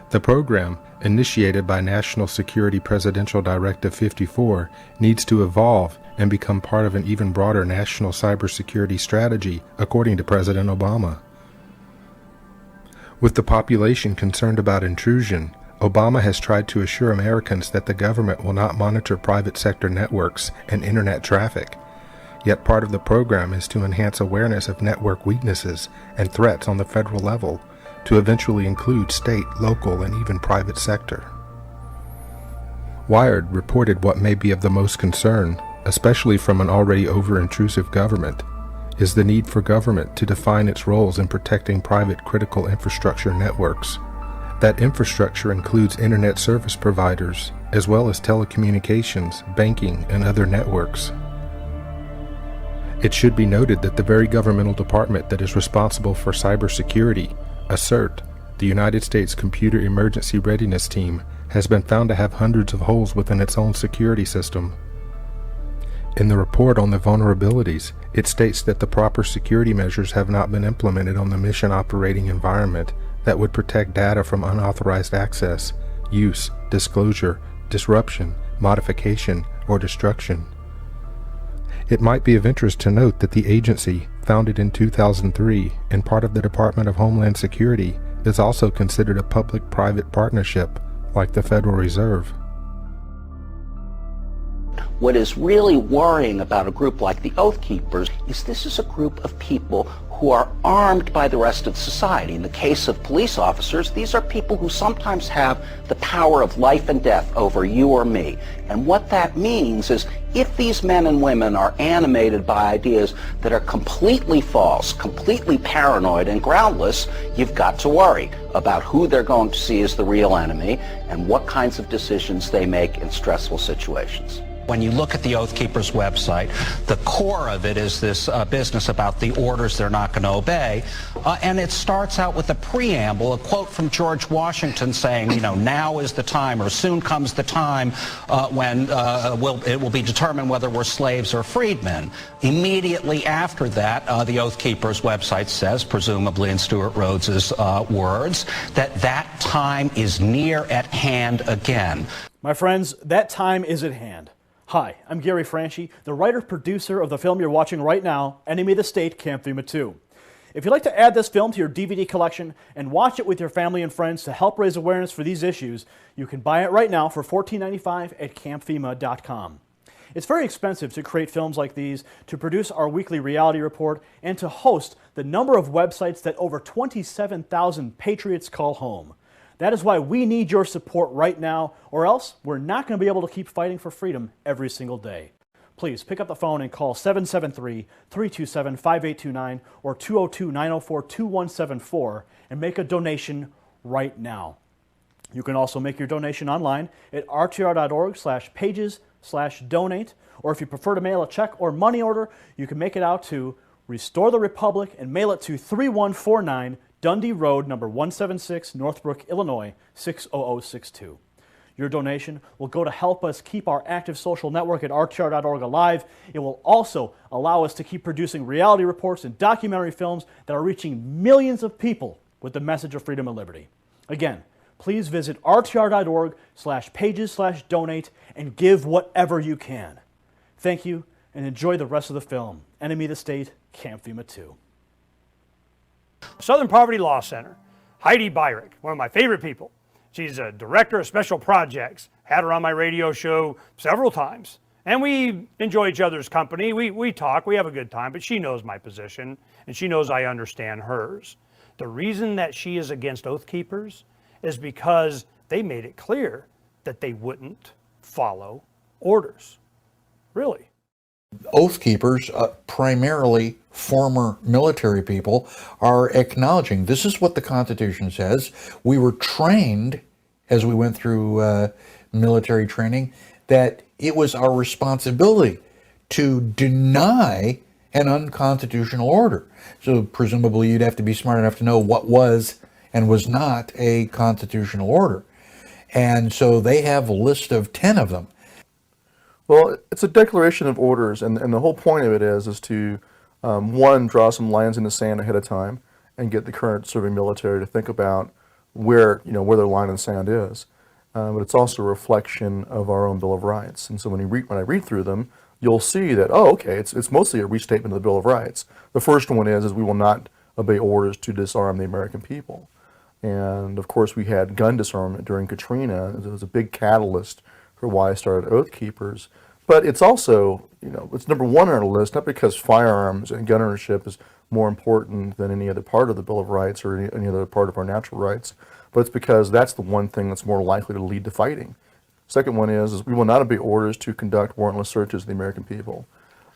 The program, initiated by National Security Presidential Directive 54, needs to evolve and become part of an even broader national cybersecurity strategy, according to President Obama. With the population concerned about intrusion, Obama has tried to assure Americans that the government will not monitor private sector networks and internet traffic. Yet part of the program is to enhance awareness of network weaknesses and threats on the federal level, to eventually include state, local, and even private sector. Wired reported what may be of the most concern, especially from an already over-intrusive government, is the need for government to define its roles in protecting private critical infrastructure networks. That infrastructure includes internet service providers, as well as telecommunications, banking, and other networks. It should be noted that the very governmental department that is responsible for cybersecurity, CERT, the United States Computer Emergency Readiness Team, has been found to have hundreds of holes within its own security system. In the report on the vulnerabilities, it states that the proper security measures have not been implemented on the mission operating environment that would protect data from unauthorized access, use, disclosure, disruption, modification, or destruction. It might be of interest to note that the agency, founded in 2003 and part of the Department of Homeland Security, is also considered a public-private partnership, like the Federal Reserve. What is really worrying about a group like the Oath Keepers is this is a group of people who are armed by the rest of society. In the case of police officers, these are people who sometimes have the power of life and death over you or me. And what that means is if these men and women are animated by ideas that are completely false, completely paranoid and groundless, you've got to worry about who they're going to see as the real enemy and what kinds of decisions they make in stressful situations. When you look at the Oath Keepers website, the core of it is this business about the orders they're not going to obey. And it starts out with a preamble, a quote from George Washington saying, you know, now is the time, or soon comes the time when it will be determined whether we're slaves or freedmen. Immediately after that, the Oath Keepers website says, presumably in Stuart Rhodes's words, that time is near at hand again. My friends, that time is at hand. Hi, I'm Gary Franchi, the writer-producer of the film you're watching right now, Enemy of the State, Camp FEMA 2. If you'd like to add this film to your DVD collection and watch it with your family and friends to help raise awareness for these issues, you can buy it right now for $14.95 at campfema.com. It's very expensive to create films like these, to produce our weekly reality report, and to host the number of websites that over 27,000 patriots call home. That is why we need your support right now, or else we're not going to be able to keep fighting for freedom every single day. Please pick up the phone and call 773-327-5829 or 202-904-2174 and make a donation right now. You can also make your donation online at rtr.org/pages/donate, or if you prefer to mail a check or money order, you can make it out to Restore the Republic and mail it to 3149 Dundee Road, number 176, Northbrook, Illinois, 60062. Your donation will go to help us keep our active social network at rtr.org alive. It will also allow us to keep producing reality reports and documentary films that are reaching millions of people with the message of freedom and liberty. Again, please visit rtr.org/pages/donate and give whatever you can. Thank you, and enjoy the rest of the film, Enemy of the State, Camp FEMA 2. Southern Poverty Law Center. Heidi Byrick, one of my favorite people. She's a director of special projects. Had her on my radio show several times. And we enjoy each other's company. We talk, we have a good time, but she knows my position, and she knows I understand hers. The reason that she is against Oath Keepers is because they made it clear that they wouldn't follow orders. Really. Oath Keepers, primarily former military people, are acknowledging this is what the Constitution says. We were trained, as we went through military training, that it was our responsibility to deny an unconstitutional order. So presumably you'd have to be smart enough to know what was and was not a constitutional order. And so they have a list of 10 of them. Well, it's a declaration of orders, and the whole point of it is to, one, draw some lines in the sand ahead of time and get the current serving military to think about where their line in the sand is. But it's also a reflection of our own Bill of Rights. And so when I read through them, you'll see that, oh, okay, it's mostly a restatement of the Bill of Rights. The first one is we will not obey orders to disarm the American people. And of course, we had gun disarmament during Katrina. It was a big catalyst for why I started Oath Keepers. But it's also, it's number one on our list, not because firearms and gun ownership is more important than any other part of the Bill of Rights or any other part of our natural rights, but it's because that's the one thing that's more likely to lead to fighting. Second one is we will not obey orders to conduct warrantless searches of the American people.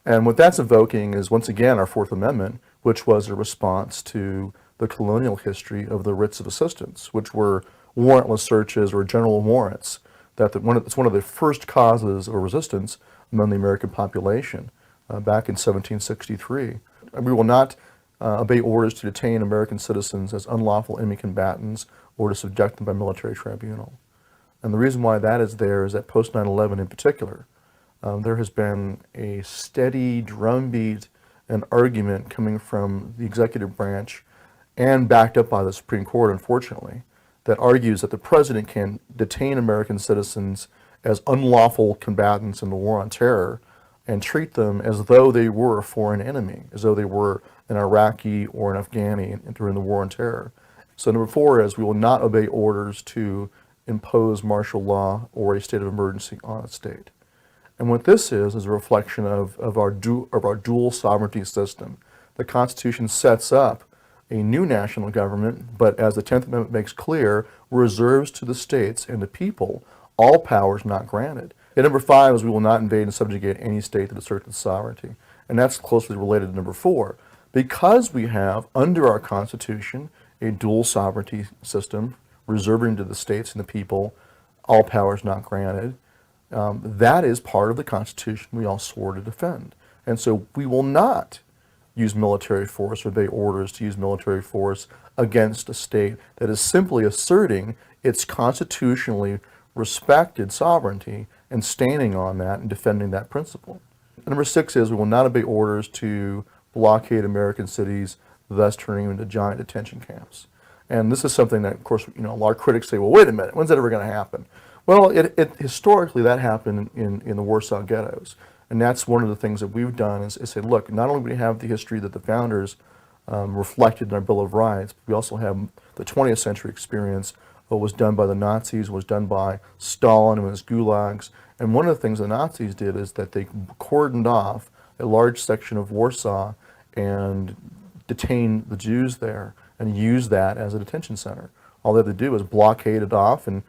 And what that's evoking is, once again, our Fourth Amendment, which was a response to the colonial history of the writs of assistance, which were warrantless searches or general warrants. It's one of the first causes of resistance among the American population back in 1763. We will not obey orders to detain American citizens as unlawful enemy combatants or to subject them by military tribunal. And the reason why that is there is that post 9/11 in particular, there has been a steady drumbeat and argument coming from the executive branch and backed up by the Supreme Court, unfortunately, that argues that the president can detain American citizens as unlawful combatants in the war on terror and treat them as though they were a foreign enemy, as though they were an Iraqi or an Afghani during the war on terror. So number four is we will not obey orders to impose martial law or a state of emergency on a state. And what this is a reflection of our dual sovereignty system. The Constitution sets up a new national government, but as the 10th Amendment makes clear, reserves to the states and the people all powers not granted. And number 5 is we will not invade and subjugate any state that asserts its sovereignty. And that's closely related to number 4. Because we have, under our Constitution, a dual sovereignty system, reserving to the states and the people all powers not granted, that is part of the Constitution we all swore to defend. And so we will not use military force or obey orders to use military force against a state that is simply asserting its constitutionally respected sovereignty and standing on that and defending that principle. And number 6 is we will not obey orders to blockade American cities, thus turning them into giant detention camps. And this is something that, of course, a lot of critics say, well, wait a minute, when's that ever going to happen? Well, historically that happened in the Warsaw ghettos. And that's one of the things that we've done is say, look, not only do we have the history that the founders reflected in our Bill of Rights, but we also have the 20th century experience, what was done by the Nazis, what was done by Stalin and his gulags. And one of the things the Nazis did is that they cordoned off a large section of Warsaw and detained the Jews there and used that as a detention center. All they had to do was blockade it off and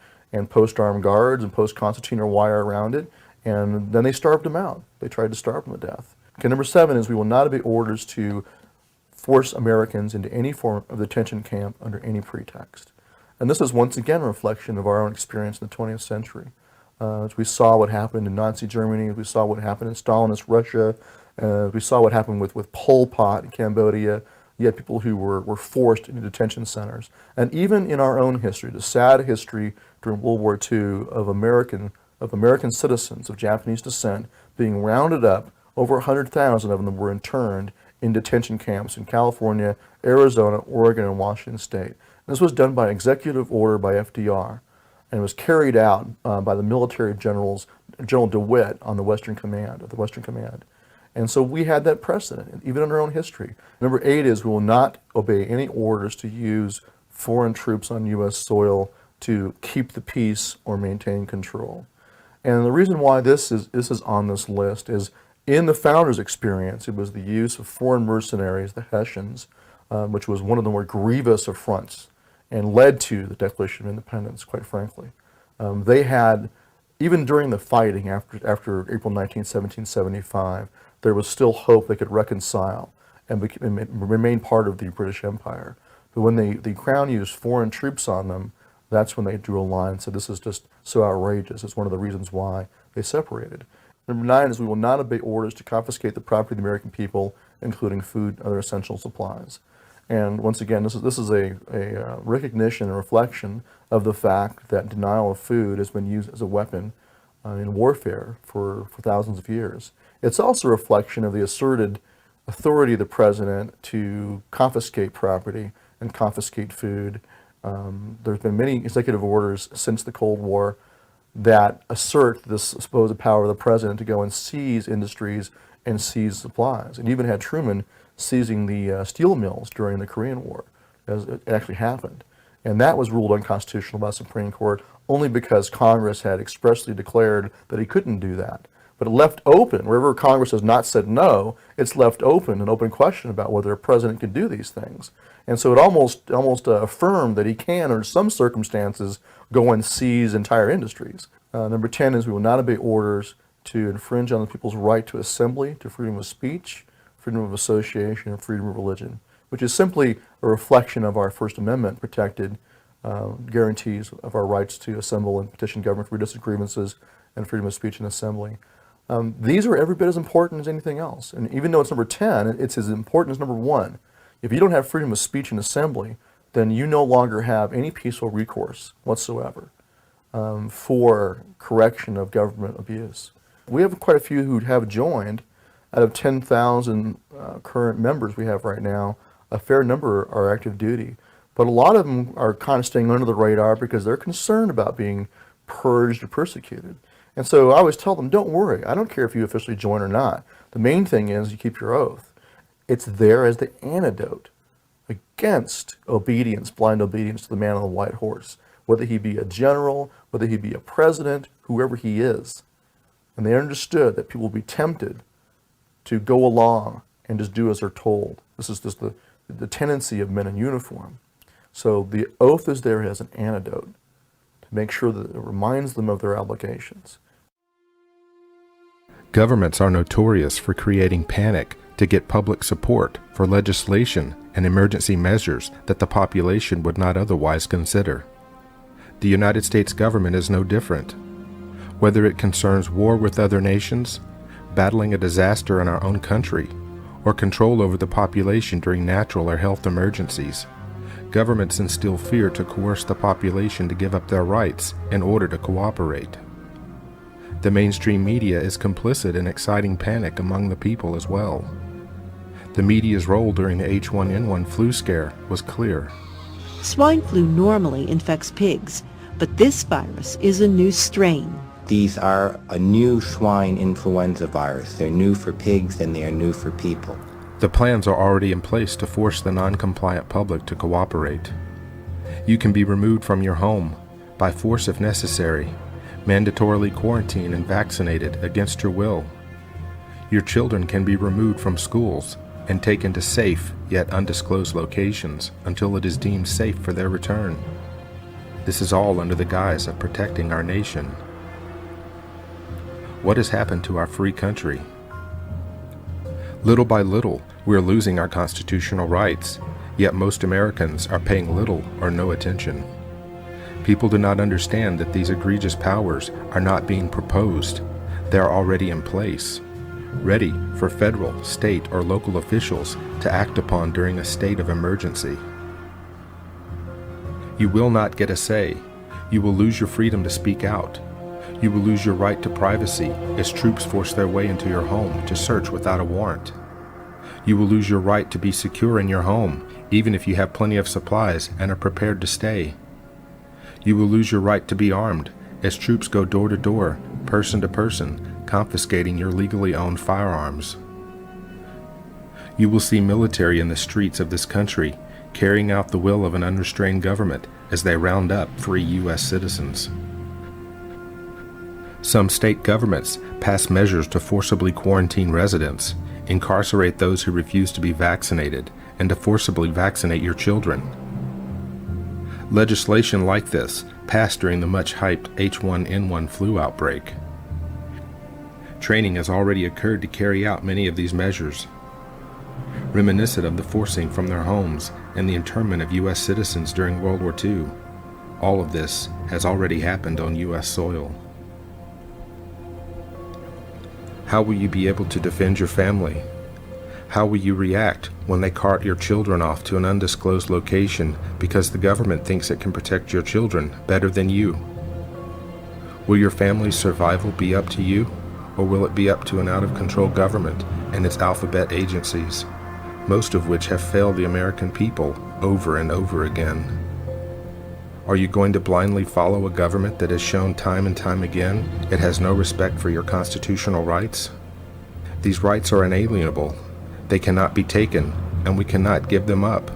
post armed guards and post concertina wire around it, and then they starved them out. They tried to starve them to death. Okay, number 7 is we will not obey orders to force Americans into any form of detention camp under any pretext. And this is once again a reflection of our own experience in the 20th century. As we saw what happened in Nazi Germany, as we saw what happened in Stalinist Russia, we saw what happened with Pol Pot in Cambodia. You had people who were forced into detention centers. And even in our own history, the sad history during World War II of American citizens of Japanese descent being rounded up, over 100,000 of them were interned in detention camps in California, Arizona, Oregon, and Washington State. This was done by executive order by FDR, and it was carried out by the military generals, General DeWitt on the Western Command, And so we had that precedent, even in our own history. Number 8 is we will not obey any orders to use foreign troops on U.S. soil to keep the peace or maintain control. And the reason why this is on this list is in the founders' experience, it was the use of foreign mercenaries, the Hessians, which was one of the more grievous affronts and led to the Declaration of Independence, quite frankly. They had, even during the fighting after April 19, 1775, there was still hope they could reconcile and remain part of the British Empire. But when the Crown used foreign troops on them, that's when they drew a line and said, this is just so outrageous. It's one of the reasons why they separated. Number 9 is we will not obey orders to confiscate the property of the American people, including food and other essential supplies. And once again, this is a recognition and reflection of the fact that denial of food has been used as a weapon in warfare for thousands of years. It's also a reflection of the asserted authority of the president to confiscate property and confiscate food. There's been many executive orders since the Cold War that assert this supposed power of the president to go and seize industries and seize supplies. And even had Truman seizing the steel mills during the Korean War, as it actually happened. And that was ruled unconstitutional by the Supreme Court only because Congress had expressly declared that he couldn't do that. But it left open, wherever Congress has not said no, it's left open, an open question about whether a president can do these things. And so it almost affirmed that he can, under some circumstances, go and seize entire industries. Number 10 is we will not obey orders to infringe on the people's right to assembly, to freedom of speech, freedom of association, and freedom of religion, which is simply a reflection of our First Amendment protected guarantees of our rights to assemble and petition government for redress of grievances and freedom of speech and assembly. These are every bit as important as anything else. And even though it's number 10, it's as important as number 1. If you don't have freedom of speech and assembly, then you no longer have any peaceful recourse whatsoever for correction of government abuse. We have quite a few who have joined. Out of 10,000 current members we have right now, a fair number are active duty. But a lot of them are kind of staying under the radar because they're concerned about being purged or persecuted. And so I always tell them, don't worry. I don't care if you officially join or not. The main thing is you keep your oath. It's there as the antidote against obedience, blind obedience to the man on the white horse, whether he be a general, whether he be a president, whoever he is. And they understood that people will be tempted to go along and just do as they're told. This is just the tendency of men in uniform. So the oath is there as an antidote to make sure that it reminds them of their obligations. Governments are notorious for creating panic to get public support for legislation and emergency measures that the population would not otherwise consider. The United States government is no different. Whether it concerns war with other nations, battling a disaster in our own country, or control over the population during natural or health emergencies, governments instill fear to coerce the population to give up their rights in order to cooperate. The mainstream media is complicit in exciting panic among the people as well. The media's role during the H1N1 flu scare was clear. Swine flu normally infects pigs, but this virus is a new strain. These are a new swine influenza virus. They're new for pigs and they are new for people. The plans are already in place to force the non-compliant public to cooperate. You can be removed from your home, by force if necessary, mandatorily quarantined and vaccinated against your will. Your children can be removed from schools and taken to safe yet undisclosed locations until it is deemed safe for their return. This is all under the guise of protecting our nation. What has happened to our free country? Little by little, we are losing our constitutional rights, yet most Americans are paying little or no attention. People do not understand that these egregious powers are not being proposed. They are already in place, ready for federal, state, or local officials to act upon during a state of emergency. You will not get a say. You will lose your freedom to speak out. You will lose your right to privacy as troops force their way into your home to search without a warrant. You will lose your right to be secure in your home, even if you have plenty of supplies and are prepared to stay. You will lose your right to be armed as troops go door to door, person to person, confiscating your legally owned firearms. You will see military in the streets of this country carrying out the will of an unrestrained government as they round up free U.S. citizens. Some state governments pass measures to forcibly quarantine residents, incarcerate those who refuse to be vaccinated, and to forcibly vaccinate your children. Legislation like this passed during the much-hyped H1N1 flu outbreak. Training has already occurred to carry out many of these measures. Reminiscent of the forcing from their homes and the internment of U.S. citizens during World War II, all of this has already happened on U.S. soil. How will you be able to defend your family? How will you react when they cart your children off to an undisclosed location because the government thinks it can protect your children better than you? Will your family's survival be up to you, or will it be up to an out-of-control government and its alphabet agencies, most of which have failed the American people over and over again? Are you going to blindly follow a government that has shown time and time again it has no respect for your constitutional rights? These rights are inalienable. They cannot be taken, and we cannot give them up.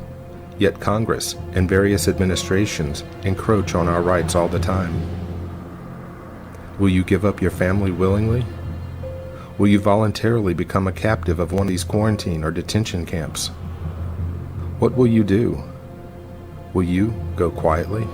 Yet Congress and various administrations encroach on our rights all the time. Will you give up your family willingly? Will you voluntarily become a captive of one of these quarantine or detention camps? What will you do? Will you go quietly?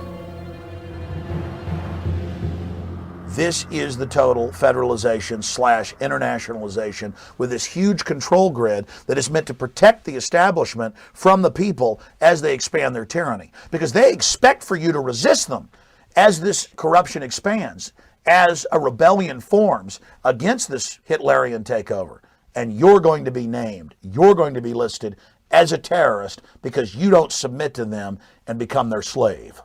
This is the total federalization / internationalization with this huge control grid that is meant to protect the establishment from the people as they expand their tyranny. Because they expect for you to resist them as this corruption expands, as a rebellion forms against this Hitlerian takeover. And you're going to be named, you're going to be listed as a terrorist because you don't submit to them and become their slave.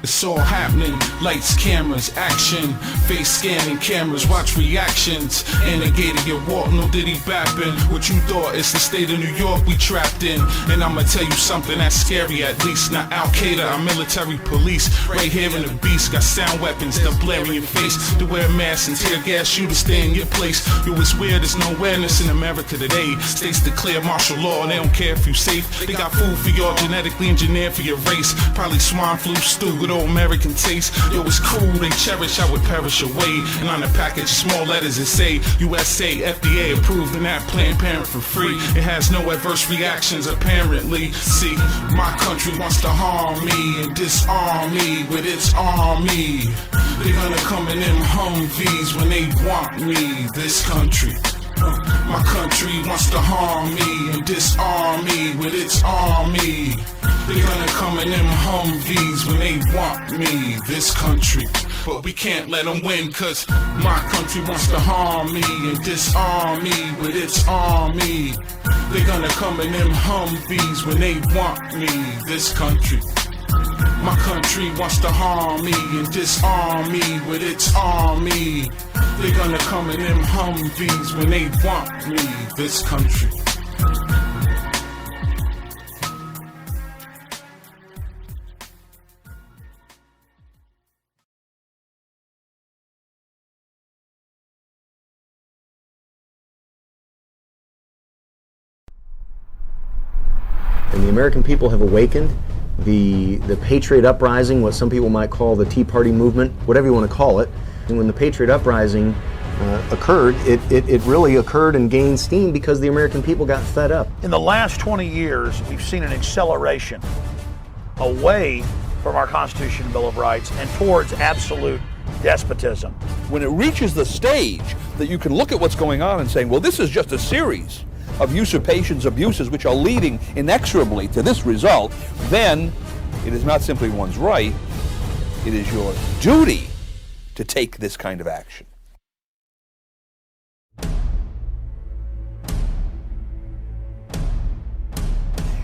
It's all happening, lights, cameras, action, face scanning cameras, watch reactions, Instigator, your walk, no diddy bapping, what you thought, it's the state of New York we trapped in, and I'ma tell you something that's scary, at least, not Al-Qaeda, our military police, right here in the beast, got sound weapons, they'll blare in your face, to wear masks and tear gas you to stay in your place, yo it's weird, there's no awareness in America today, states declare martial law, they don't care if you safe, they got food for y'all, genetically engineered for your race, probably swine flu stew, with old American taste. Yo, it's cool, they cherish, I would perish away. And on the package, small letters that say USA, FDA approved, and that Planned Parent for free. It has no adverse reactions, apparently. See, my country wants to harm me and disarm me with its army. They're gonna come in them Humvees when they want me, this country. My country wants to harm me and disarm me with its army. They're gonna come in them Humvees when they want me, this country. But we can't let them win, cause my country wants to harm me and disarm me with its army. They're gonna come in them Humvees when they want me, this country. My country wants to harm me and disarm me with its army. They're gonna come in them Humvees when they want me, this country. And the American people have awakened. The Patriot Uprising, what some people might call the Tea Party movement, whatever you want to call it. And when the Patriot Uprising occurred, it really occurred and gained steam because the American people got fed up. In the last 20 years, we've seen an acceleration away from our Constitution and Bill of Rights and towards absolute despotism. When it reaches the stage that you can look at what's going on and saying, well, this is just a series of usurpations, abuses, which are leading inexorably to this result, then it is not simply one's right, it is your duty to take this kind of action.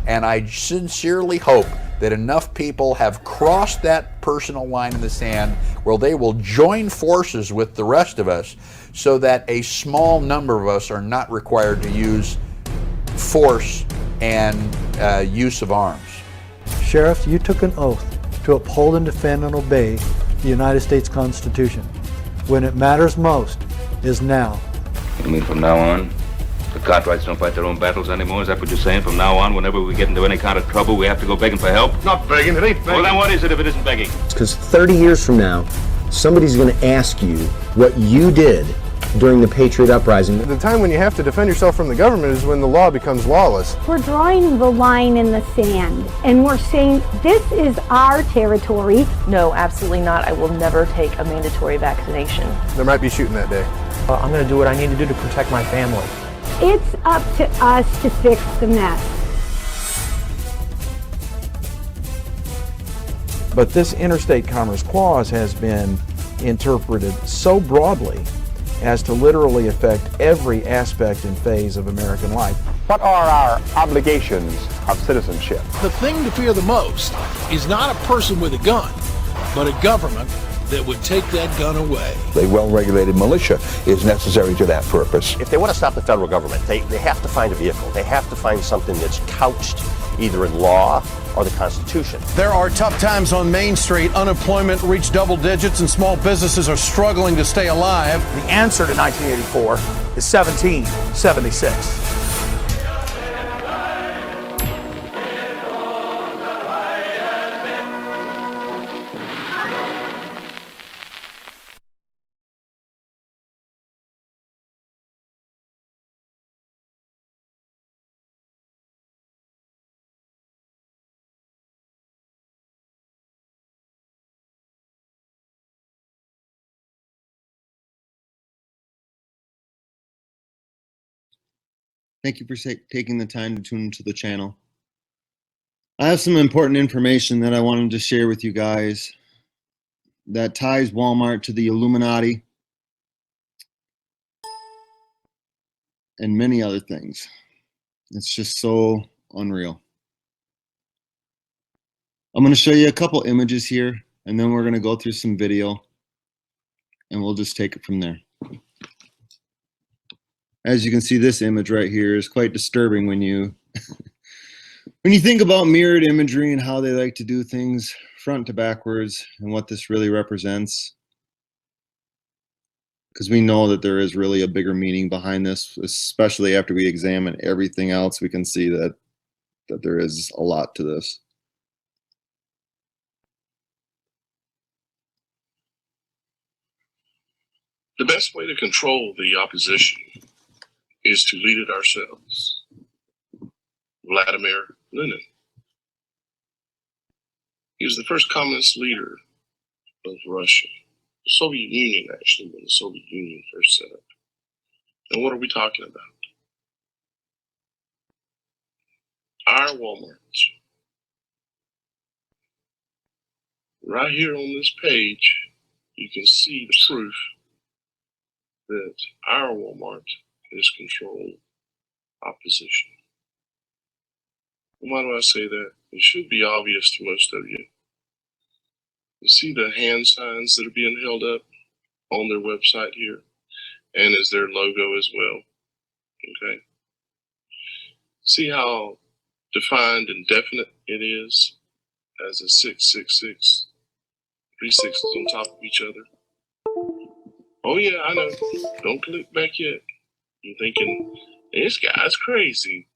And I sincerely hope that enough people have crossed that personal line in the sand where they will join forces with the rest of us so that a small number of us are not required to use force and use of arms. Sheriff, you took an oath to uphold and defend and obey the United States Constitution. When it matters most is now. You mean from now on, the Cartwrights don't fight their own battles anymore? Is that what you're saying? From now on, whenever we get into any kind of trouble, we have to go begging for help? Not begging, it ain't begging. Well, then what is it if it isn't begging? Because 30 years from now, somebody's going to ask you what you did during the Patriot Uprising. The time when you have to defend yourself from the government is when the law becomes lawless. We're drawing the line in the sand, and we're saying this is our territory. No, absolutely not. I will never take a mandatory vaccination. There might be shooting that day. I'm going to do what I need to do to protect my family. It's up to us to fix the mess. But this interstate commerce clause has been interpreted so broadly as to literally affect every aspect and phase of American life. What are our obligations of citizenship? The thing to fear the most is not a person with a gun, but a government that would take that gun away. A well-regulated militia is necessary to that purpose. If they want to stop the federal government, they have to find a vehicle. They have to find something that's couched either in law or the Constitution. There are tough times on Main Street. Unemployment reached double digits and small businesses are struggling to stay alive. The answer to 1984 is 1776. Thank you for taking the time to tune into the channel. I have some important information that I wanted to share with you guys that ties Walmart to the Illuminati and many other things. It's just so unreal. I'm going to show you a couple images here, and then we're going to go through some video, and we'll just take it from there. As you can see, this image right here is quite disturbing when you when you think about mirrored imagery and how they like to do things front to backwards and what this really represents. Because we know that there is really a bigger meaning behind this, especially after we examine everything else, we can see that there is a lot to this. The best way to control the opposition is to lead it ourselves. Vladimir Lenin. He was the first communist leader of Russia. The Soviet Union, actually, when the Soviet Union first set up. And what are we talking about? Our Walmarts. Right here on this page, you can see the proof that our Walmart is controlling opposition. Why do I say that? It should be obvious to most of you. You see the hand signs that are being held up on their website here, and is their logo as well. Okay. See how defined and definite it is as a 666, 3 sixes on top of each other. Oh yeah, I know. Don't click back yet. You're thinking, this guy's crazy.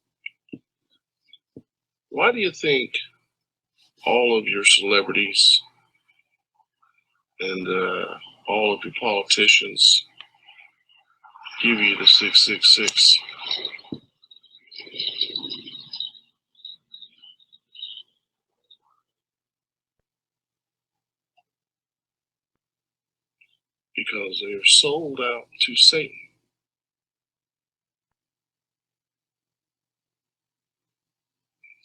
Why do you think all of your celebrities and all of your politicians give you the 666? Because they are sold out to Satan.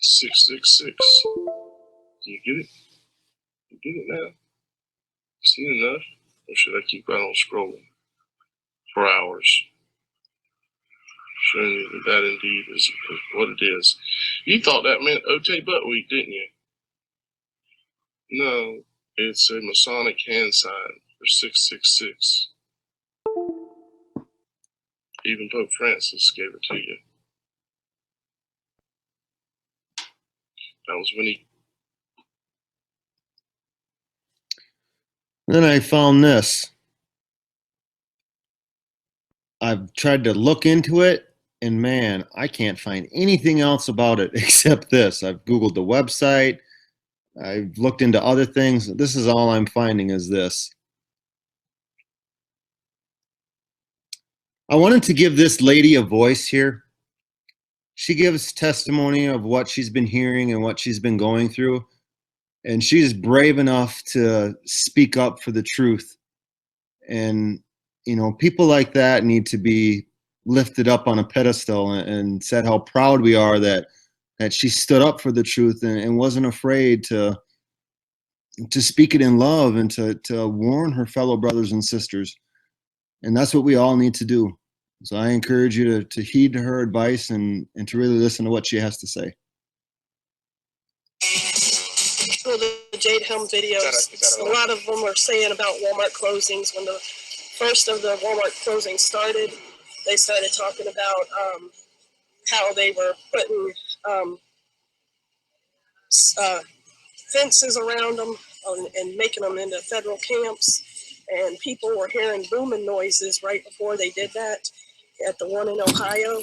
$666. Do you get it? You get it now? Seen enough? Or should I keep right on scrolling for hours? Showing you that indeed is what it is. You thought that meant OJ Butt Week, didn't you? No, it's a Masonic hand sign for 666. Even Pope Francis gave it to you. That was when he. Then I found this. I've tried to look into it, and man, I can't find anything else about it except this. I've Googled the website. I've looked into other things. This is all I'm finding is this. I wanted to give this lady a voice here. She gives testimony of what she's been hearing and what she's been going through. And she's brave enough to speak up for the truth. And, you know, people like that need to be lifted up on a pedestal and said how proud we are that she stood up for the truth and wasn't afraid to speak it in love and to warn her fellow brothers and sisters. And that's what we all need to do. So I encourage you to heed her advice and to really listen to what she has to say. The Jade Helm videos, a lot of them are saying about Walmart closings. When the first of the Walmart closings started, they started talking about how they were putting fences around them and making them into federal camps. And people were hearing booming noises right before they did that at the one in Ohio.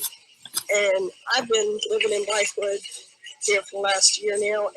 And I've been living in Blythewood here for the last year now.